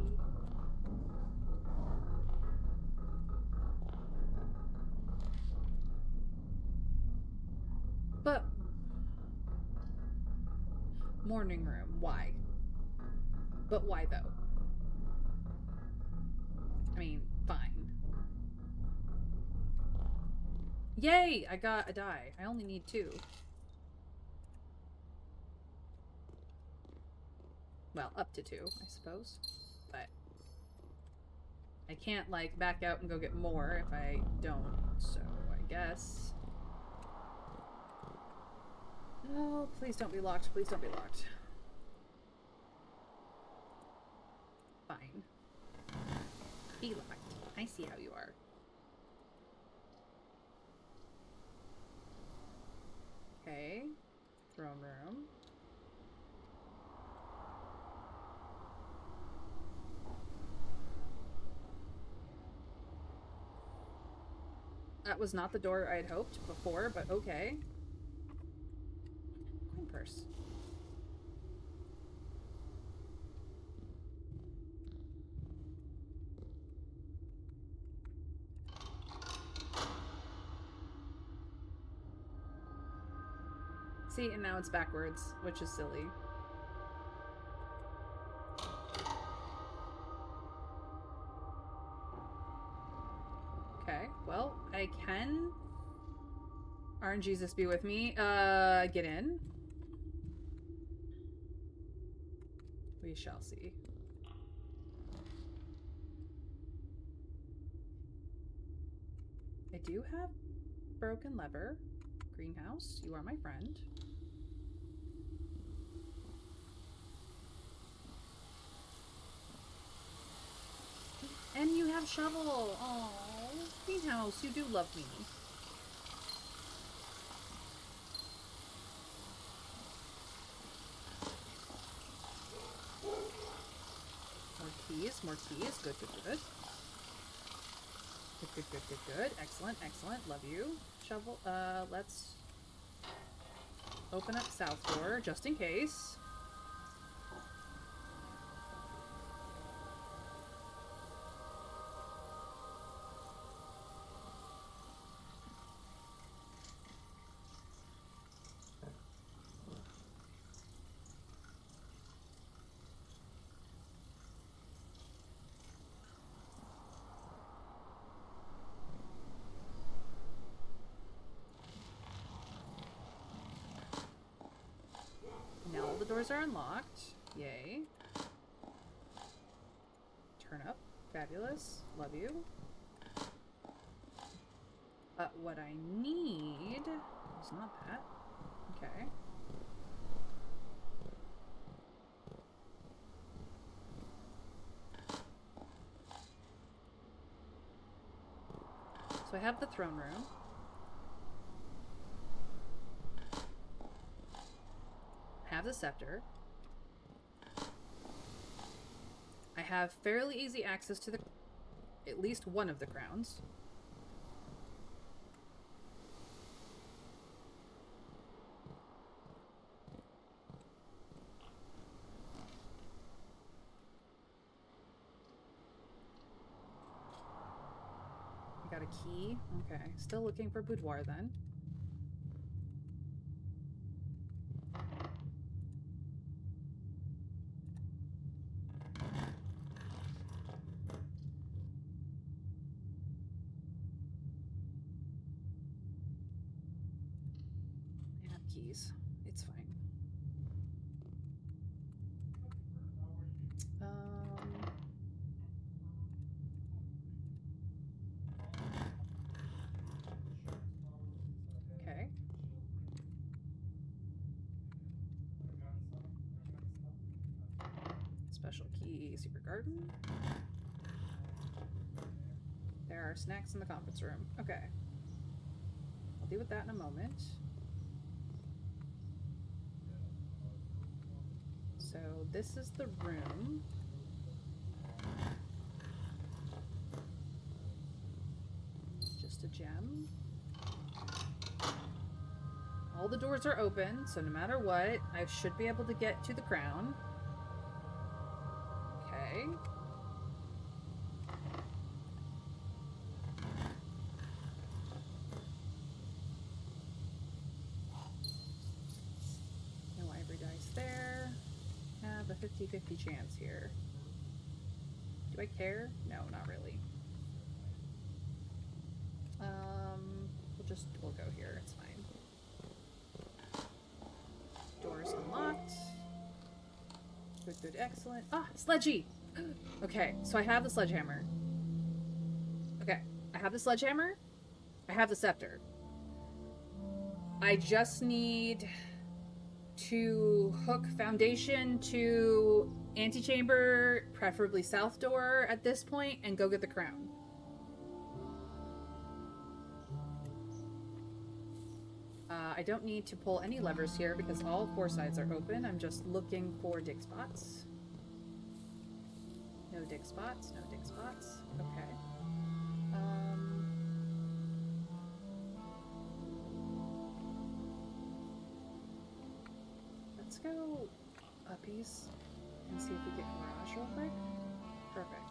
[SPEAKER 1] But morning room, why? But why though? I mean, fine. Yay! I got a die. I only need 2. Well, up to 2, I suppose. But I can't, like, back out and go get more if I don't, so I guess. Oh, please don't be locked. Please don't be locked. Fine. Be locked. I see how you are. Okay. Throne room. That was not the door I had hoped before, but okay. Coin purse. See, and now it's backwards, which is silly. Okay, well, I can... RNGesus be with me. Get in. We shall see. I do have broken lever. Greenhouse, you are my friend. And you have shovel. Oh, greenhouse, you do love me. More keys, more keys. Good, good, good. Good, good, good, good, good. Excellent, excellent. Love you. Shovel. Let's open up south door just in case. Now all the doors are unlocked. Yay. Turn up. Fabulous. Love you. What I need is not that. Okay. So I have the throne room. I have the scepter. I have fairly easy access to at least one of the crowns. I got a key. Okay, still looking for boudoir then. Keys. It's fine. Okay. Special key, secret garden. There are snacks in the conference room. Okay. I'll deal with that in a moment. So this is the room. Just a gem. All the doors are open, so no matter what, I should be able to get to the crown. Okay. No ivory dice there. Have a 50-50 chance here. Do I care? No, not really. We'll go here. It's fine. Doors unlocked. Good, good, excellent. Ah, sledgy! Okay, so I have the sledgehammer. Okay, I have the sledgehammer. I have the scepter. I just need to hook foundation to antechamber, preferably south door at this point, and go get the crown. I don't need to pull any levers here because all four sides are open. I'm just looking for dig spots. No dig spots, no dig spots. Okay. Let's go uppies and see if we get garage real quick. Perfect.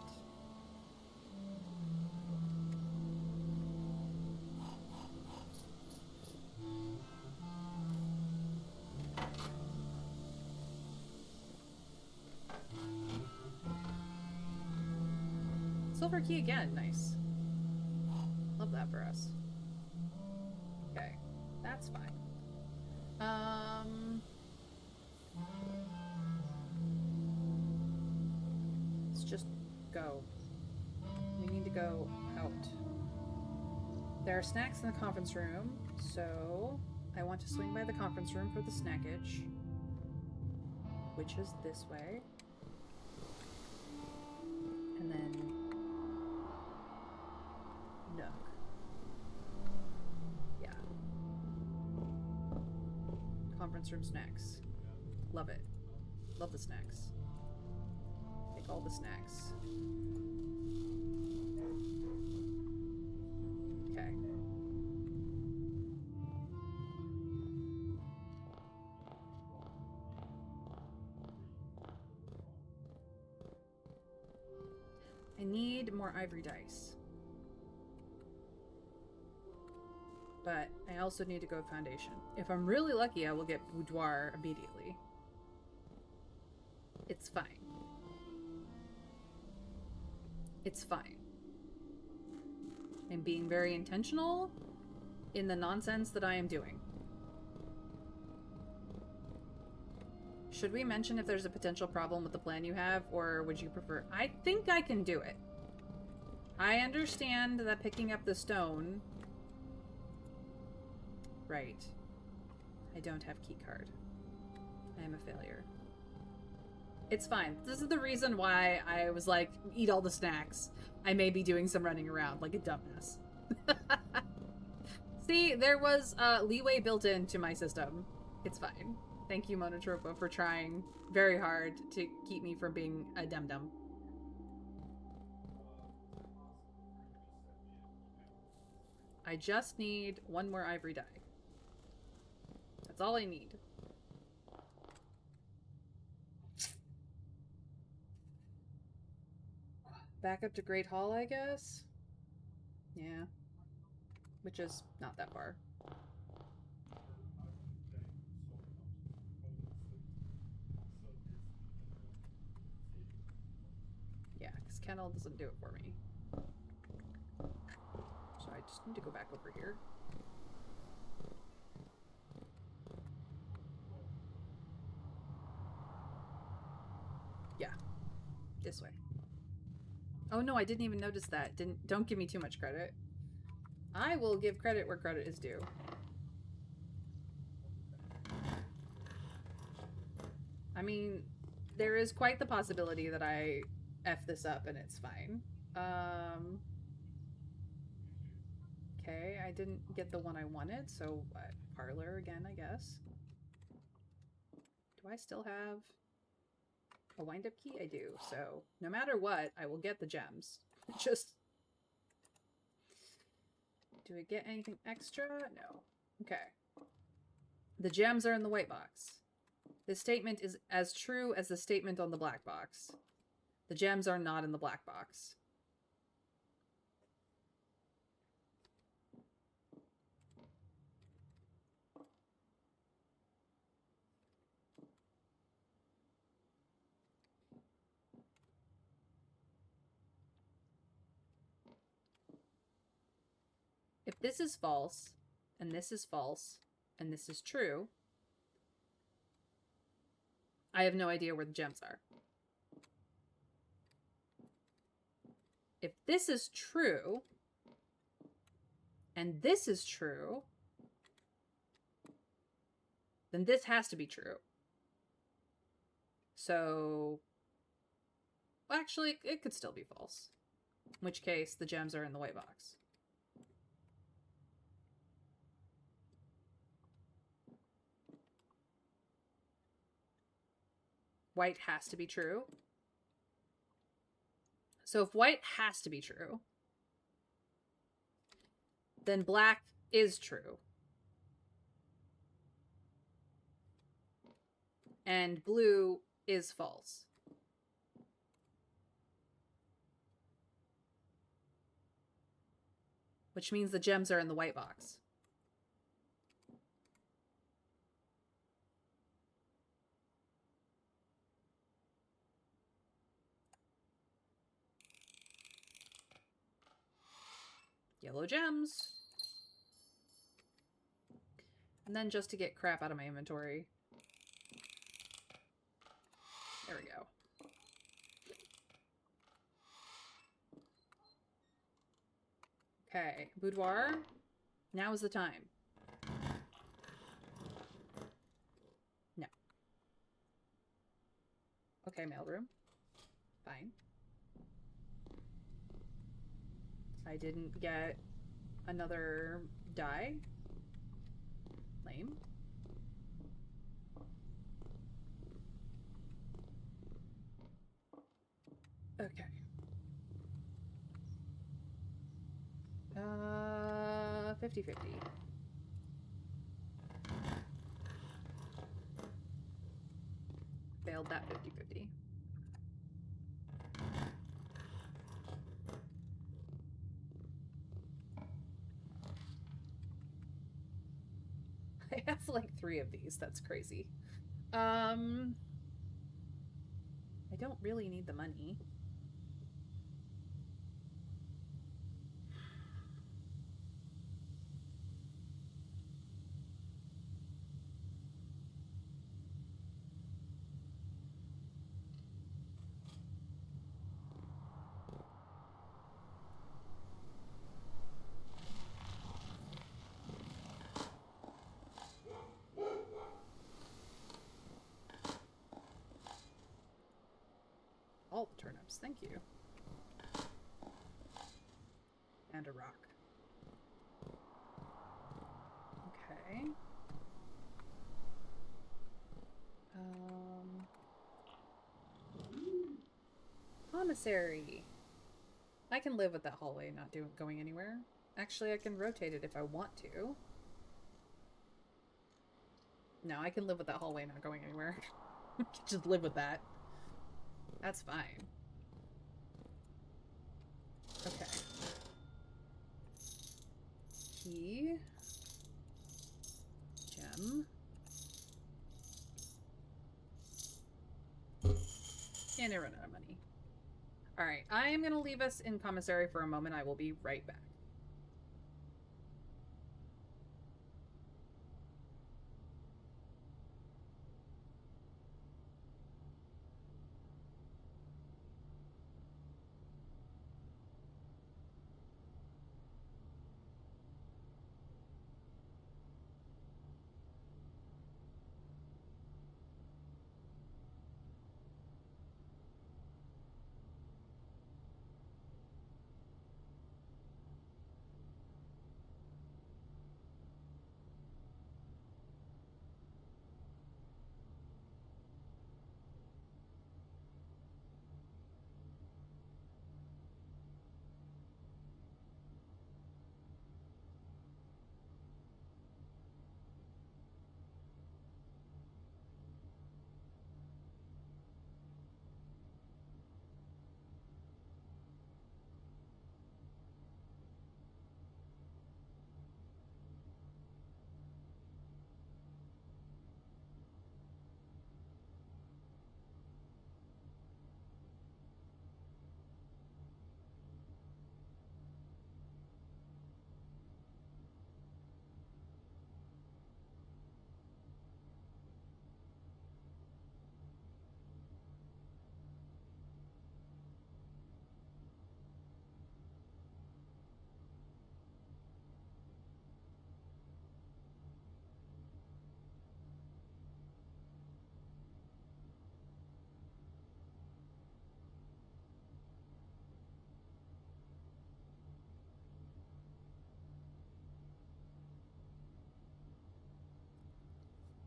[SPEAKER 1] Silver key again, nice. Love that for us. Okay, that's fine. Let's just go. We need to go out. There are snacks in the conference room, so I want to swing by the conference room for the snackage, which is this way. And then Nook. Yeah. Conference room snacks. Love it. Love the snacks. Take all the snacks. Okay. I need more ivory dice. But I also need to go foundation. If I'm really lucky, I will get boudoir immediately. It's fine. It's fine. I'm being very intentional in the nonsense that I am doing. Should we mention if there's a potential problem with the plan you have, or would you prefer? I think I can do it. I understand that picking up the stone... Right. I don't have keycard. I am a failure. It's fine. This is the reason why I was like, eat all the snacks. I may be doing some running around like a dumbass. See, there was leeway built into my system. It's fine. Thank you, Monotropo, for trying very hard to keep me from being a dum-dum. I just need one more ivory dye. That's all I need. Back up to Great Hall, I guess? Yeah. Which is not that far. Yeah, because Kennel doesn't do it for me. So I just need to go back over here. Yeah. This way. Oh no, I didn't even notice that. Don't give me too much credit. I will give credit where credit is due. I mean, there is quite the possibility that I F this up and it's fine. Okay, I didn't get the one I wanted, so what? Parlor again, I guess. Do I still have a wind-up key? I do, so no matter what, I will get the gems. Just... Do I get anything extra? No. Okay. The gems are in the white box. This statement is as true as the statement on the black box. The gems are not in the black box. If this is false, and this is false, and this is true, I have no idea where the gems are. If this is true, and this is true, then this has to be true. So, well, actually, it could still be false. In which case, the gems are in the white box. White has to be true. So if white has to be true, then black is true. And blue is false. Which means the gems are in the white box. Yellow gems. And then just to get crap out of my inventory. There we go. Okay, boudoir. Now is the time. No. Okay, mailroom. Fine. I didn't get another die. Lame. Okay. 50-50. Failed that 50-50. I have like 3 of these. That's crazy. I don't really need the money. All the turnips, thank you. And a rock. Okay. Commissary. I can live with that hallway not going anywhere. Actually, I can rotate it if I want to. No, I can live with that hallway not going anywhere. Just live with that. That's fine. Okay. Key. Gem. And I run out of money. Alright, I am going to leave us in commissary for a moment. I will be right back.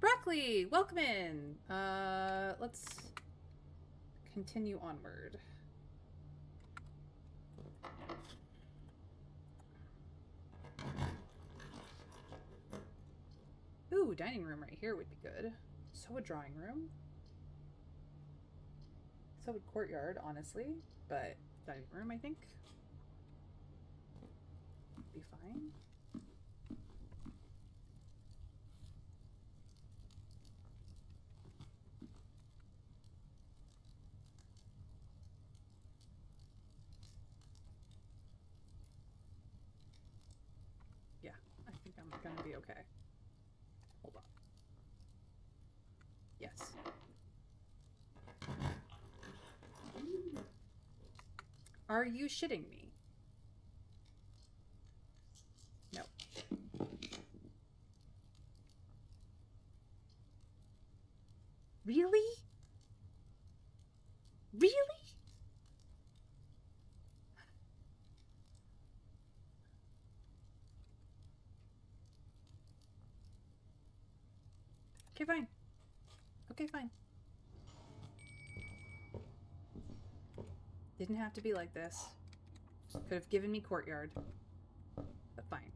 [SPEAKER 1] Broccoli! Welcome in! Let's continue onward. Ooh, dining room right here would be good. So a drawing room. So would courtyard, honestly. But dining room, I think. Be fine. Yeah, I think I'm gonna be okay. Hold on. Yes. Are you shitting me? No. Really? Really? Okay, fine. Okay, fine. Didn't have to be like this. Could have given me courtyard. But fine.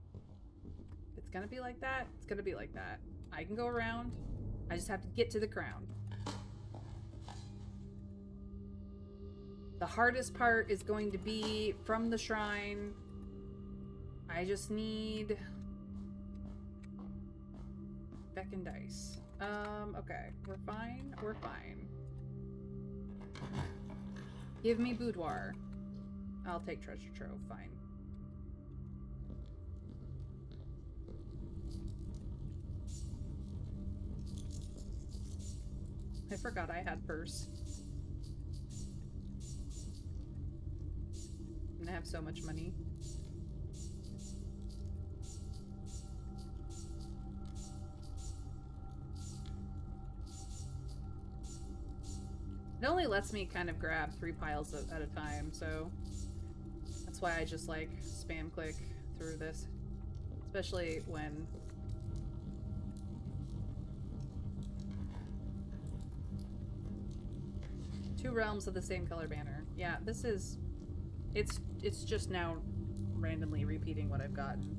[SPEAKER 1] If it's gonna be like that, it's gonna be like that. I can go around. I just have to get to the crown. The hardest part is going to be from the shrine. I just need Beck and dice. Okay. We're fine. We're fine. Give me boudoir. I'll take treasure trove. Fine. I forgot I had purse. I'm gonna have so much money. It only lets me kind of grab 3 piles at a time, so that's why I just like spam click through this, especially when two realms of the same color banner. Yeah, this is it's just now randomly repeating what I've gotten.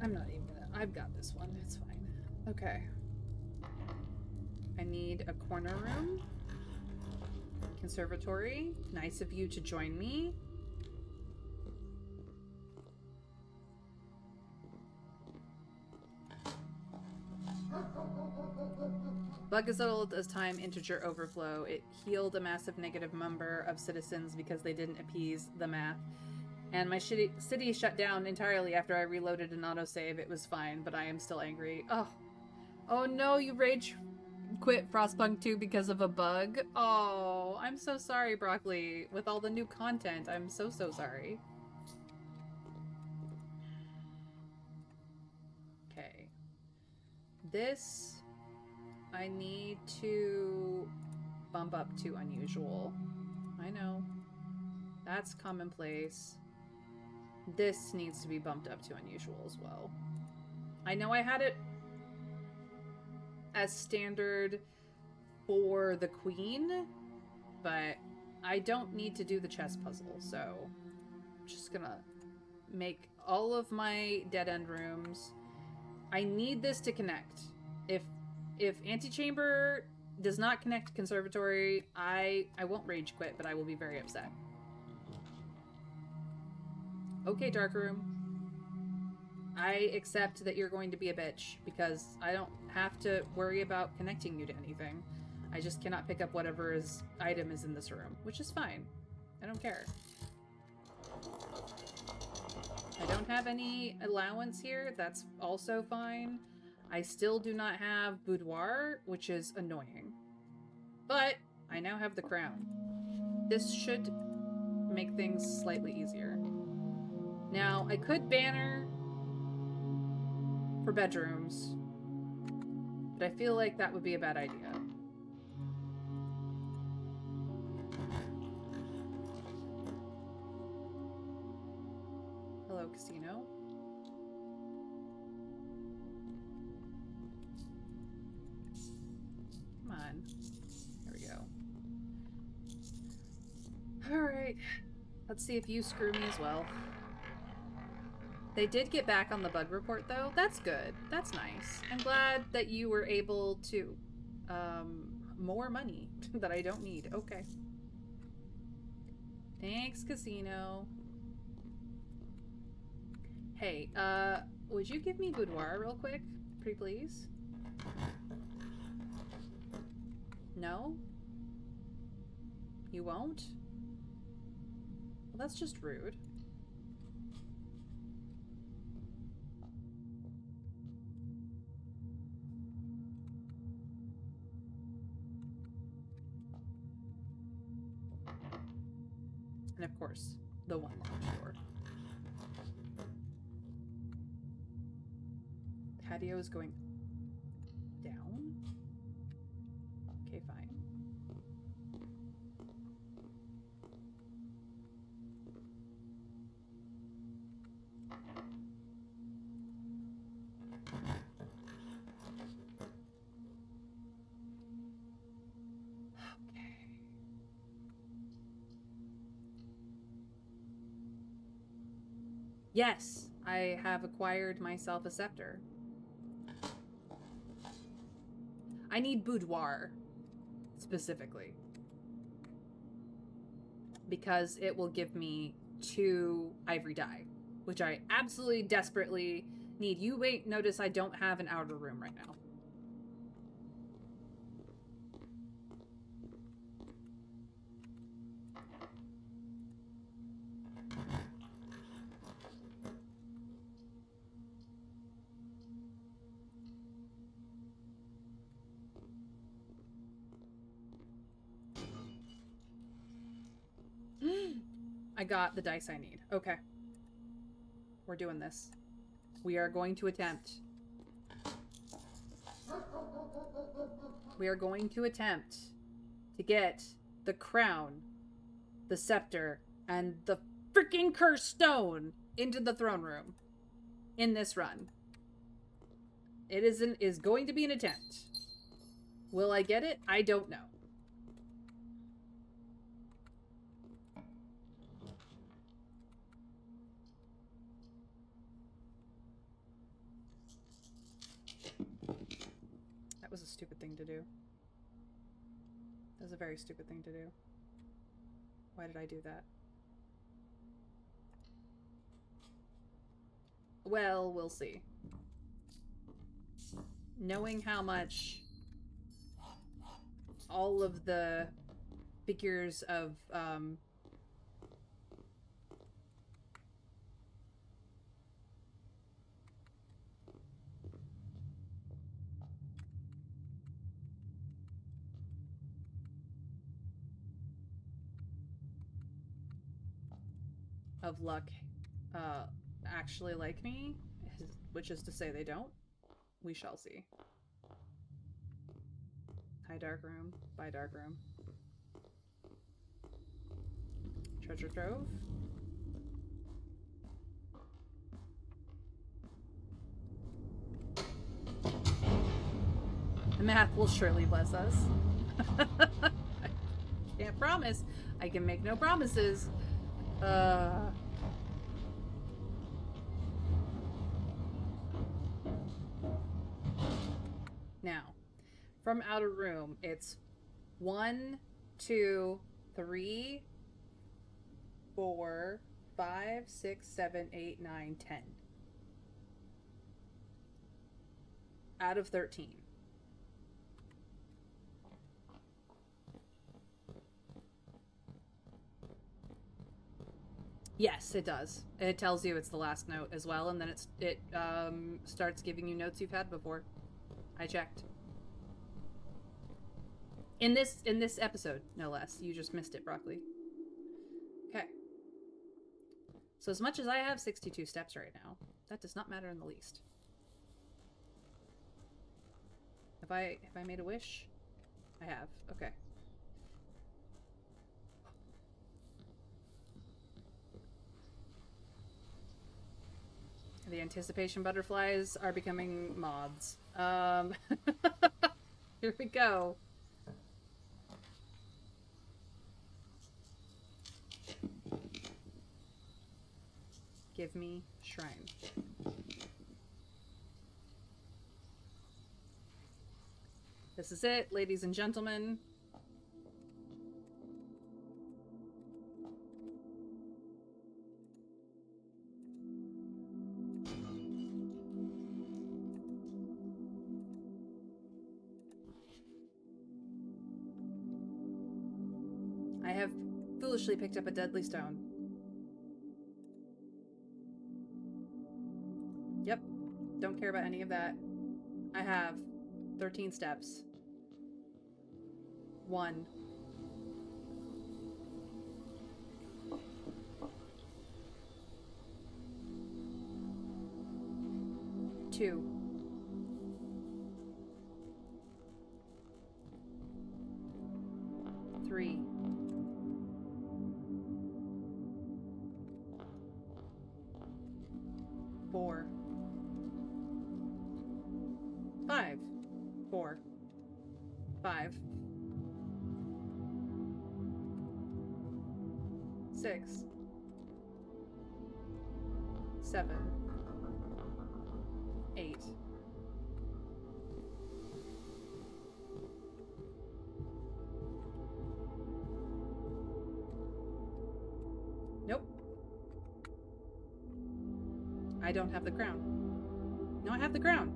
[SPEAKER 1] I'm not even gonna... I've got this one. It's fine. Okay. I need a corner room. Conservatory. Nice of you to join me. Bug is settled as time integer overflow. It healed a massive negative number of citizens because they didn't appease the math. And my city shut down entirely after I reloaded an autosave. It was fine, but I am still angry. Oh. Oh no, you rage quit Frostpunk 2 because of a bug? Oh, I'm so sorry, Broccoli. With all the new content, I'm so sorry. Okay. This... I need to bump up to unusual. I know. That's commonplace. This needs to be bumped up to unusual as well. I know I had it as standard for the queen, but I don't need to do the chess puzzle, so I'm just gonna make all of my dead-end rooms. I need this to connect. If Antechamber does not connect to Conservatory, I won't rage quit, but I will be very upset. Okay, Dark Room. I accept that you're going to be a bitch, because I don't have to worry about connecting you to anything. I just cannot pick up whatever item is in this room, which is fine. I don't care. I don't have any allowance here. That's also fine. I still do not have boudoir, which is annoying. But I now have the crown. This should make things slightly easier. Now, I could banner for bedrooms, but I feel like that would be a bad idea. Hello, casino. Come on. There we go. Alright. Let's see if you screw me as well. They did get back on the bug report, though. That's good. That's nice. I'm glad that you were able to... more money that I don't need. Okay. Thanks, casino. Hey, would you give me boudoir real quick? Pretty please? No? You won't? Well, that's just rude. And of course, the one lounge door. Patio is going down? Okay, fine. Okay. Yes, I have acquired myself a scepter. I need boudoir, specifically. Because it will give me 2 ivory dye, which I absolutely desperately need. You wait, notice I don't have an outer room right now. I got the dice I need. Okay. We're doing this. We are going to attempt. We are going to attempt to get the crown, the scepter, and the freaking cursed stone into the throne room in this run. It is going to be an attempt. Will I get it? I don't know. thing to do. That was a very stupid thing to do. Why did I do that? Well, we'll see. Knowing how much all of the figures of luck actually like me, which is to say they don't. We shall see. Hi, dark room. Bye, dark room. Treasure trove. The math will surely bless us. I can't promise. I can make no promises. Now, from outer room, it's 1, 2, 3, 4, 5, 6, 7, 8, 9, 10. Out of 13. Yes, it does. It tells you it's the last note as well, and then it starts giving you notes you've had before. I checked. In this episode, no less. You just missed it, Broccoli. Okay. So as much as I have 62 steps right now, that does not matter in the least. Have I made a wish? I have. Okay. The anticipation butterflies are becoming moths. Here we go. Give me shrine. This is it, ladies and gentlemen. I have foolishly picked up a deadly stone. Yep. Don't care about any of that. I have 13 steps. 1. 2. 3. 4. 5. 4. 5. 6. 7. 8. Nope. I don't have the crown. No, I have the crown.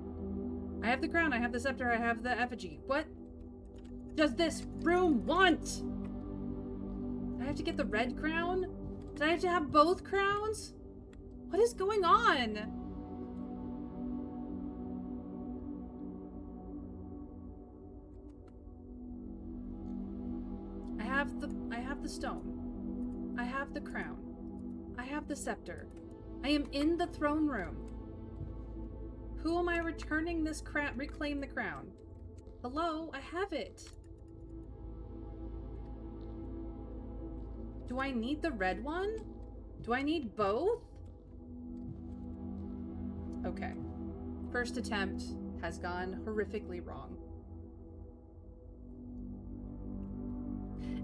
[SPEAKER 1] I have the crown, I have the scepter, I have the effigy. What does this room want? I have to get the red crown? Do I have to have both crowns? What is going on? I have the stone. I have the crown. I have the scepter. I am in the throne room. Who am I returning this crown? Reclaim the crown. Hello, I have it. Do I need the red one? Do I need both? Okay. First attempt has gone horrifically wrong.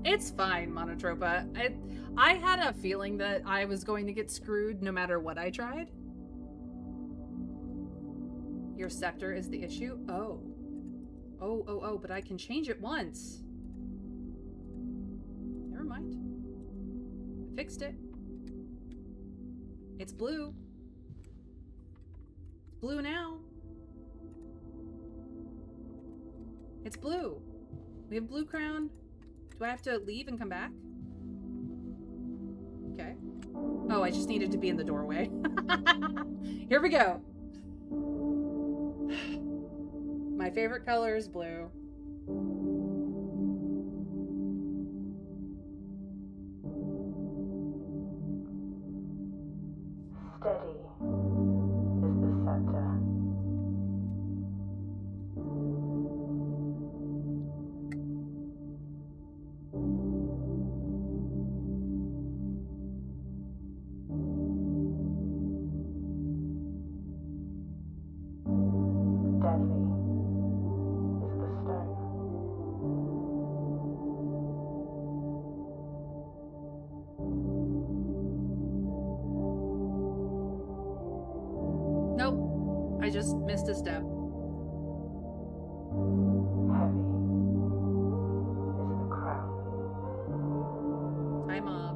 [SPEAKER 1] It's fine, Monotropa. I had a feeling that I was going to get screwed no matter what I tried. Your scepter is the issue? Oh. Oh, but I can change it once. Never mind. I fixed it. It's blue. It's blue now. It's blue. We have blue crown. Do I have to leave and come back? Okay. Oh, I just needed to be in the doorway. Here we go. My favorite color is blue.
[SPEAKER 2] Steady is the scepter. Deadly is the stone.
[SPEAKER 1] Nope. I just missed a step.
[SPEAKER 2] Heavy is the crown.
[SPEAKER 1] Hi, Mom.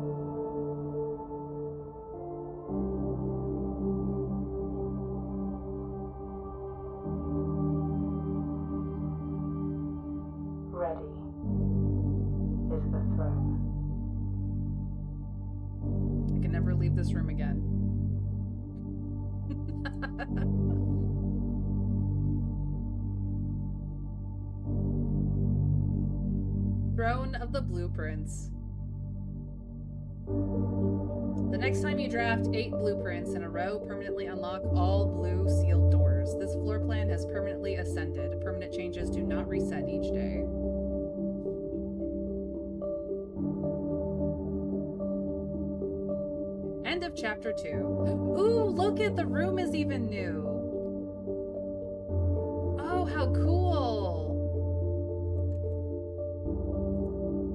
[SPEAKER 2] Ready is the throne.
[SPEAKER 1] I can never leave this room again. Throne of the Blueprints. The next time you draft 8 blueprints in a row, permanently unlock all blue sealed doors. This floor plan has permanently ascended. Permanent changes do not reset each day. End of chapter 2. Ooh, look at the room is even new. Oh, how cool.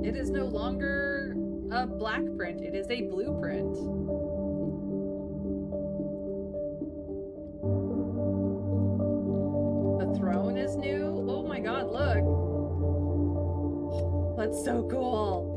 [SPEAKER 1] It is no longer a black print, it is a blueprint. The throne is new. Oh my god, look. That's so cool.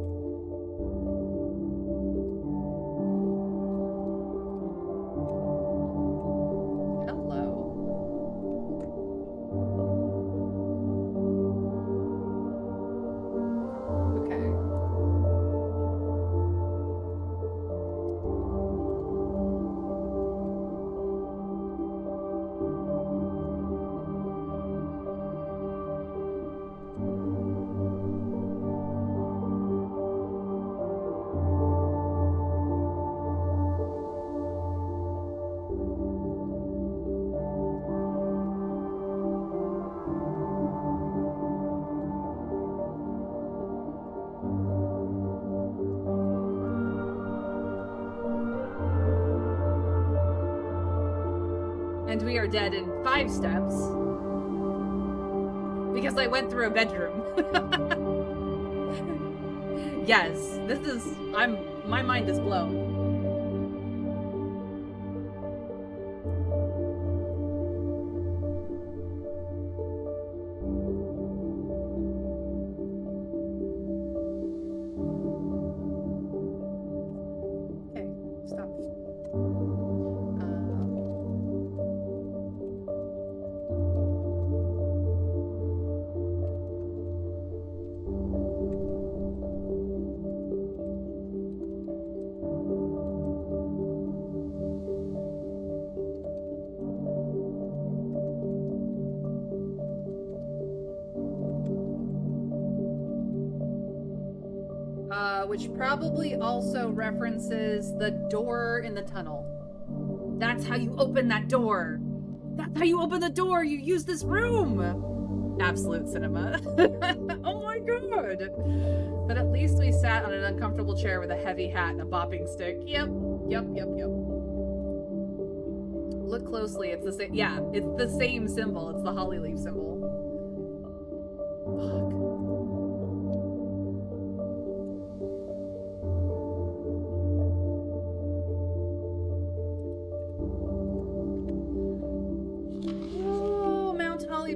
[SPEAKER 1] And we are dead in 5 steps. Because I went through a bedroom. Yes, this is... my mind is blown. Okay, stop. Which probably also references the door in the tunnel. That's how you open that door. That's how you open the door. You use this room. Absolute cinema. Oh my god. But at least we sat on an uncomfortable chair with a heavy hat and a bopping stick. Yep. Look closely. It's the same. Yeah, it's the same symbol. It's the holly leaf symbol. Fuck.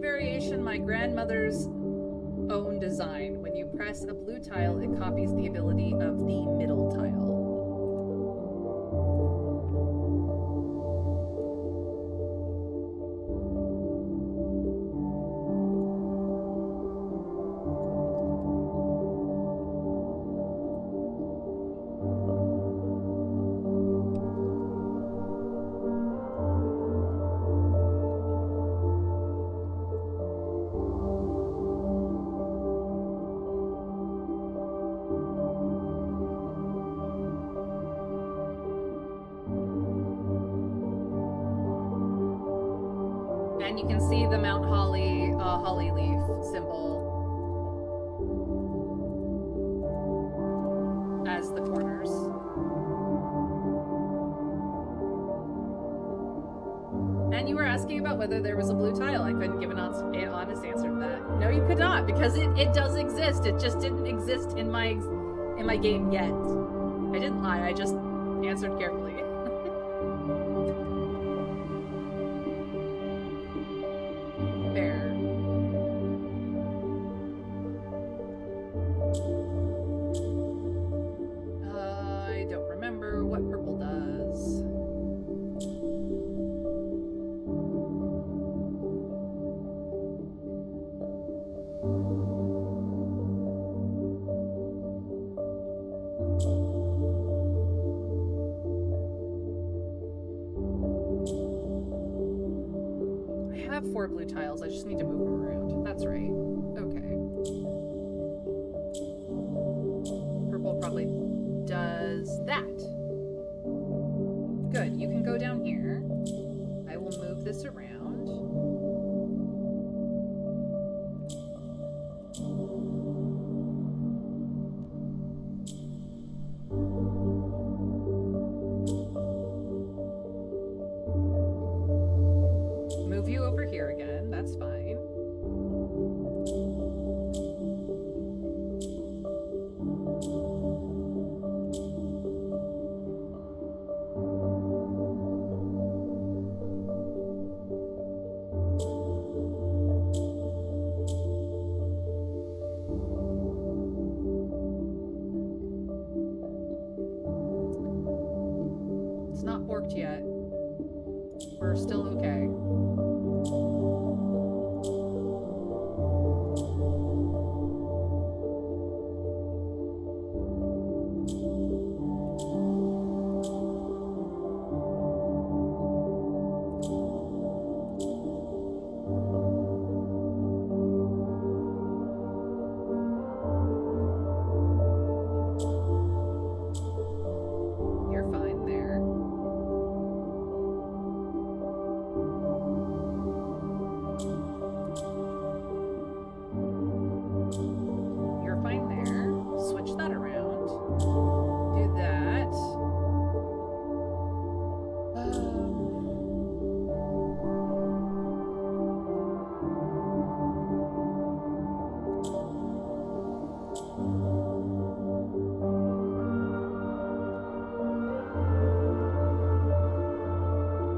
[SPEAKER 1] Variation my grandmother's own design. When you press a blue tile, it copies the ability of the middle tile. And you can see the Mount Holly holly leaf symbol as the corners. And you were asking about whether there was a blue tile. I couldn't give an honest answer to that. No, you could not, because it does exist. It just didn't exist in my game yet. I didn't lie. I just answered carefully. Fair. I don't remember what purple does. I have 4 blue tiles. I just need to move them around. That's right. Okay. Purple probably does that. Good. You can go down here. I will move this around. Move you over here again. That's fine. It's not worked yet. We're still okay. You're fine there. You're fine there. Switch that around. Do that.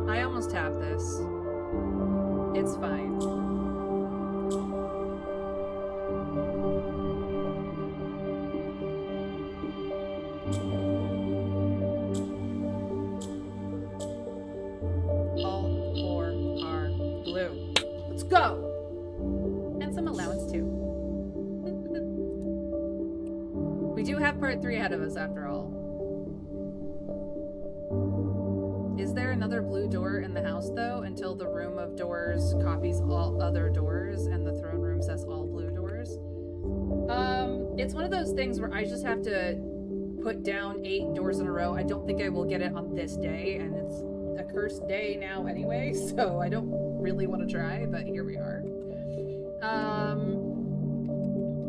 [SPEAKER 1] I almost have this. It's fine. All 4 are blue. Let's go! And some allowance too. We do have part 3 ahead of us after all. Is there another blue door in the house though, until the room of doors copies all other doors and the throne room says all blue doors? It's one of those things where I just have to put down 8 doors in a row. I don't think I will get it on this day, and it's a cursed day now anyway, so I don't really want to try, but here we are.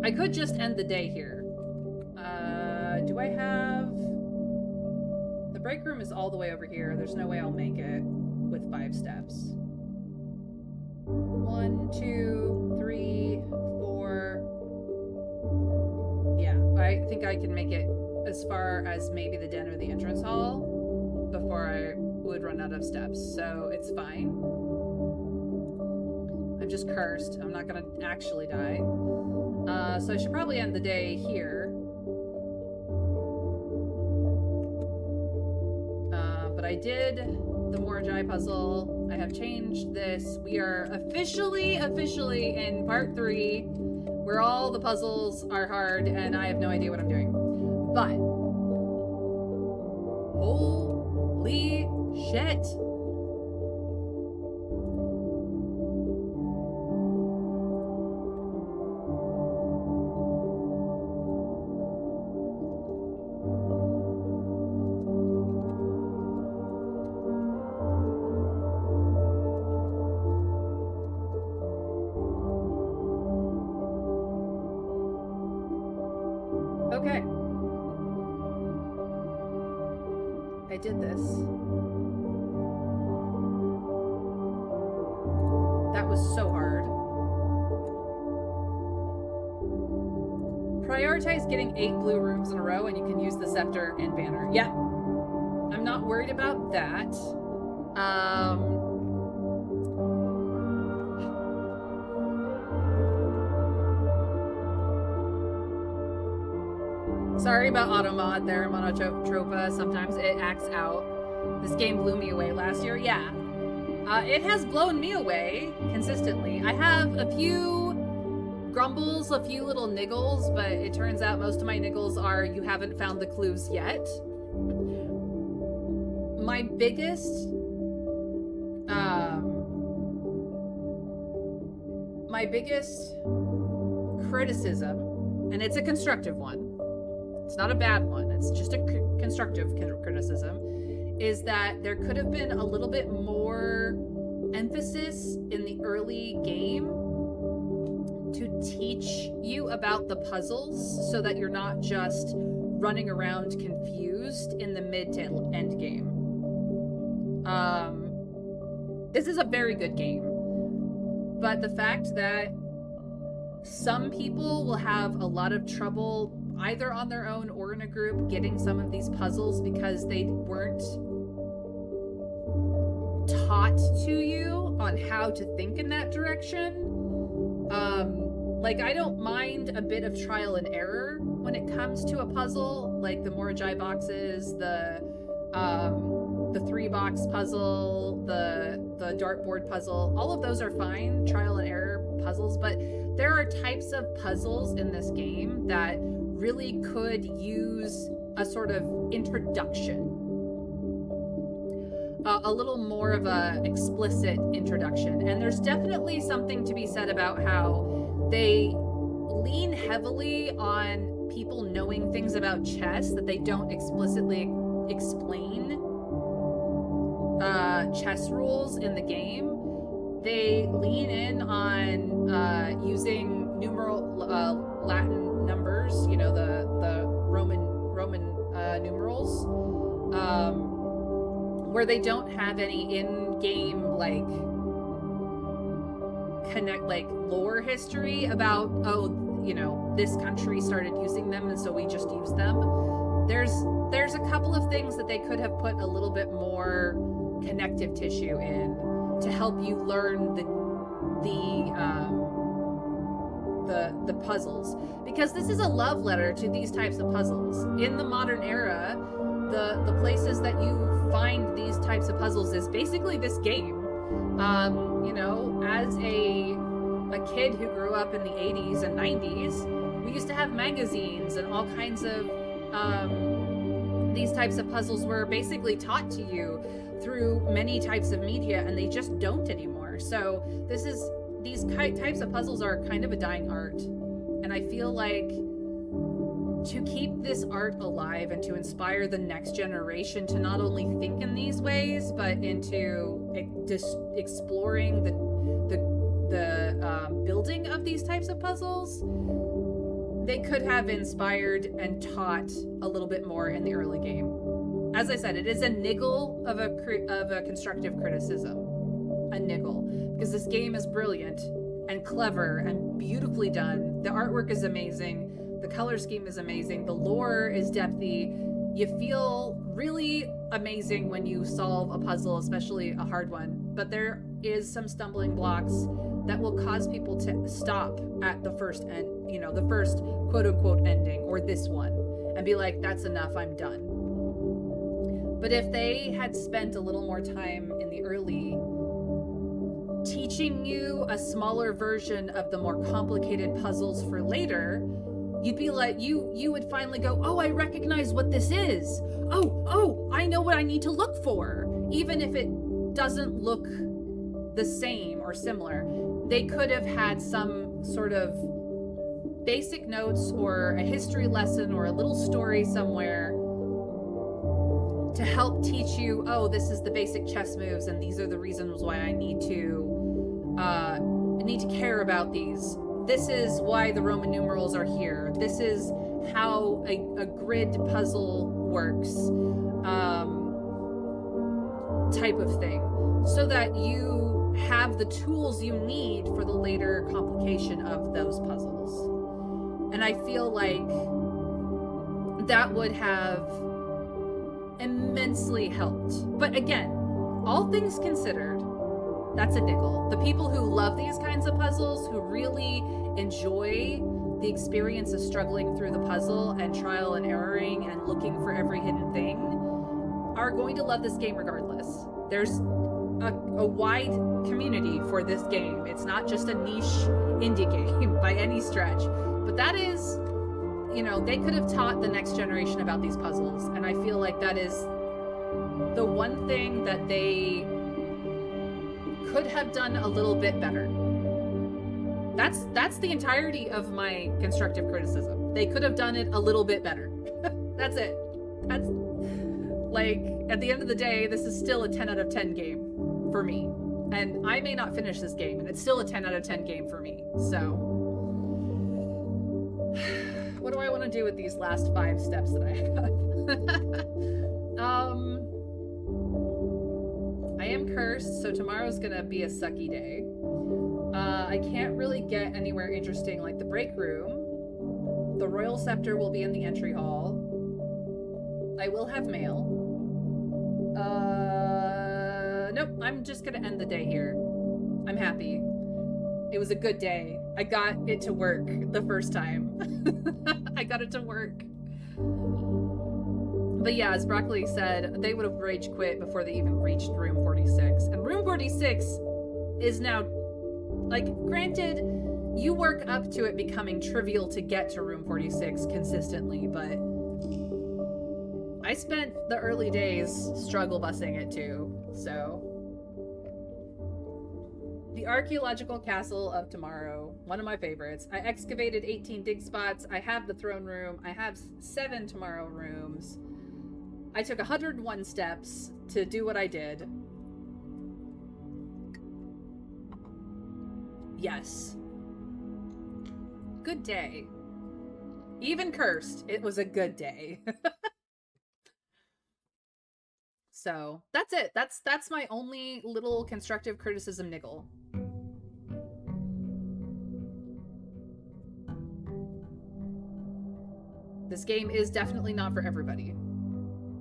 [SPEAKER 1] I could just end the day here. Do I have... The break room is all the way over here. There's no way I'll make it with 5 steps. 1, 2, 3, 4. Yeah, I think I can make it as far as maybe the den or the entrance hall before I would run out of steps, so it's fine. I'm just cursed. I'm not gonna actually die. So I should probably end the day here. But I did the Morajai puzzle. I have changed this. We are officially in part 3, where all the puzzles are hard and I have no idea what I'm doing. But holy shit. Okay. I did this. That was so hard. Prioritize getting 8 blue rooms in a row and you can use the scepter and banner. Yeah. I'm not worried about that. Sorry about automod there, Monotropa. Sometimes it acts out. This game blew me away last year. Yeah. It has blown me away consistently. I have a few grumbles, a few little niggles, but it turns out most of my niggles are you haven't found the clues yet. My biggest criticism, and it's a constructive one, it's not a bad one, it's just a constructive criticism, is that there could have been a little bit more emphasis in the early game to teach you about the puzzles so that you're not just running around confused in the mid to end game. This is a very good game, but the fact that some people will have a lot of trouble either on their own or in a group getting some of these puzzles because they weren't taught to you on how to think in that direction. Like, I don't mind a bit of trial and error when it comes to a puzzle, like the Morajai boxes, the 3-box puzzle, the dartboard puzzle. All of those are fine, trial and error puzzles, but there are types of puzzles in this game that really could use a sort of introduction. A little more of a explicit introduction. And there's definitely something to be said about how they lean heavily on people knowing things about chess that they don't explicitly explain chess rules in the game. They lean in on using Latin numbers, you know, the Roman numerals, where they don't have any in-game lore history about, oh, you know, this country started using them and so we just use them. There's a couple of things that they could have put a little bit more connective tissue in to help you learn the puzzles, because this is a love letter to these types of puzzles. In the modern era, the places that you find these types of puzzles is basically this game. You know, as a kid who grew up in the 80s and 90s, we used to have magazines and all kinds of these types of puzzles were basically taught to you through many types of media, and they just don't anymore. So these types of puzzles are kind of a dying art, and I feel like to keep this art alive and to inspire the next generation to not only think in these ways, but into exploring the building of these types of puzzles, they could have inspired and taught a little bit more in the early game. As I said, it is a niggle of a constructive criticism. A niggle. Because this game is brilliant and clever and beautifully done. The artwork is amazing. The color scheme is amazing. The lore is depthy. You feel really amazing when you solve a puzzle, especially a hard one. but there is some stumbling blocks that will cause people to stop at the first end, you know, the first quote unquote ending, or this one, and be like, that's enough, I'm done. But if they had spent a little more time in the early teaching you a smaller version of the more complicated puzzles for later, you'd be like, you would finally go, oh, I recognize what this is. Oh, I know what I need to look for. Even if it doesn't look the same or similar, they could have had some sort of basic notes or a history lesson or a little story somewhere to help teach you, oh, this is the basic chess moves and these are the reasons why I need to care about these. This is why the Roman numerals are here. This is how a grid puzzle works, type of thing, so that you have the tools you need for the later complication of those puzzles. And I feel like that would have immensely helped. But again, all things considered, that's a nickel. The people who love these kinds of puzzles, who really enjoy the experience of struggling through the puzzle and trial and erroring and looking for every hidden thing, are going to love this game regardless. There's a wide community for this game. It's not just a niche indie game by any stretch. But that is, you know, they could have taught the next generation about these puzzles, and I feel like that is the one thing that they could have done a little bit better. That's the entirety of my constructive criticism. They could have done it a little bit better. That's it. That's, like, at the end of the day, this is still a 10 out of 10 game for me. And I may not finish this game, and it's still a 10 out of 10 game for me. So, what do I want to do with these last 5 steps that I have? I am cursed, so tomorrow's gonna be a sucky day. I can't really get anywhere interesting like the break room. The Royal Scepter will be in the entry hall. I will have mail. Nope, I'm just gonna end the day here. I'm happy. It was a good day. I got it to work the first time. I got it to work. But yeah, as Broccoli said, they would have rage quit before they even reached room 46. And room 46 is now, like, granted, you work up to it becoming trivial to get to room 46 consistently, but I spent the early days struggle busing it too, so. The Archaeological Castle of Tomorrow, one of my favorites. I excavated 18 dig spots. I have the throne room. I have 7 tomorrow rooms. I took 101 steps to do what I did. Yes. Good day. Even cursed, it was a good day. So, that's it. That's my only little constructive criticism niggle. This game is definitely not for everybody.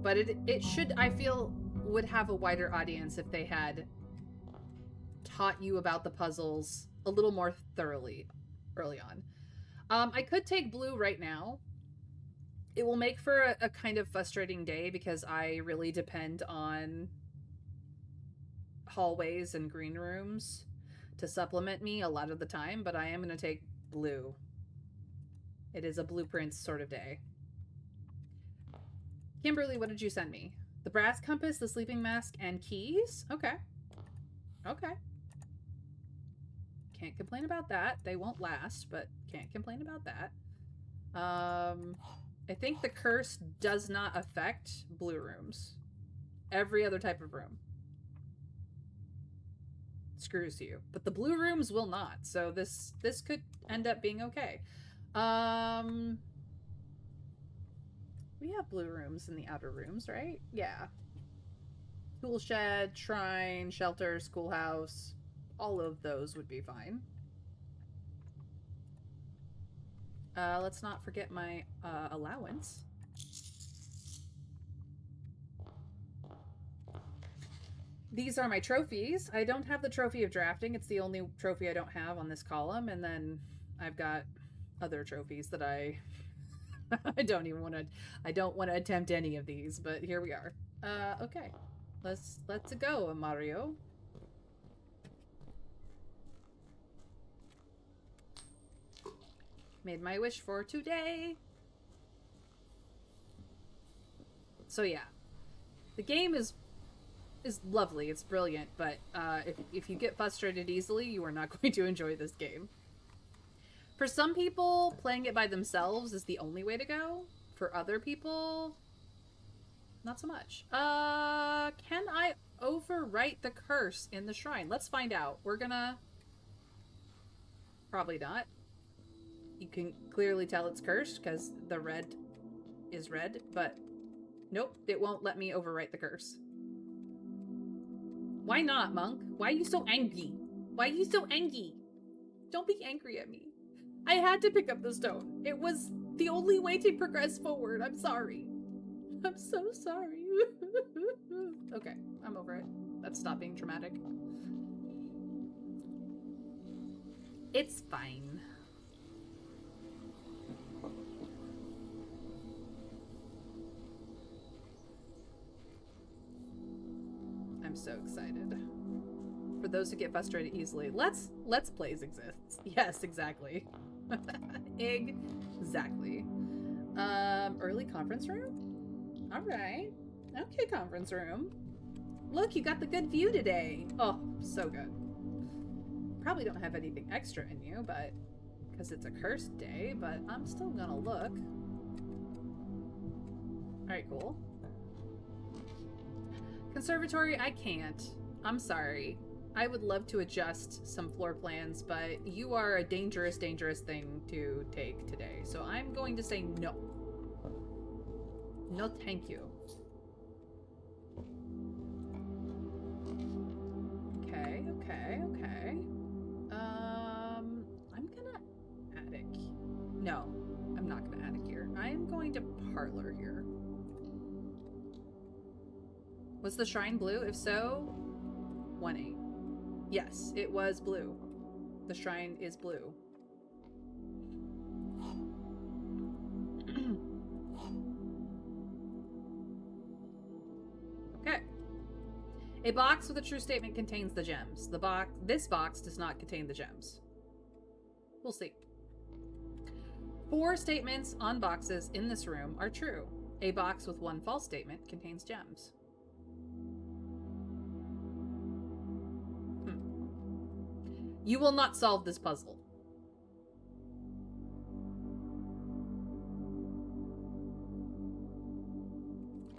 [SPEAKER 1] But it should, I feel, would have a wider audience if they had taught you about the puzzles a little more thoroughly early on. I could take blue right now. It will make for a kind of frustrating day because I really depend on hallways and green rooms to supplement me a lot of the time, but I am going to take blue. It is a blueprints sort of day. Kimberly, what did you send me? The brass compass, the sleeping mask, and keys? Okay. Okay. Can't complain about that. They won't last, but can't complain about that. I think the curse does not affect blue rooms. Every other type of room screws you. But the blue rooms will not. So this could end up being okay. We have blue rooms in the outer rooms, right? Yeah. Tool shed, shrine, shelter, schoolhouse. All of those would be fine. Let's not forget my allowance. These are my trophies. I don't have the trophy of drafting. It's the only trophy I don't have on this column. And then I've got other trophies that I I don't even want to I don't want to attempt any of these, but here we are. Okay. Let's go, Mario. Made my wish for today. So yeah. The game is lovely. It's brilliant, but if you get frustrated easily, you are not going to enjoy this game. For some people, playing it by themselves is the only way to go. For other people, not so much. Can I overwrite the curse in the shrine? Let's find out. We're gonna... Probably not. You can clearly tell it's cursed because the red is red, but nope, it won't let me overwrite the curse. Why not, Monk? Why are you so angry? Why are you so angry? Don't be angry at me. I had to pick up the stone. It was the only way to progress forward. I'm sorry. I'm so sorry. Okay, I'm over it. Let's stop being dramatic. It's fine. I'm so excited. For those who get frustrated easily, let's plays exists. Yes, exactly. Exactly. Early conference room? Alright. Okay, conference room. Look, you got the good view today. Oh, so good. Probably don't have anything extra in you, but because it's a cursed day, but I'm still gonna look. Alright, cool. Conservatory, I can't. I'm sorry. I would love to adjust some floor plans, but you are a dangerous, dangerous thing to take today. So I'm going to say no. No, thank you. Okay, okay, okay. I'm gonna attic. No, I'm not gonna attic here. I am going to parlor here. Was the shrine blue? If so, 1-8. Yes, it was blue. The shrine is blue. Okay. A box with a true statement contains the gems. This box does not contain the gems. We'll see. 4 statements on boxes in this room are true. A box with 1 false statement contains gems. You will not solve this puzzle.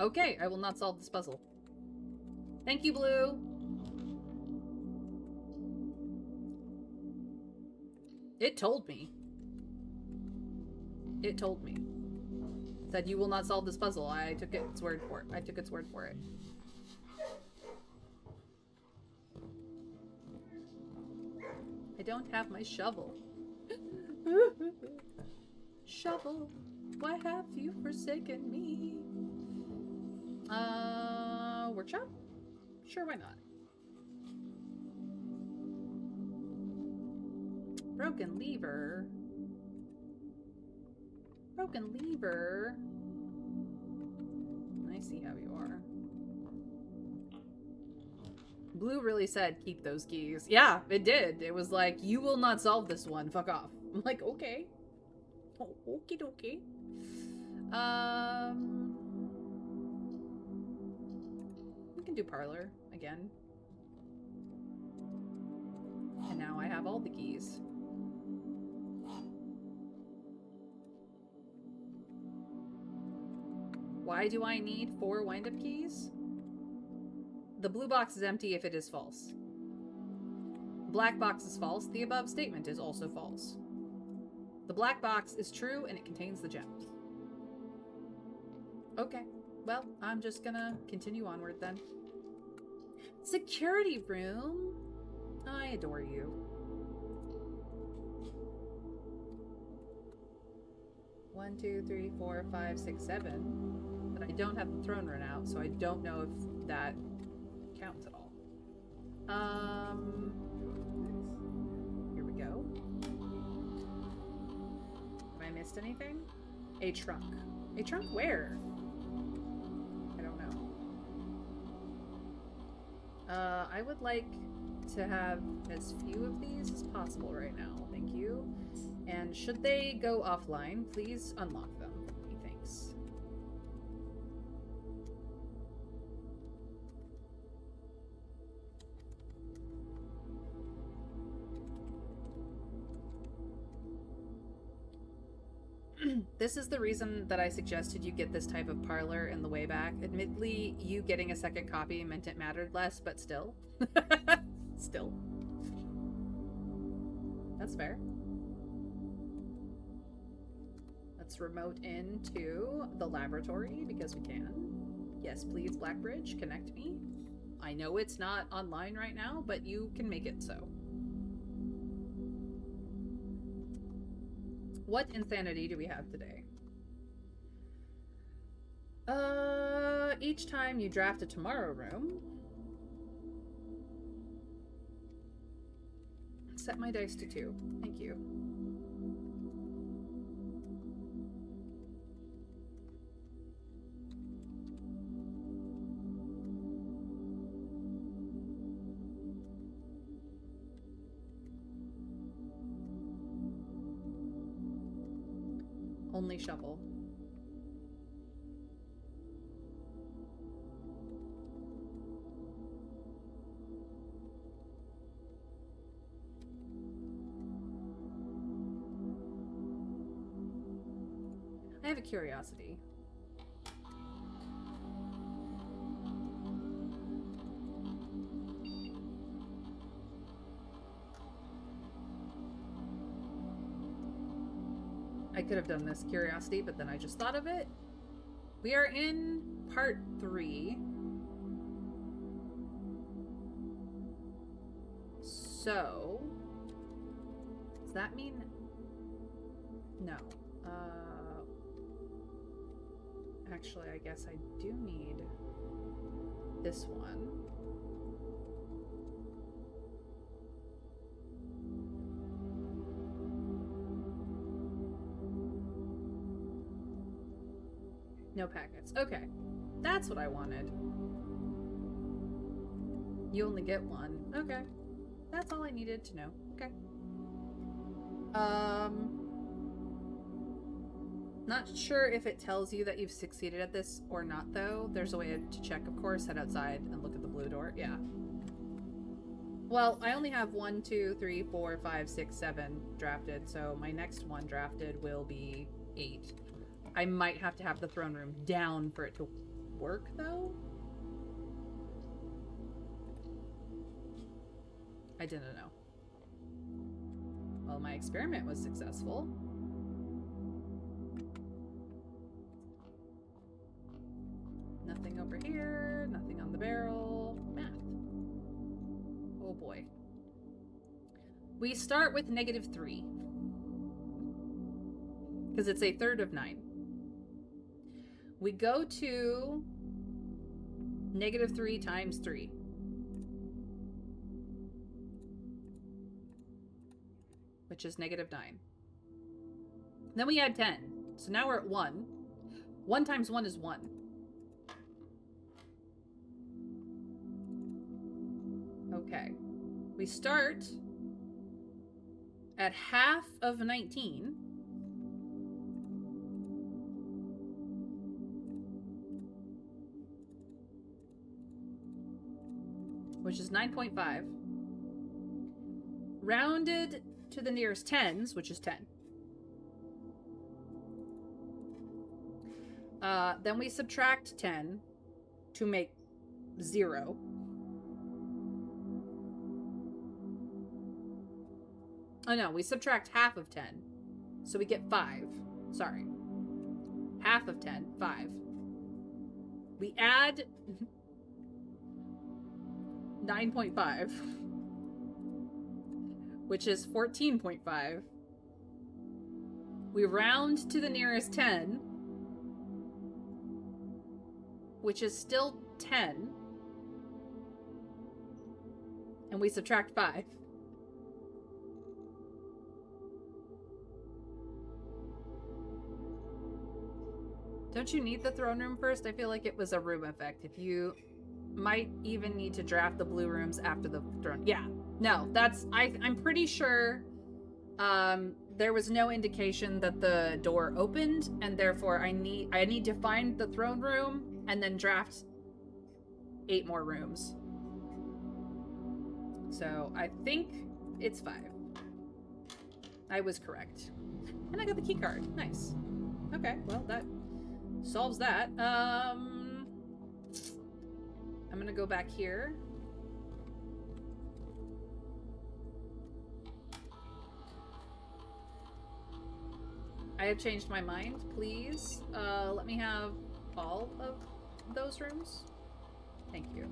[SPEAKER 1] Okay, I will not solve this puzzle. Thank you, Blue. It told me. It told me. It said you will not solve this puzzle. I took its word for it. I took its word for it. I don't have my shovel. Shovel, why have you forsaken me? Workshop? Sure, why not? Broken lever. Broken lever. I see how you are. Blue really said keep those keys. Yeah, it did. It was like, you will not solve this one. Fuck off. I'm like, okay. Oh, okie dokie. We can do parlor again. And now I have all the keys. Why do I need 4 wind-up keys? The blue box is empty if it is false. The black box is false. The above statement is also false. The black box is true and it contains the gems. Okay, well, I'm just gonna continue onward then. Security room. I adore you. 1, 2, 3, 4, 5, 6, 7. But I don't have the throne run out, so I don't know if that counts at all. Here we go. Have I missed anything? A trunk. A trunk where? I don't know. I would like to have as few of these as possible right now. Thank you. And should they go offline, please unlock them. Thanks. This is the reason that I suggested you get this type of parlor in the way back. Admittedly, you getting a second copy meant it mattered less, but still. Still. That's fair. Let's remote into the laboratory because we can. Yes, please, Blackbridge, connect me. I know it's not online right now, but you can make it so. What insanity do we have today? Each time you draft a tomorrow room, set my dice to 2. Thank you. Only shovel. I have a curiosity. I could have done this curiosity, but then I just thought of it. We are in part 3. So, does that mean no? Actually, I guess I do need this one. No packets. Okay. That's what I wanted. You only get one. Okay. That's all I needed to know. Okay. Not sure if it tells you that you've succeeded at this or not, though. There's a way to check, of course. Head outside and look at the blue door. Yeah. Well, I only have 1, 2, 3, 4, 5, 6, 7 drafted, so my next one drafted will be 8. I might have to have the throne room down for it to work, though. I didn't know. Well, my experiment was successful. Nothing over here, nothing on the barrel. Math. Oh boy. We start with -3. Because it's a third of 9. We go to -3 times 3. Which is -9. Then we add 10. So now we're at 1. 1 times 1 is 1. Okay. We start at half of 19. Which is 9.5. Rounded to the nearest tens, which is 10. Then we subtract 10 to make 0. Oh no, we subtract half of 10. So we get 5. Sorry. Half of 10, 5. We add 9.5, which is 14.5. We round to the nearest 10, which is still 10. And we subtract 5. Don't you need the throne room first? I feel like it was a room effect. If you might even need to draft the blue rooms after the throne. Yeah. No, that's I'm pretty sure there was no indication that the door opened, and therefore I need to find the throne room and then draft 8 more rooms. So I think it's 5. I was correct. And I got the key card. Nice. Okay, well that solves that. I'm gonna go back here. I have changed my mind. Please, let me have all of those rooms. Thank you.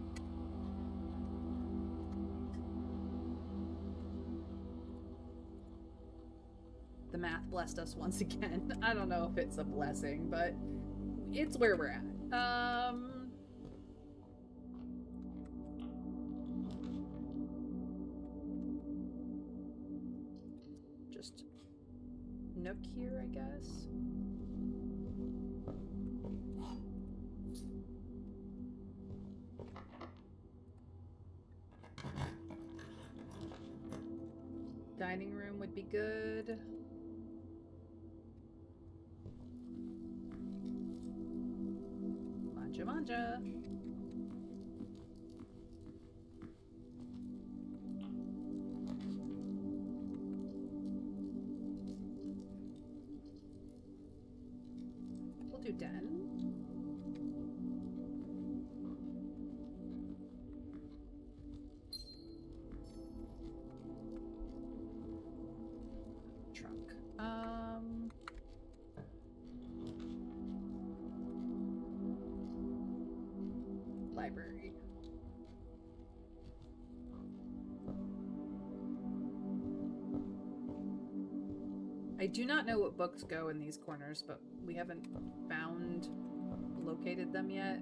[SPEAKER 1] The math blessed us once again. I don't know if it's a blessing, but it's where we're at. Just nook here, I guess. Dining room would be good. Manja manja. We'll do den. Trunk. Library. I do not know what books go in these corners, but we haven't located them yet.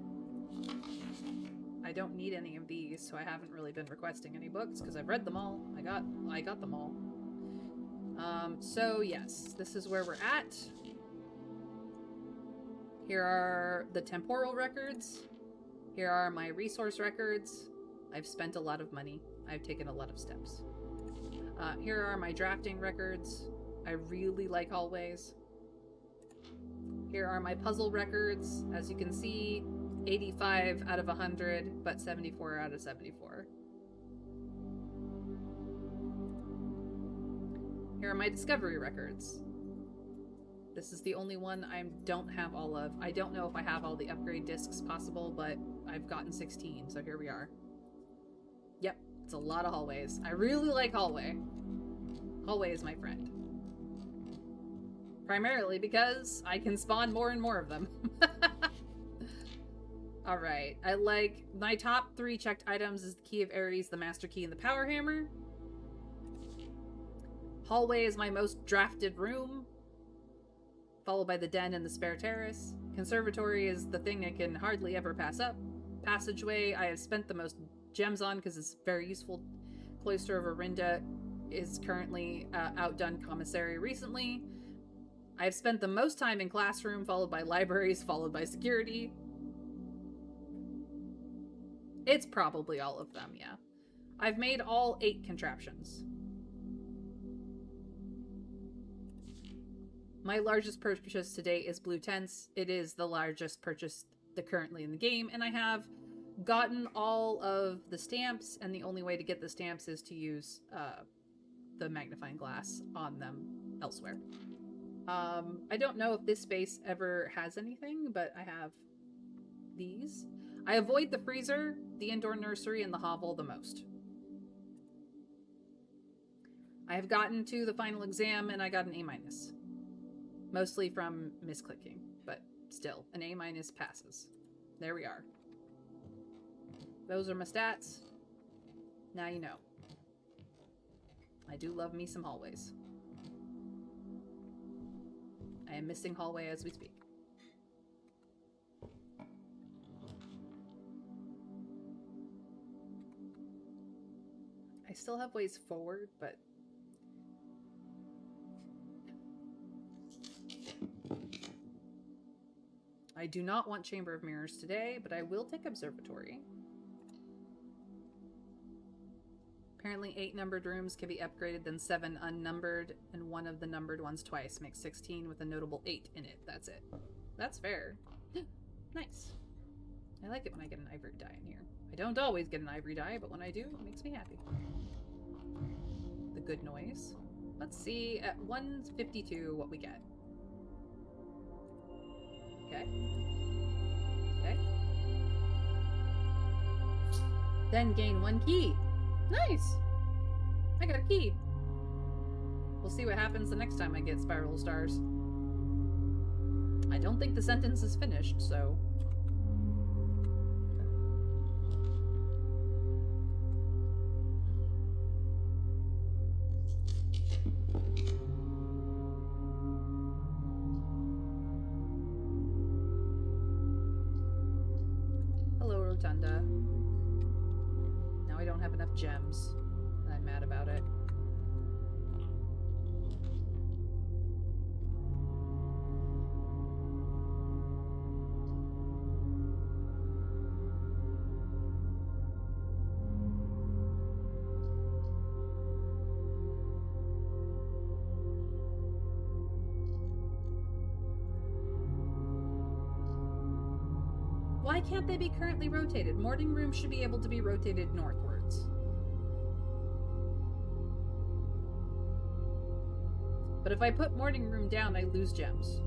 [SPEAKER 1] I don't need any of these, so I haven't really been requesting any books because I've read them all. I got them all. So yes, this is where we're at. Here are the temporal records. Here are my resource records. I've spent a lot of money. I've taken a lot of steps. Here are my drafting records. I really like hallways. Here are my puzzle records. As you can see, 85 out of 100, but 74 out of 74. Here are my discovery records. This is the only one I don't have all of. I don't know if I have all the upgrade discs possible, but I've gotten 16, so here we are. Yep, it's a lot of hallways. I really like hallway. Hallway is my friend. Primarily because I can spawn more and more of them. Alright, I like... My top 3 checked items is the Key of Ares, the Master Key, and the Power Hammer. Hallway is my most drafted room, followed by the den and the spare terrace. Conservatory is the thing I can hardly ever pass up. Passageway I have spent the most gems on because it's very useful. Cloister of Orinda is currently outdone commissary recently. I've spent the most time in classroom, followed by libraries, followed by security. It's probably all of them, yeah. I've made all 8 contraptions. My largest purchase to date is Blue Tents. It is the largest purchase currently in the game, and I have gotten all of the stamps, and the only way to get the stamps is to use the magnifying glass on them elsewhere. I don't know if this space ever has anything, but I have these. I avoid the freezer, the indoor nursery, and the hovel the most. I have gotten to the final exam, and I got an A-. Mostly from misclicking, but still, an A- passes. There we are. Those are my stats. Now you know. I do love me some hallways. I am missing hallway as we speak. still have ways forward, but... I do not want Chamber of Mirrors today, but I will take Observatory. Apparently 8 numbered rooms can be upgraded, then 7 unnumbered, and one of the numbered ones twice. Makes 16 with a notable 8 in it. That's it. That's fair. Nice. I like it when I get an ivory die in here. I don't always get an ivory die, but when I do, it makes me happy. The good noise. Let's see at 152 what we get. Okay. Okay. Then gain 1 key. Nice! I got a key. We'll see what happens the next time I get spiral stars. I don't think the sentence is finished, so... Hello, Rotunda. Now I don't have enough gems, and I'm mad about it. Why can't they be currently rotated? Morning rooms should be able to be rotated northwards. But if I put morning room down, I lose gems.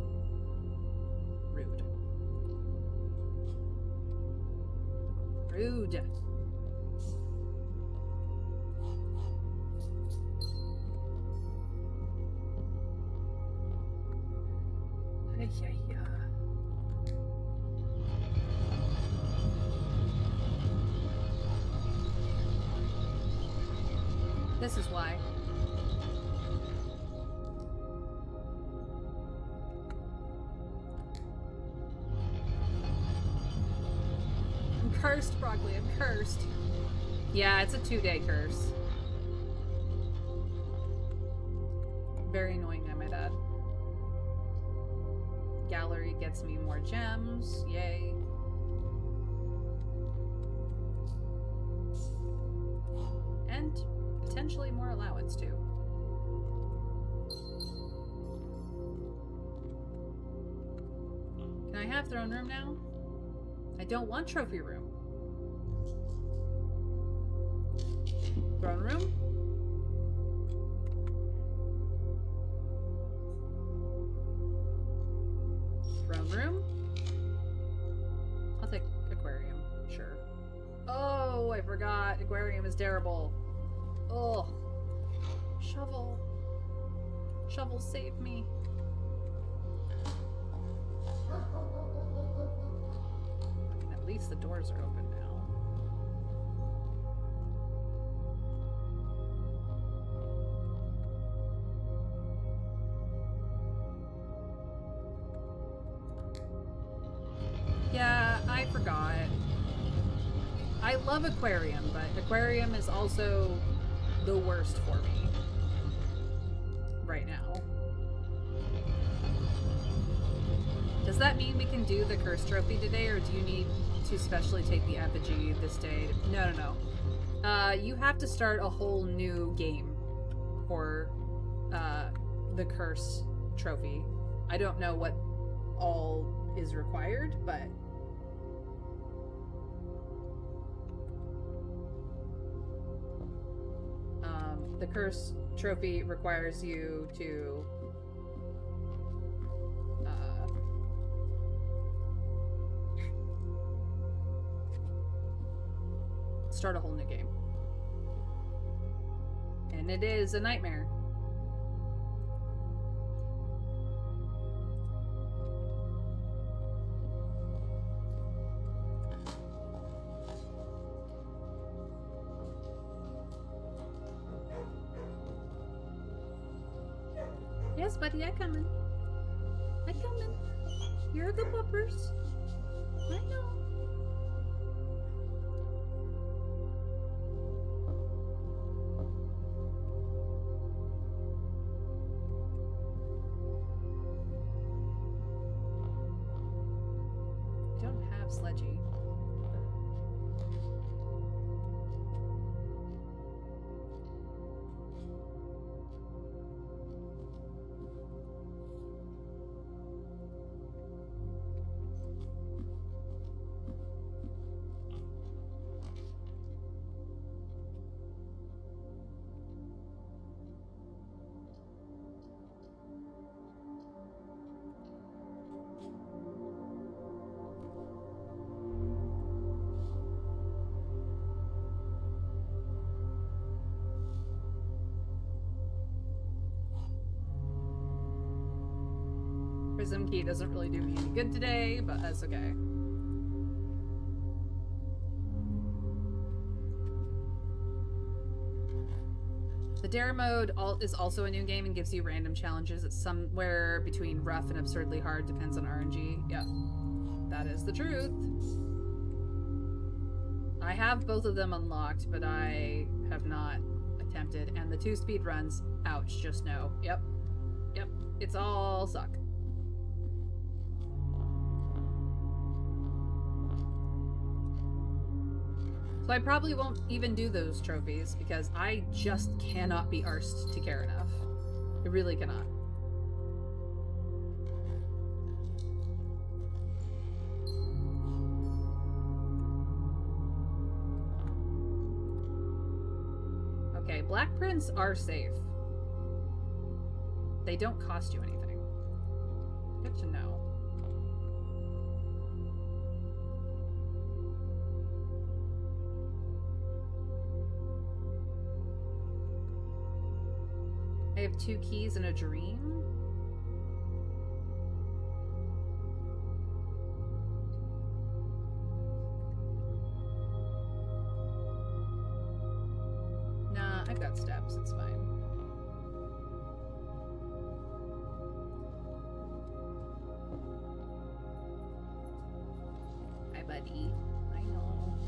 [SPEAKER 1] Rude. Rude. Ay, ay, ay. This is why. I'm cursed, Broccoli. I'm cursed. Yeah, it's a 2-day curse. Very annoying, I might add. Gallery gets me more gems. Yay. And potentially more allowance, too. Can I have throne room now? I don't want trophy room. Throne room? Throne room? I'll take aquarium, sure. Oh, I forgot. Aquarium is terrible. Oh. Shovel. Shovel, save me. I mean, at least the doors are open now. Yeah, I forgot. I love aquarium, but aquarium is also the worst for me right now. Does that mean we can do the curse trophy today, or do you need to specially take the effigy this day? No. You have to start a whole new game for the curse trophy. I don't know what all is required, but the curse trophy requires you to start a whole new game. And it is a nightmare. Yes, buddy, I coming. I coming. You're the puppers. I know. have Sledgy. Prism Key doesn't really do me any good today, but that's okay. The Dare mode is also a new game and gives you random challenges. It's somewhere between rough and absurdly hard, depends on RNG. Yep, that is the truth. I have both of them unlocked, but I have not attempted. And the 2 speed runs, ouch, just no. Yep, it's all suck. So I probably won't even do those trophies because I just cannot be arsed to care enough. I really cannot. Okay, black prints are safe. They don't cost you anything. Good to know. I have 2 keys and a dream. Nah, I've got steps, it's fine. Hi, buddy. I know.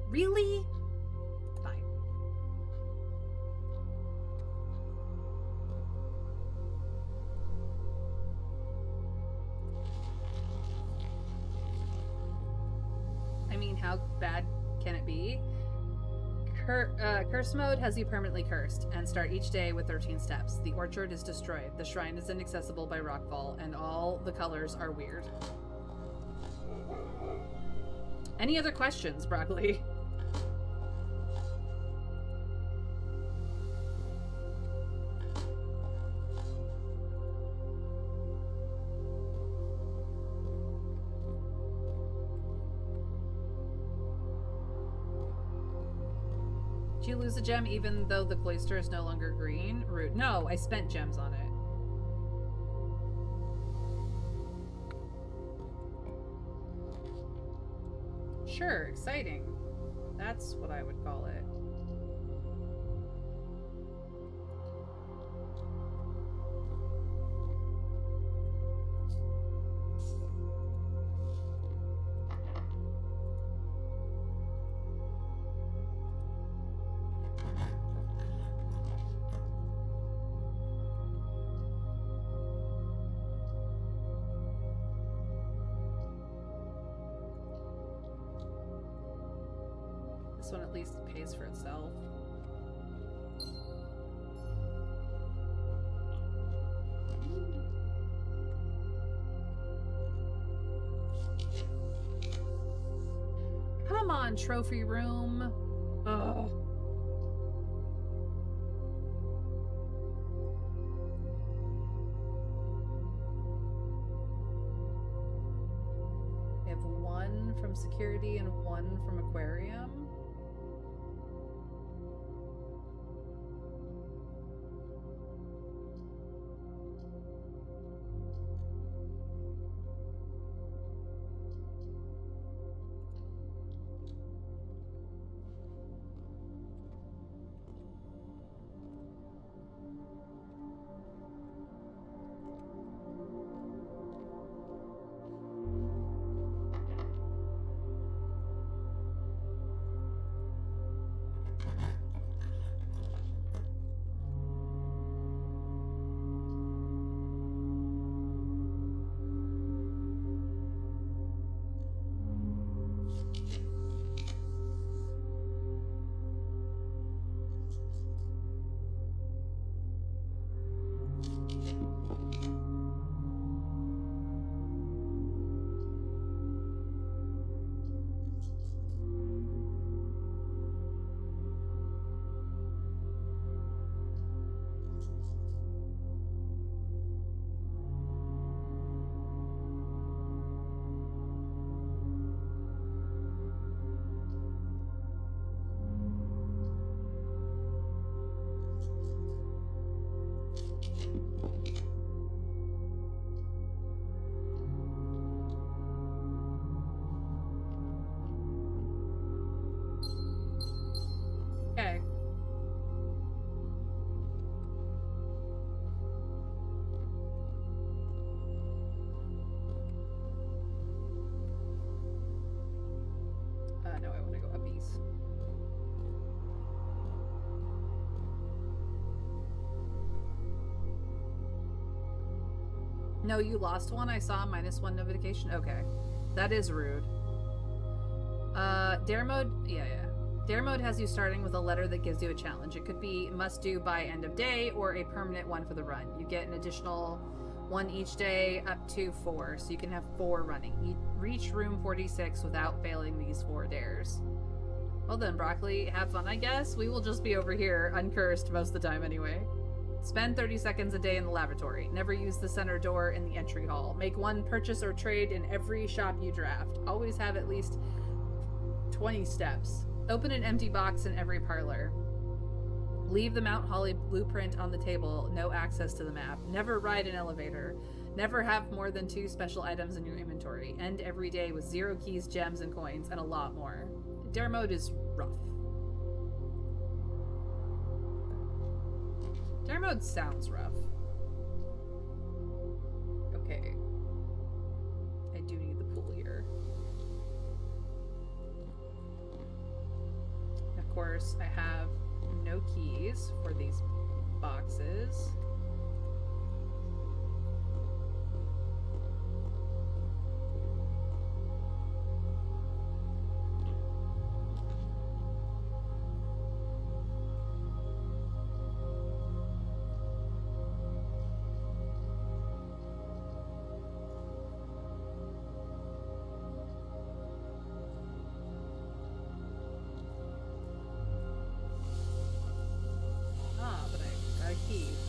[SPEAKER 1] Really? Fine. I mean, how bad can it be? Curse mode has you permanently cursed, and start each day with 13 steps. The orchard is destroyed, the shrine is inaccessible by rockfall, and all the colors are weird. Any other questions, Broccoli? Did you lose a gem even though the cloister is no longer green? Rude. No, I spent gems on it. Sure, exciting. That's what I would call it. This one at least pays for itself. Come on, trophy room. Ugh. security and 1 from aquarium. Okay. No, I want to go up east. No, you lost one. I saw a -1 notification. Okay. That is rude. Dare mode, yeah. Dare mode has you starting with a letter that gives you a challenge. It could be must do by end of day or a permanent one for the run. You get an additional 1 each day up to 4, so you can have 4 running. You reach room 46 without failing these 4 dares. Well then, Broccoli, have fun, I guess. We will just be over here uncursed most of the time anyway. Spend 30 seconds a day in the lavatory. Never use the center door in the entry hall. Make 1 purchase or trade in every shop you draft. Always have at least 20 steps. Open an empty box in every parlor. Leave the Mount Holly blueprint on the table. No access to the map. Never ride an elevator. Never have more than 2 special items in your inventory. End every day with 0 keys, gems, and coins, and a lot more. Dare mode is rough. Dare mode sounds rough. Okay. I do need the pool here. Of course, I have no keys for these boxes.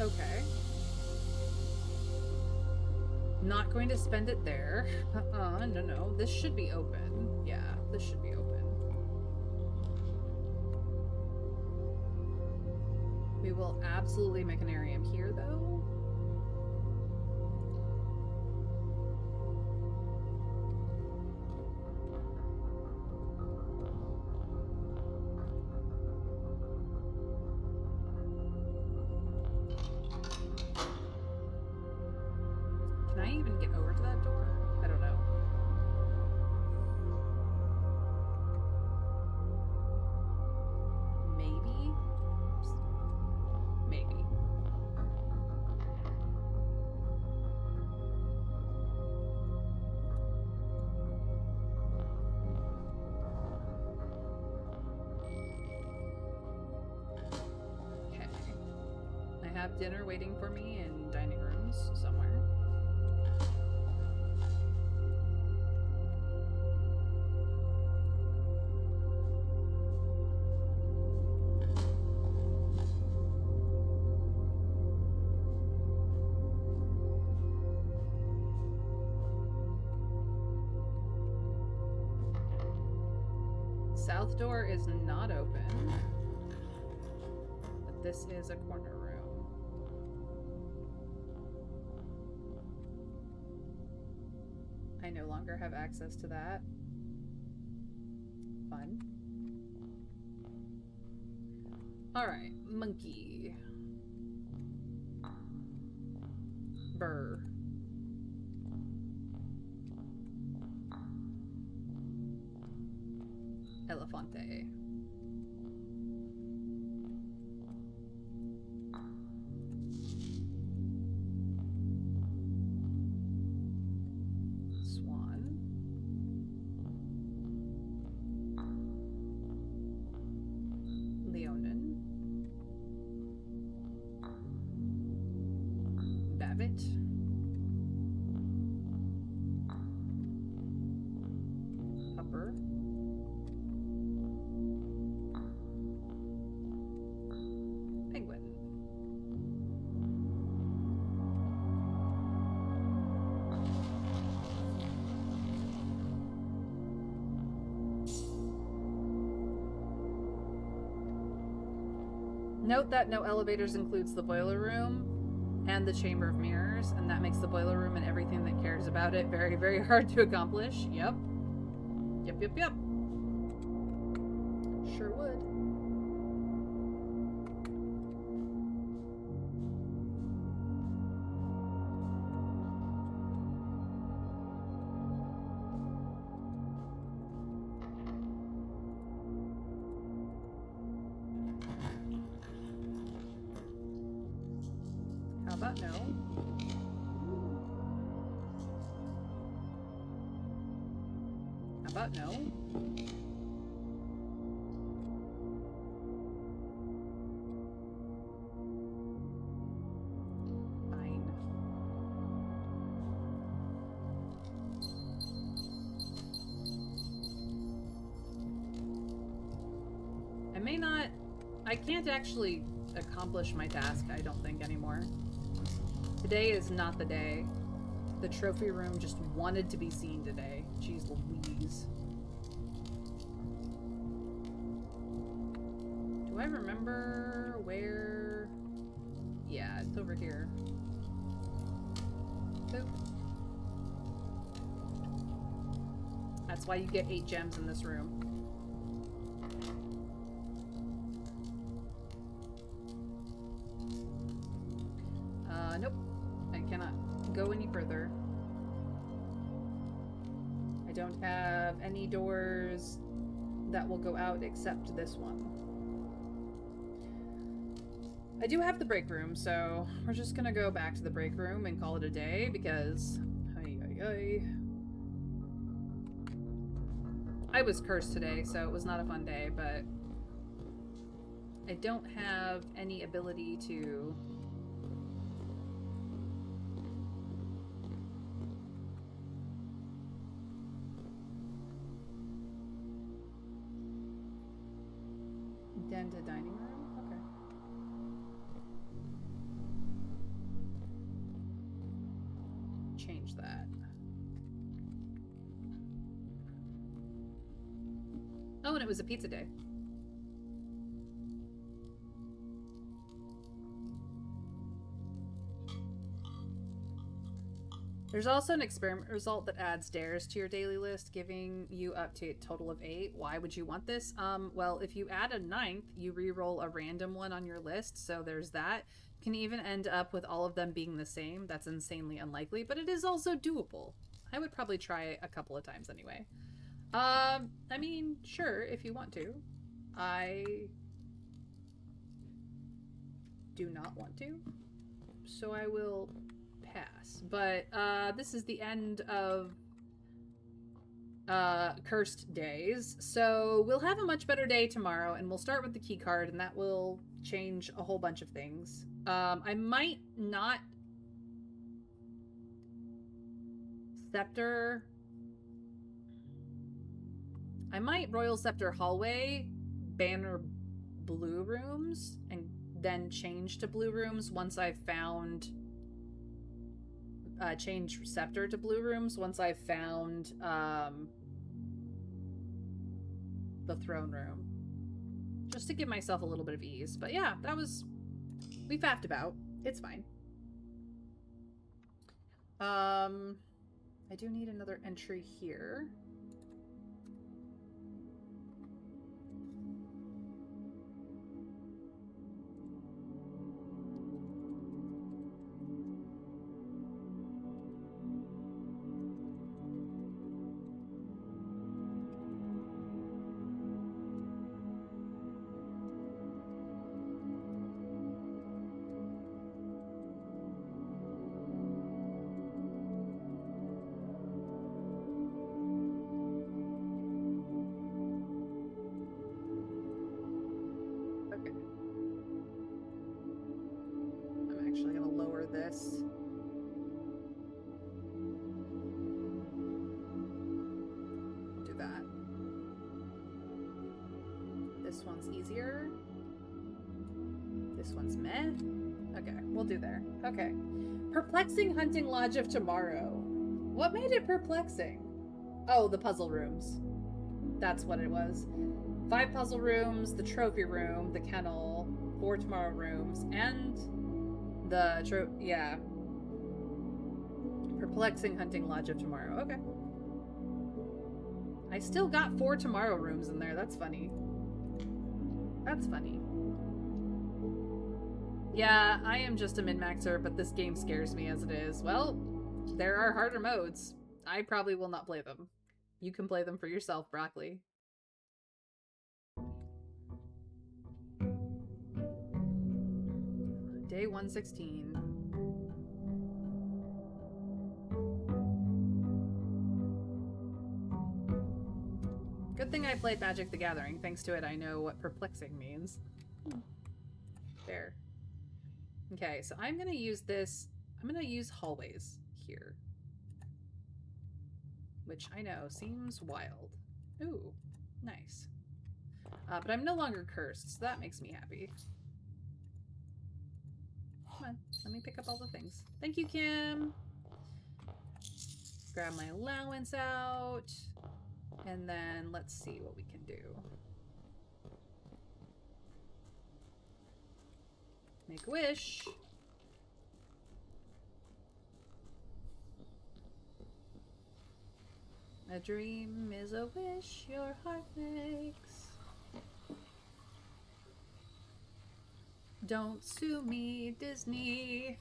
[SPEAKER 1] Okay. Not going to spend it there. No. This should be open. Yeah, this should be open. We will absolutely make an Arium here, though. Dinner waiting for me in dining rooms somewhere. south door is not open. But this is a corner room. I no longer have access to that. Fun. Alright, monkey. Burr. Elefante. Swan. Leonin. Babbitt. Upper. Penguin. Note that no elevators includes the boiler room and the chamber of mirrors, and that makes the boiler room and everything that cares about it very, very hard to accomplish. Yep. Yep, yep, yep. Sure would. How about no? How about no? Fine. I can't actually accomplish my task, I don't think, anymore. Today is not the day. The trophy room just wanted to be seen today. Jeez Louise. Do I remember where? Yeah, it's over here. Boop. That's why you get 8 gems in this room. Nope. I cannot go any further. I don't have any doors that will go out except this one. I do have the break room, so we're just gonna go back to the break room and call it a day because I was cursed today, so it was not a fun day, but I don't have any ability to Denda dining room? Okay. Change that. Oh, and it was a pizza day. There's also an experiment result that adds dares to your daily list, giving you up to a total of 8. Why would you want this? Well, if you add a 9th, you re-roll a random one on your list, so there's that. You can even end up with all of them being the same. That's insanely unlikely, but it is also doable. I would probably try a couple of times anyway. I mean, sure, if you want to. I do not want to, so I will pass. But this is the end of cursed days, so we'll have a much better day tomorrow, and we'll start with the key card, and that will change a whole bunch of things. I might not Scepter. I might Royal Scepter Hallway banner blue rooms and then change to blue rooms once I've found change Scepter to blue rooms once I've found the throne room. Just to give myself a little bit of ease. But yeah, that was... We faffed about. It's fine. I do need another entry here. This. Do that. This one's easier. This one's meh. Okay, we'll do there. Okay. Perplexing hunting lodge of tomorrow. What made it perplexing? Oh, the puzzle rooms. That's what it was. 5 puzzle rooms, the trophy room, the kennel, 4 tomorrow rooms, and the yeah. Perplexing hunting lodge of tomorrow. Okay. I still got 4 tomorrow rooms in there. That's funny. That's funny. Yeah, I am just a min-maxer, but this game scares me as it is. Well, there are harder modes. I probably will not play them. You can play them for yourself, Broccoli. Day 116. Good thing I played Magic the Gathering. Thanks to it, I know what perplexing means. There. Okay, so I'm gonna use this. I'm gonna use hallways here. Which I know seems wild. Ooh, nice. But I'm no longer cursed, so that makes me happy. Come on, let me pick up all the things. Thank you, Kim! Grab my allowance out. And then let's see what we can do. Make a wish. A dream is a wish your heart makes. Don't sue me, Disney.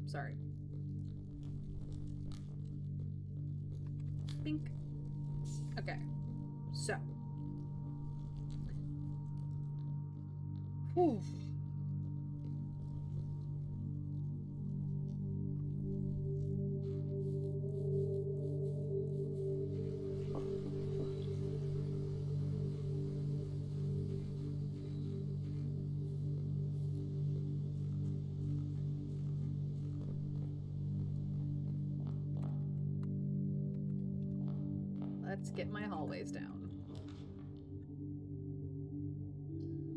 [SPEAKER 1] Sorry. Think. Okay. So. Whew. Let's get my hallways down.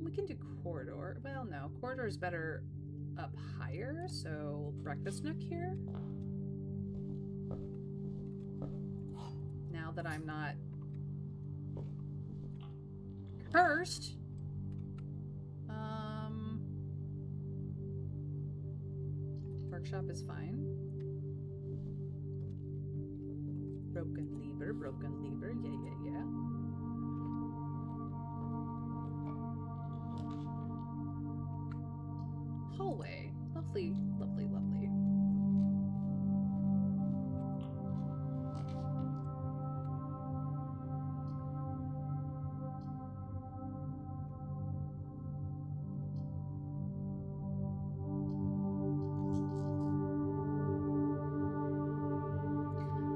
[SPEAKER 1] We can do corridor. Well, no. Corridor is better up higher, so breakfast nook here. Now that I'm not cursed. Workshop is fine. Broken lever, yeah, yeah, yeah. Hallway. Lovely, lovely, lovely.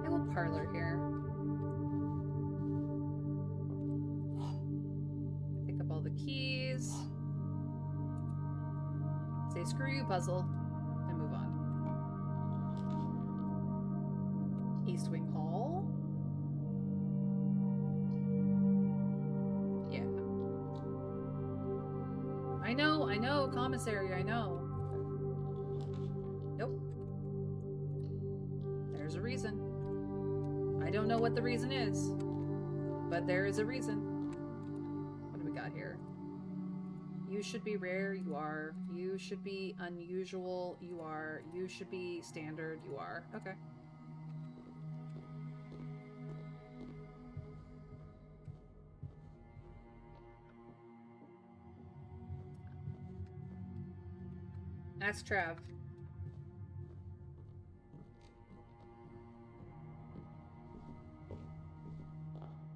[SPEAKER 1] I will parlor here. Pick up all the keys. Say screw you, puzzle, and move on. I know, commissary, I know. Nope. There's a reason. I don't know what the reason is, but there is a reason. What do we got here? You should be rare, you are. You should be unusual, you are. You should be standard, you are. Okay. Ask Trav.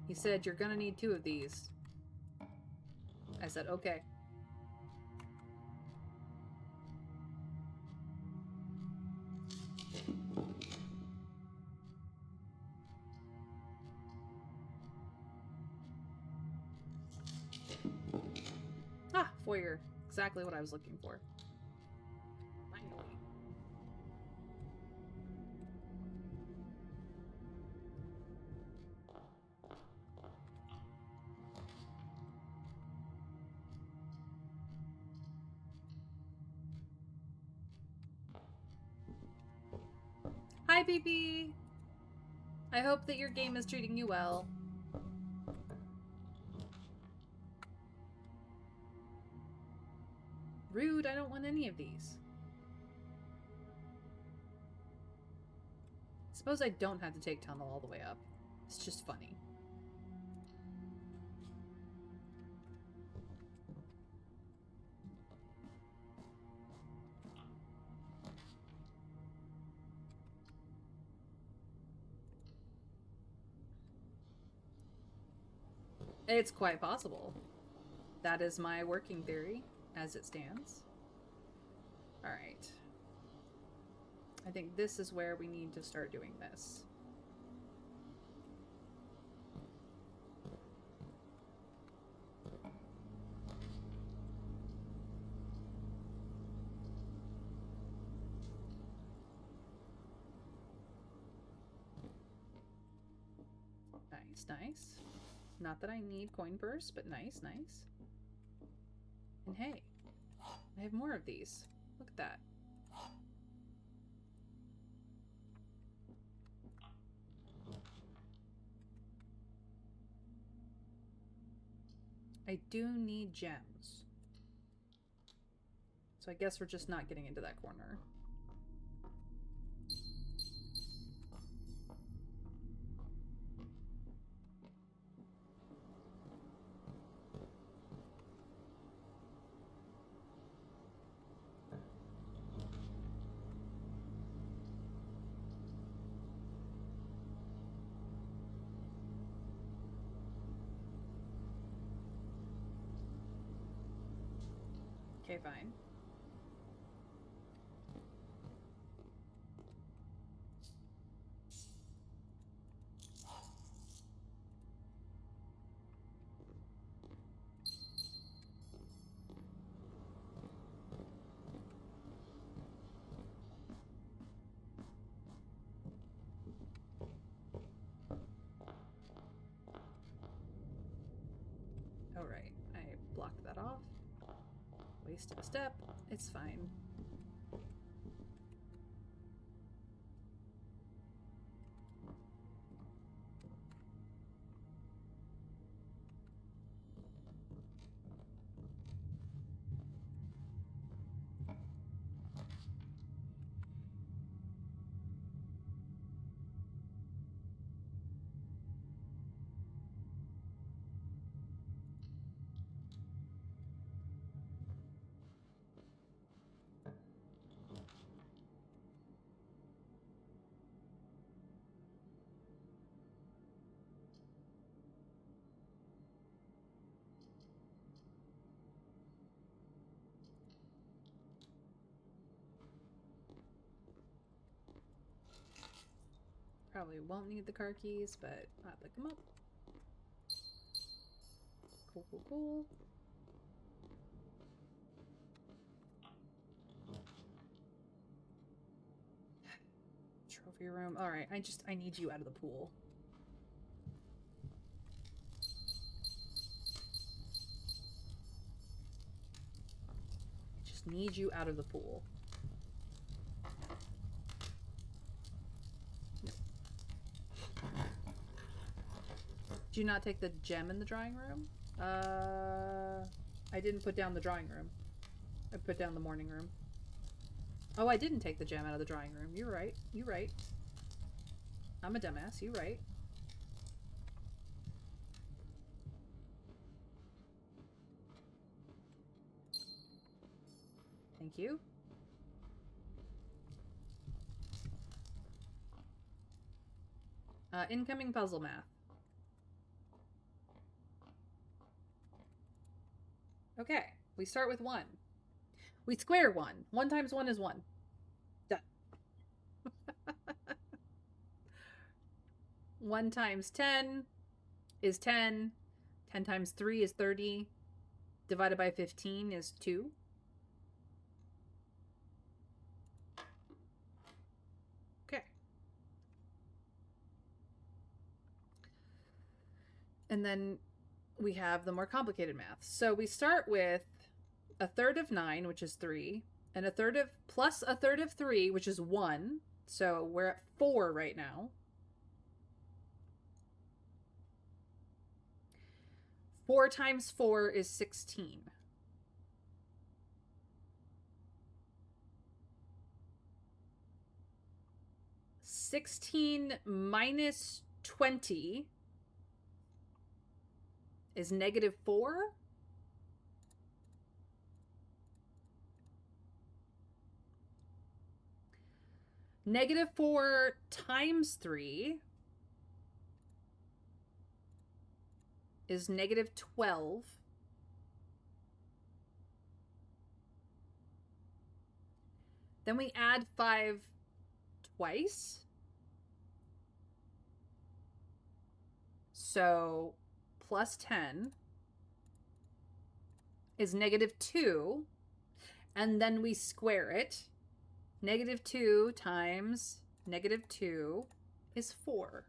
[SPEAKER 1] He said, you're gonna need 2 of these. I said, okay. Ah, foyer. Exactly what I was looking for. Finally. Hi, BB! I hope that your game is treating you well. Rude, I don't want any of these. Suppose I don't have to take tunnel all the way up. It's just funny. It's quite possible. That is my working theory, as it stands. Alright. I think this is where we need to start doing this. Nice, nice. Not that I need coin purse, but nice, nice. And hey, I have more of these. Look at that. I do need gems. So I guess we're just not getting into that corner. Okay, fine. Alright, I blocked that off. Wasted a step. It's fine. Probably won't need the car keys, but I'll pick them up. Cool, cool, cool. Trophy room. Alright, I need you out of the pool. Need you out of the pool. No. Do you not take the gem in the drawing room? I didn't put down the drawing room. I put down the morning room. Oh, I didn't take the gem out of the drawing room. You're right. You're right. I'm a dumbass. You're right. Thank you. Incoming puzzle math. Okay, we start with 1. We square 1. 1 times 1 is 1. Done. 1 times 10 is 10. 10 times 3 is 30. Divided by 15 is 2. Okay. And then we have the more complicated math. So we start with a third of 9, which is 3, and a third of plus a third of 3, which is 1. So we're at 4 right now. 4 times 4 is 16. (16 minus 20 is -4. -4 times 3 is -12. Then we add 5 twice. So plus 10 is -2. And then we square it. -2 times -2 is 4.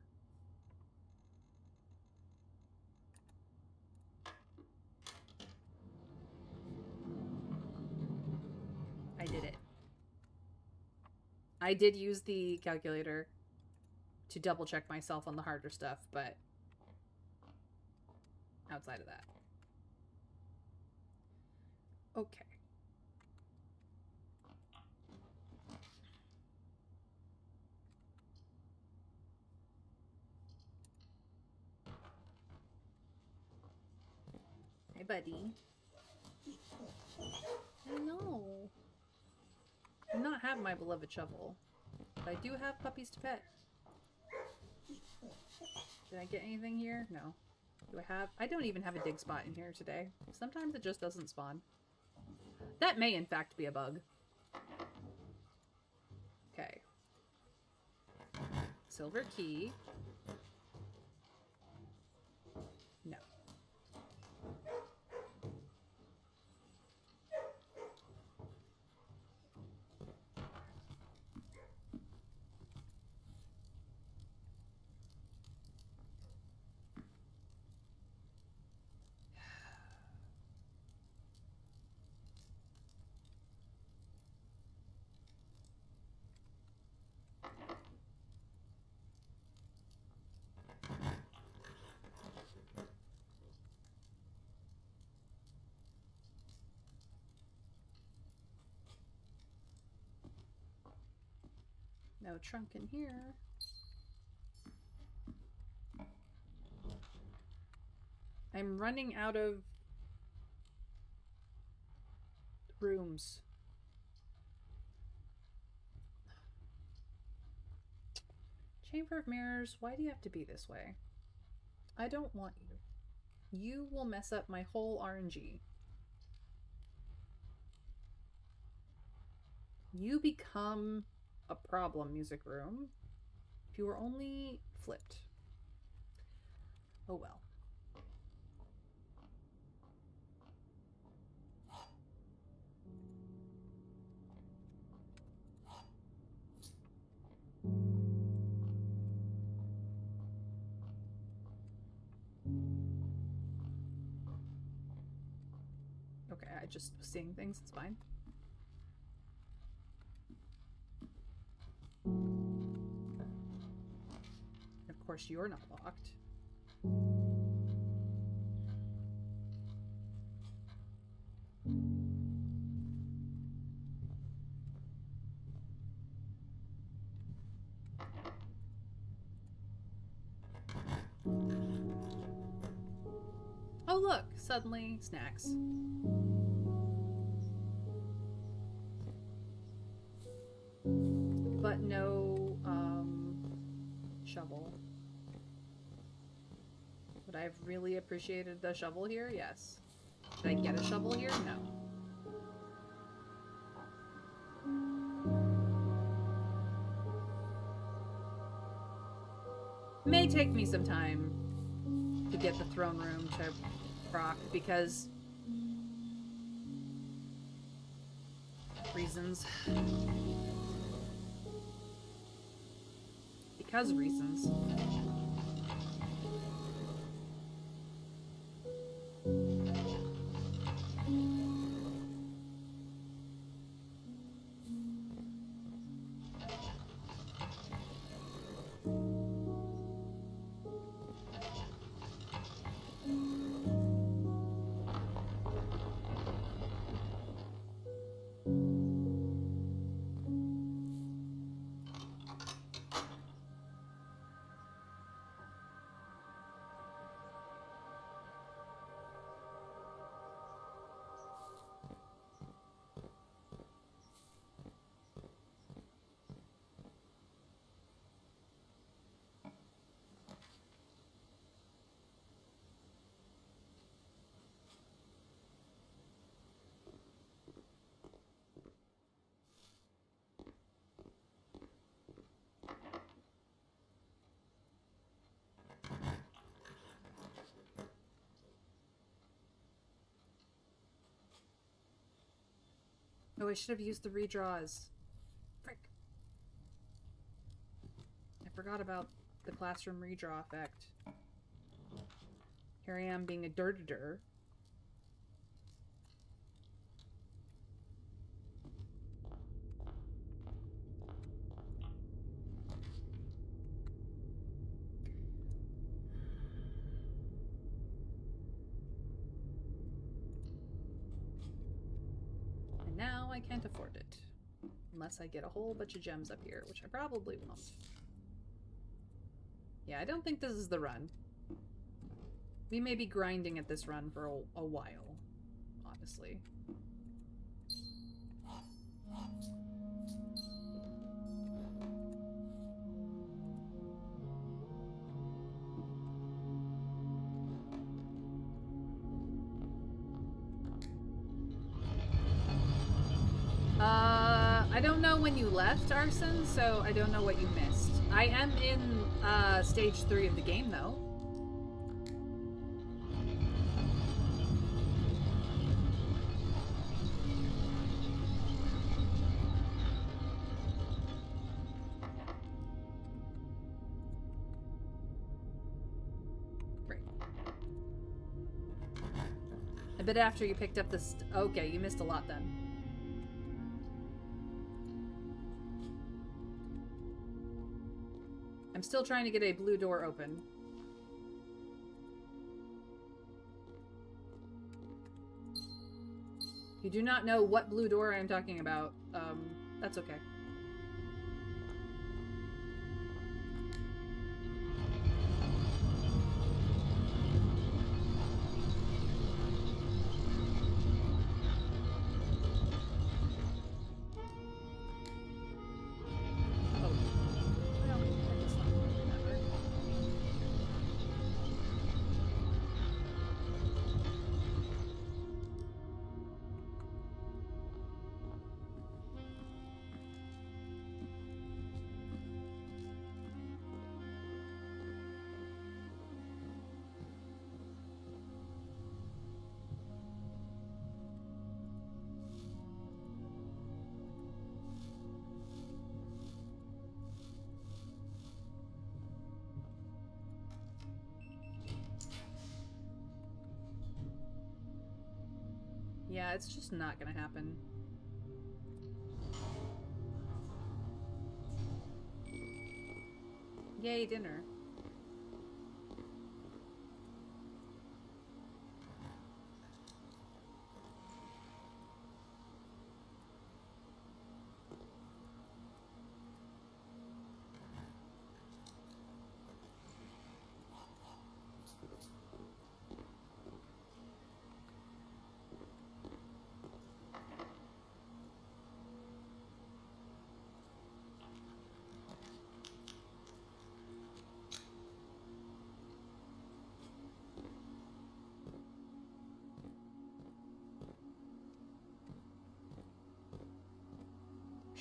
[SPEAKER 1] I did it. I did use the calculator to double check myself on the harder stuff, but outside of that. Okay. Hey, buddy. Hello. I do not have my beloved shovel, but I do have puppies to pet. Did I get anything here? No. Do I have... I don't even have a dig spot in here today. Sometimes it just doesn't spawn. That may, in fact, be a bug. Okay. Silver key. No. No trunk in here. I'm running out of rooms. Chamber of Mirrors, why do you have to be this way? I don't want you. You will mess up my whole RNG. You become a problem, music room, if you were only flipped. Oh well. Okay, I just was seeing things, it's fine. course, you're not locked. Oh look, suddenly snacks. But no shovel. Would I have really appreciated the shovel here? Yes. Did I get a shovel here? No. May take me some time to get the throne room to proc because reasons. Because reasons. Oh, I should have used the redraws. Frick. I forgot about the classroom redraw effect. Here I am being a dirtider. And now I can't afford it. Unless I get a whole bunch of gems up here, which I probably won't. Yeah, I don't think this is the run. We may be grinding at this run for a while, honestly. I don't know when you left, Arson, so I don't know what you missed. I am in stage 3 of the game, though. Great. A bit after you picked up this... Okay, you missed a lot then. I'm still trying to get a blue door open. If you do not know what blue door I'm talking about, that's okay. Yeah, it's just not gonna happen. Yay, dinner.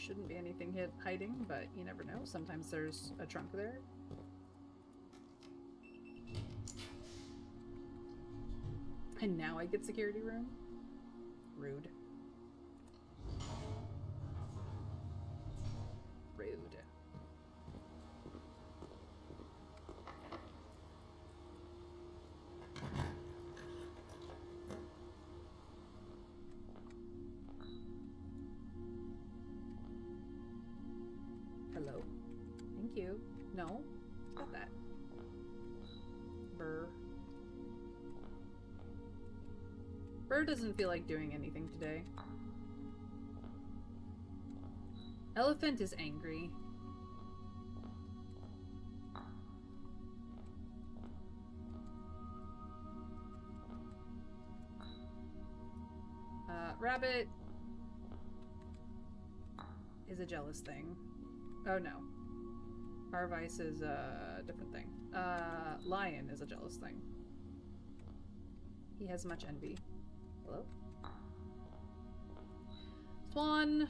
[SPEAKER 1] Shouldn't be anything hiding, but you never know. Sometimes there's a trunk there. And now I get security room? Rude. Rude. Hello? Thank you. No? Got that. Burr. Burr doesn't feel like doing anything today. Elephant is angry. Rabbit is a jealous thing. Oh no. Arvice is a different thing. Lion is a jealous thing. He has much envy. Hello? Swan.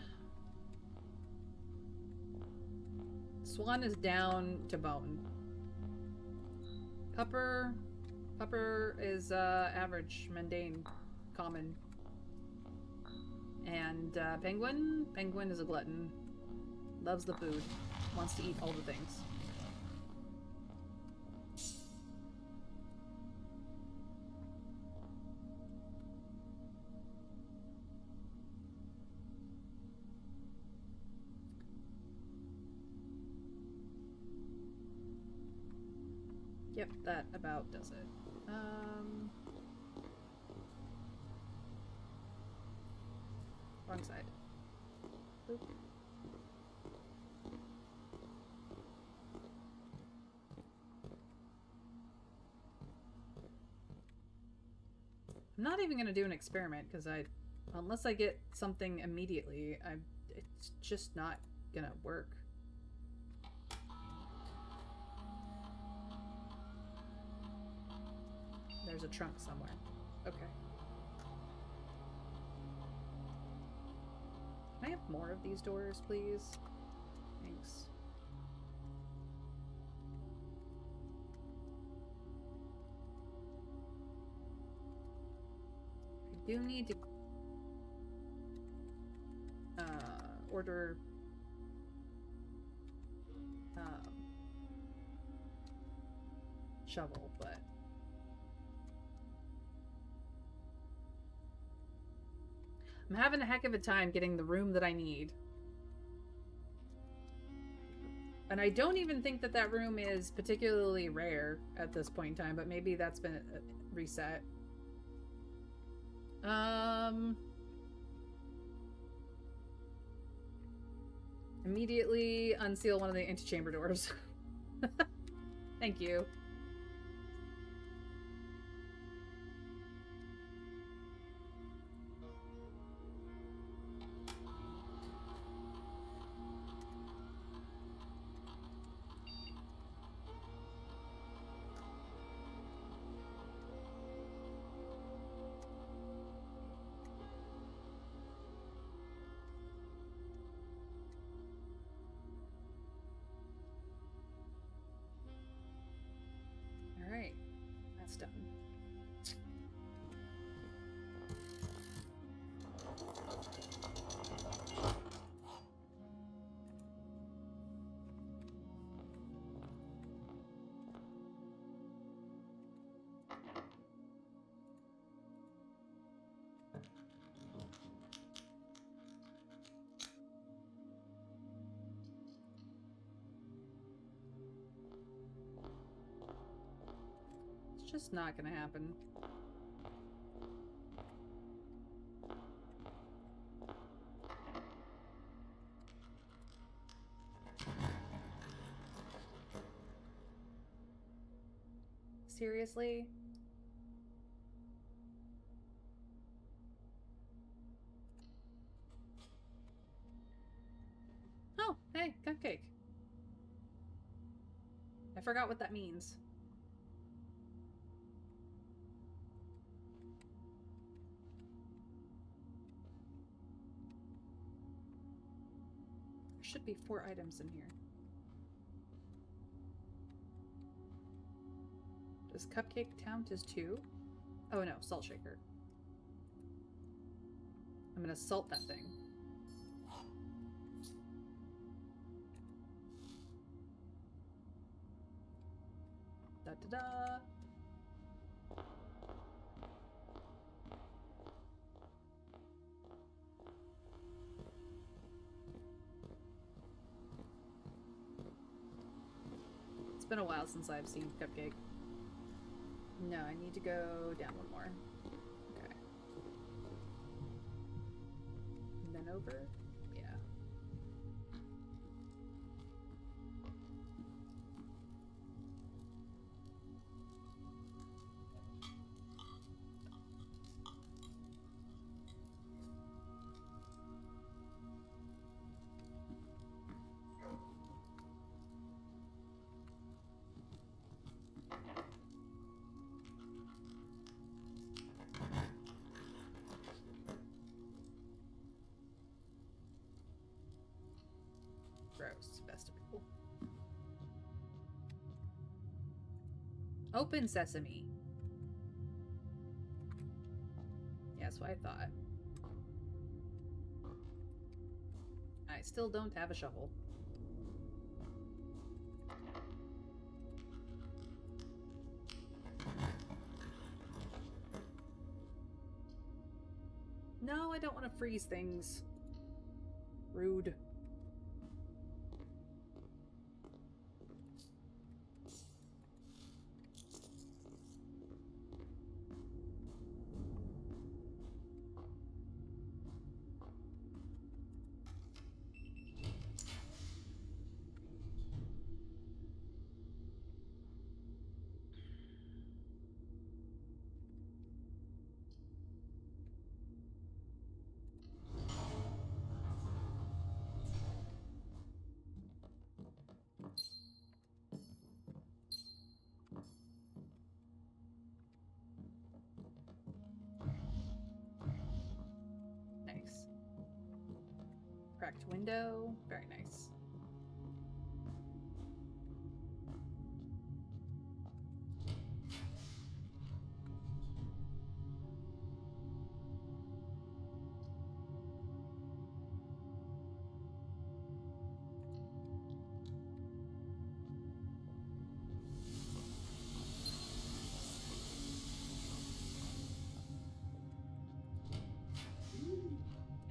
[SPEAKER 1] Swan is down to bone. Pupper. Pupper is average, mundane, common. And Penguin. Penguin is a glutton. Loves the food. Wants to eat all the things. Yep, that about does it. Wrong side. Boop. I'm not even gonna do an experiment because unless I get something immediately, it's just not gonna work. There's a trunk somewhere. Okay. Can I have more of these doors, please? Thanks. I do need to order shovel, but I'm having a heck of a time getting the room that I need. And I don't even think that that room is particularly rare at this point in time, but maybe that's been reset. Immediately unseal one of the antechamber doors. Thank you. Alright, that's done. It's just not gonna happen. Seriously? Oh, hey, cupcake. I forgot what that means. should be 4 items in here. Does cupcake count as 2? Oh no, salt shaker. I'm gonna salt that thing. Da da da. It's been a while since I've seen cupcake. No, I need to go down one more. Okay. And then over? Yeah. Gross. Vestibule. Open sesame. Yeah, that's what I thought. I still don't have a shovel. No, I don't want to freeze things. Rude. Nice. Cracked window. Very nice.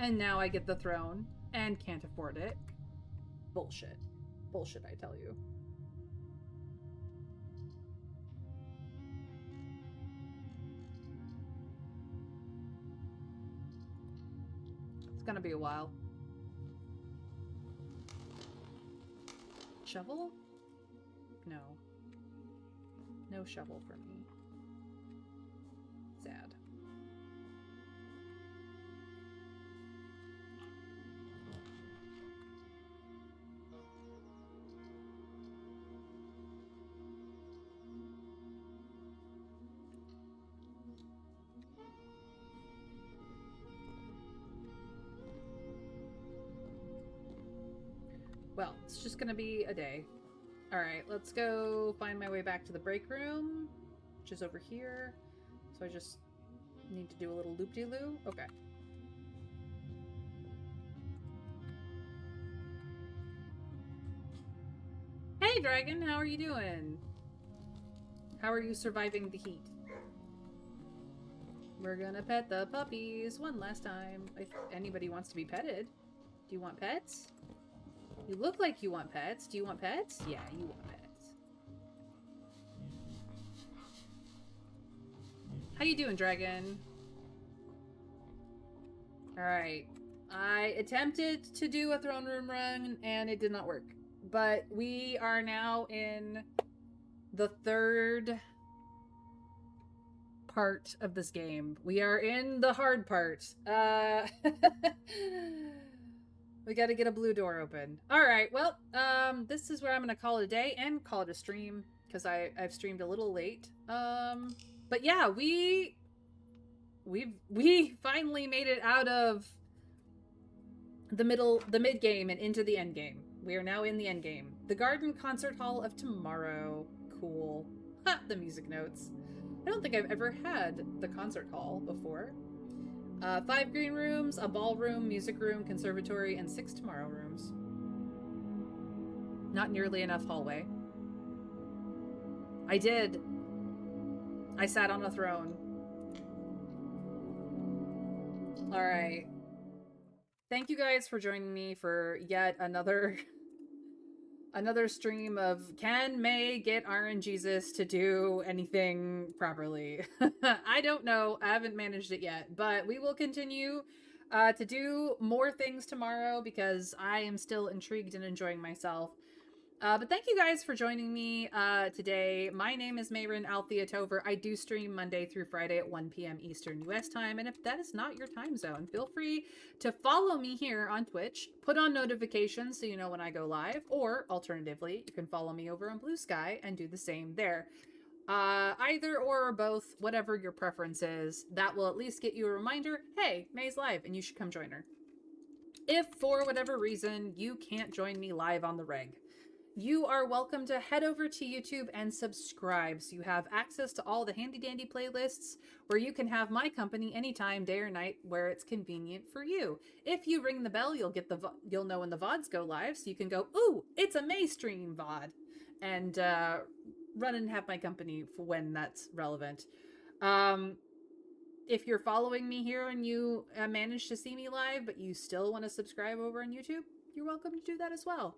[SPEAKER 1] And now I get the throne and can't afford it. Bullshit. Bullshit, I tell you. It's gonna be a while. Shovel? No. No shovel for me. Sad. Well, it's just gonna be a day. Alright, let's go find my way back to the break room, which is over here. So I just need to do a little loop-de-loo. Okay. Hey, Dragon! How are you doing? How are you surviving the heat? We're gonna pet the puppies one last time. If anybody wants to be petted. Do you want pets? You look like you want pets. Do you want pets? Yeah, you want pets. How you doing, Dragon? Alright. I attempted to do a throne room run, and it did not work. But we are now in the 3rd part of this game. We are in the hard part. We gotta get a blue door open. Alright, well, this is where I'm gonna call it a day and call it a stream, because I've streamed a little late. But yeah, we finally made it out of the mid game and into the end game. We are now in the end game. The Garden Concert Hall of Tomorrow. Cool. Ha! The music notes. I don't think I've ever had the concert hall before. 5 green rooms, a ballroom, music room, conservatory, and 6 tomorrow rooms. Not nearly enough hallway. I did. I sat on a throne. All right. Thank you guys for joining me for yet another stream of can May get RNGesus to do anything properly? I don't know. I haven't managed it yet, but we will continue to do more things tomorrow because I am still intrigued and enjoying myself. But thank you guys for joining me today. My name is Mayrin Althea Tover. I do stream Monday through Friday at 1 p.m. Eastern US time. And if that is not your time zone, feel free to follow me here on Twitch. Put on notifications so you know when I go live. Or alternatively, you can follow me over on Blue Sky and do the same there. Either or both, whatever your preference is, that will at least get you a reminder, hey, May's live and you should come join her. If for whatever reason you can't join me live on the reg, you are welcome to head over to YouTube and subscribe so you have access to all the handy dandy playlists where you can have my company anytime, day or night, where it's convenient for you. If you ring the bell, you'll know when the VODs go live, so you can go, ooh, it's a May stream VOD, and run and have my company for when that's relevant. If you're following me here and you manage to see me live, but you still want to subscribe over on YouTube, you're welcome to do that as well.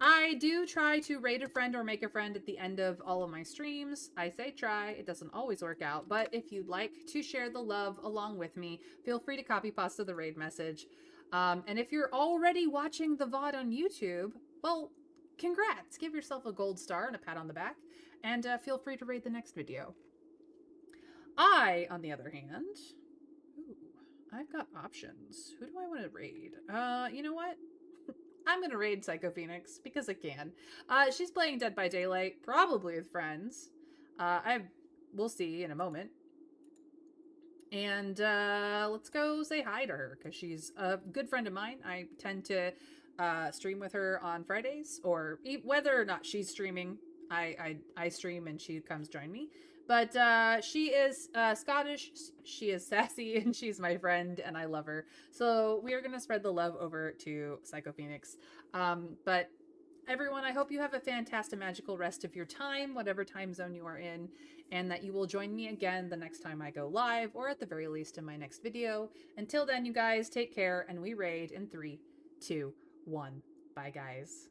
[SPEAKER 1] I do try to raid a friend or make a friend at the end of all of my streams. I say try, it doesn't always work out, but if you'd like to share the love along with me, feel free to copy pasta the raid message. And if you're already watching the VOD on YouTube, well, congrats! Give yourself a gold star and a pat on the back, and feel free to raid the next video. I, on the other hand, ooh, I've got options. Who do I want to raid? You know what? I'm gonna raid Psycho Phoenix because I can. She's playing Dead by Daylight, probably with friends. We'll see in a moment. And let's go say hi to her because she's a good friend of mine. I tend to stream with her on Fridays, or whether or not she's streaming, I stream and she comes join me. But she is Scottish, she is sassy, and she's my friend, and I love her. So we are going to spread the love over to Psycho Phoenix. But everyone, I hope you have a fantastic, magical rest of your time, whatever time zone you are in, and that you will join me again the next time I go live, or at the very least in my next video. Until then, you guys, take care, and we raid in 3, 2, 1. Bye, guys.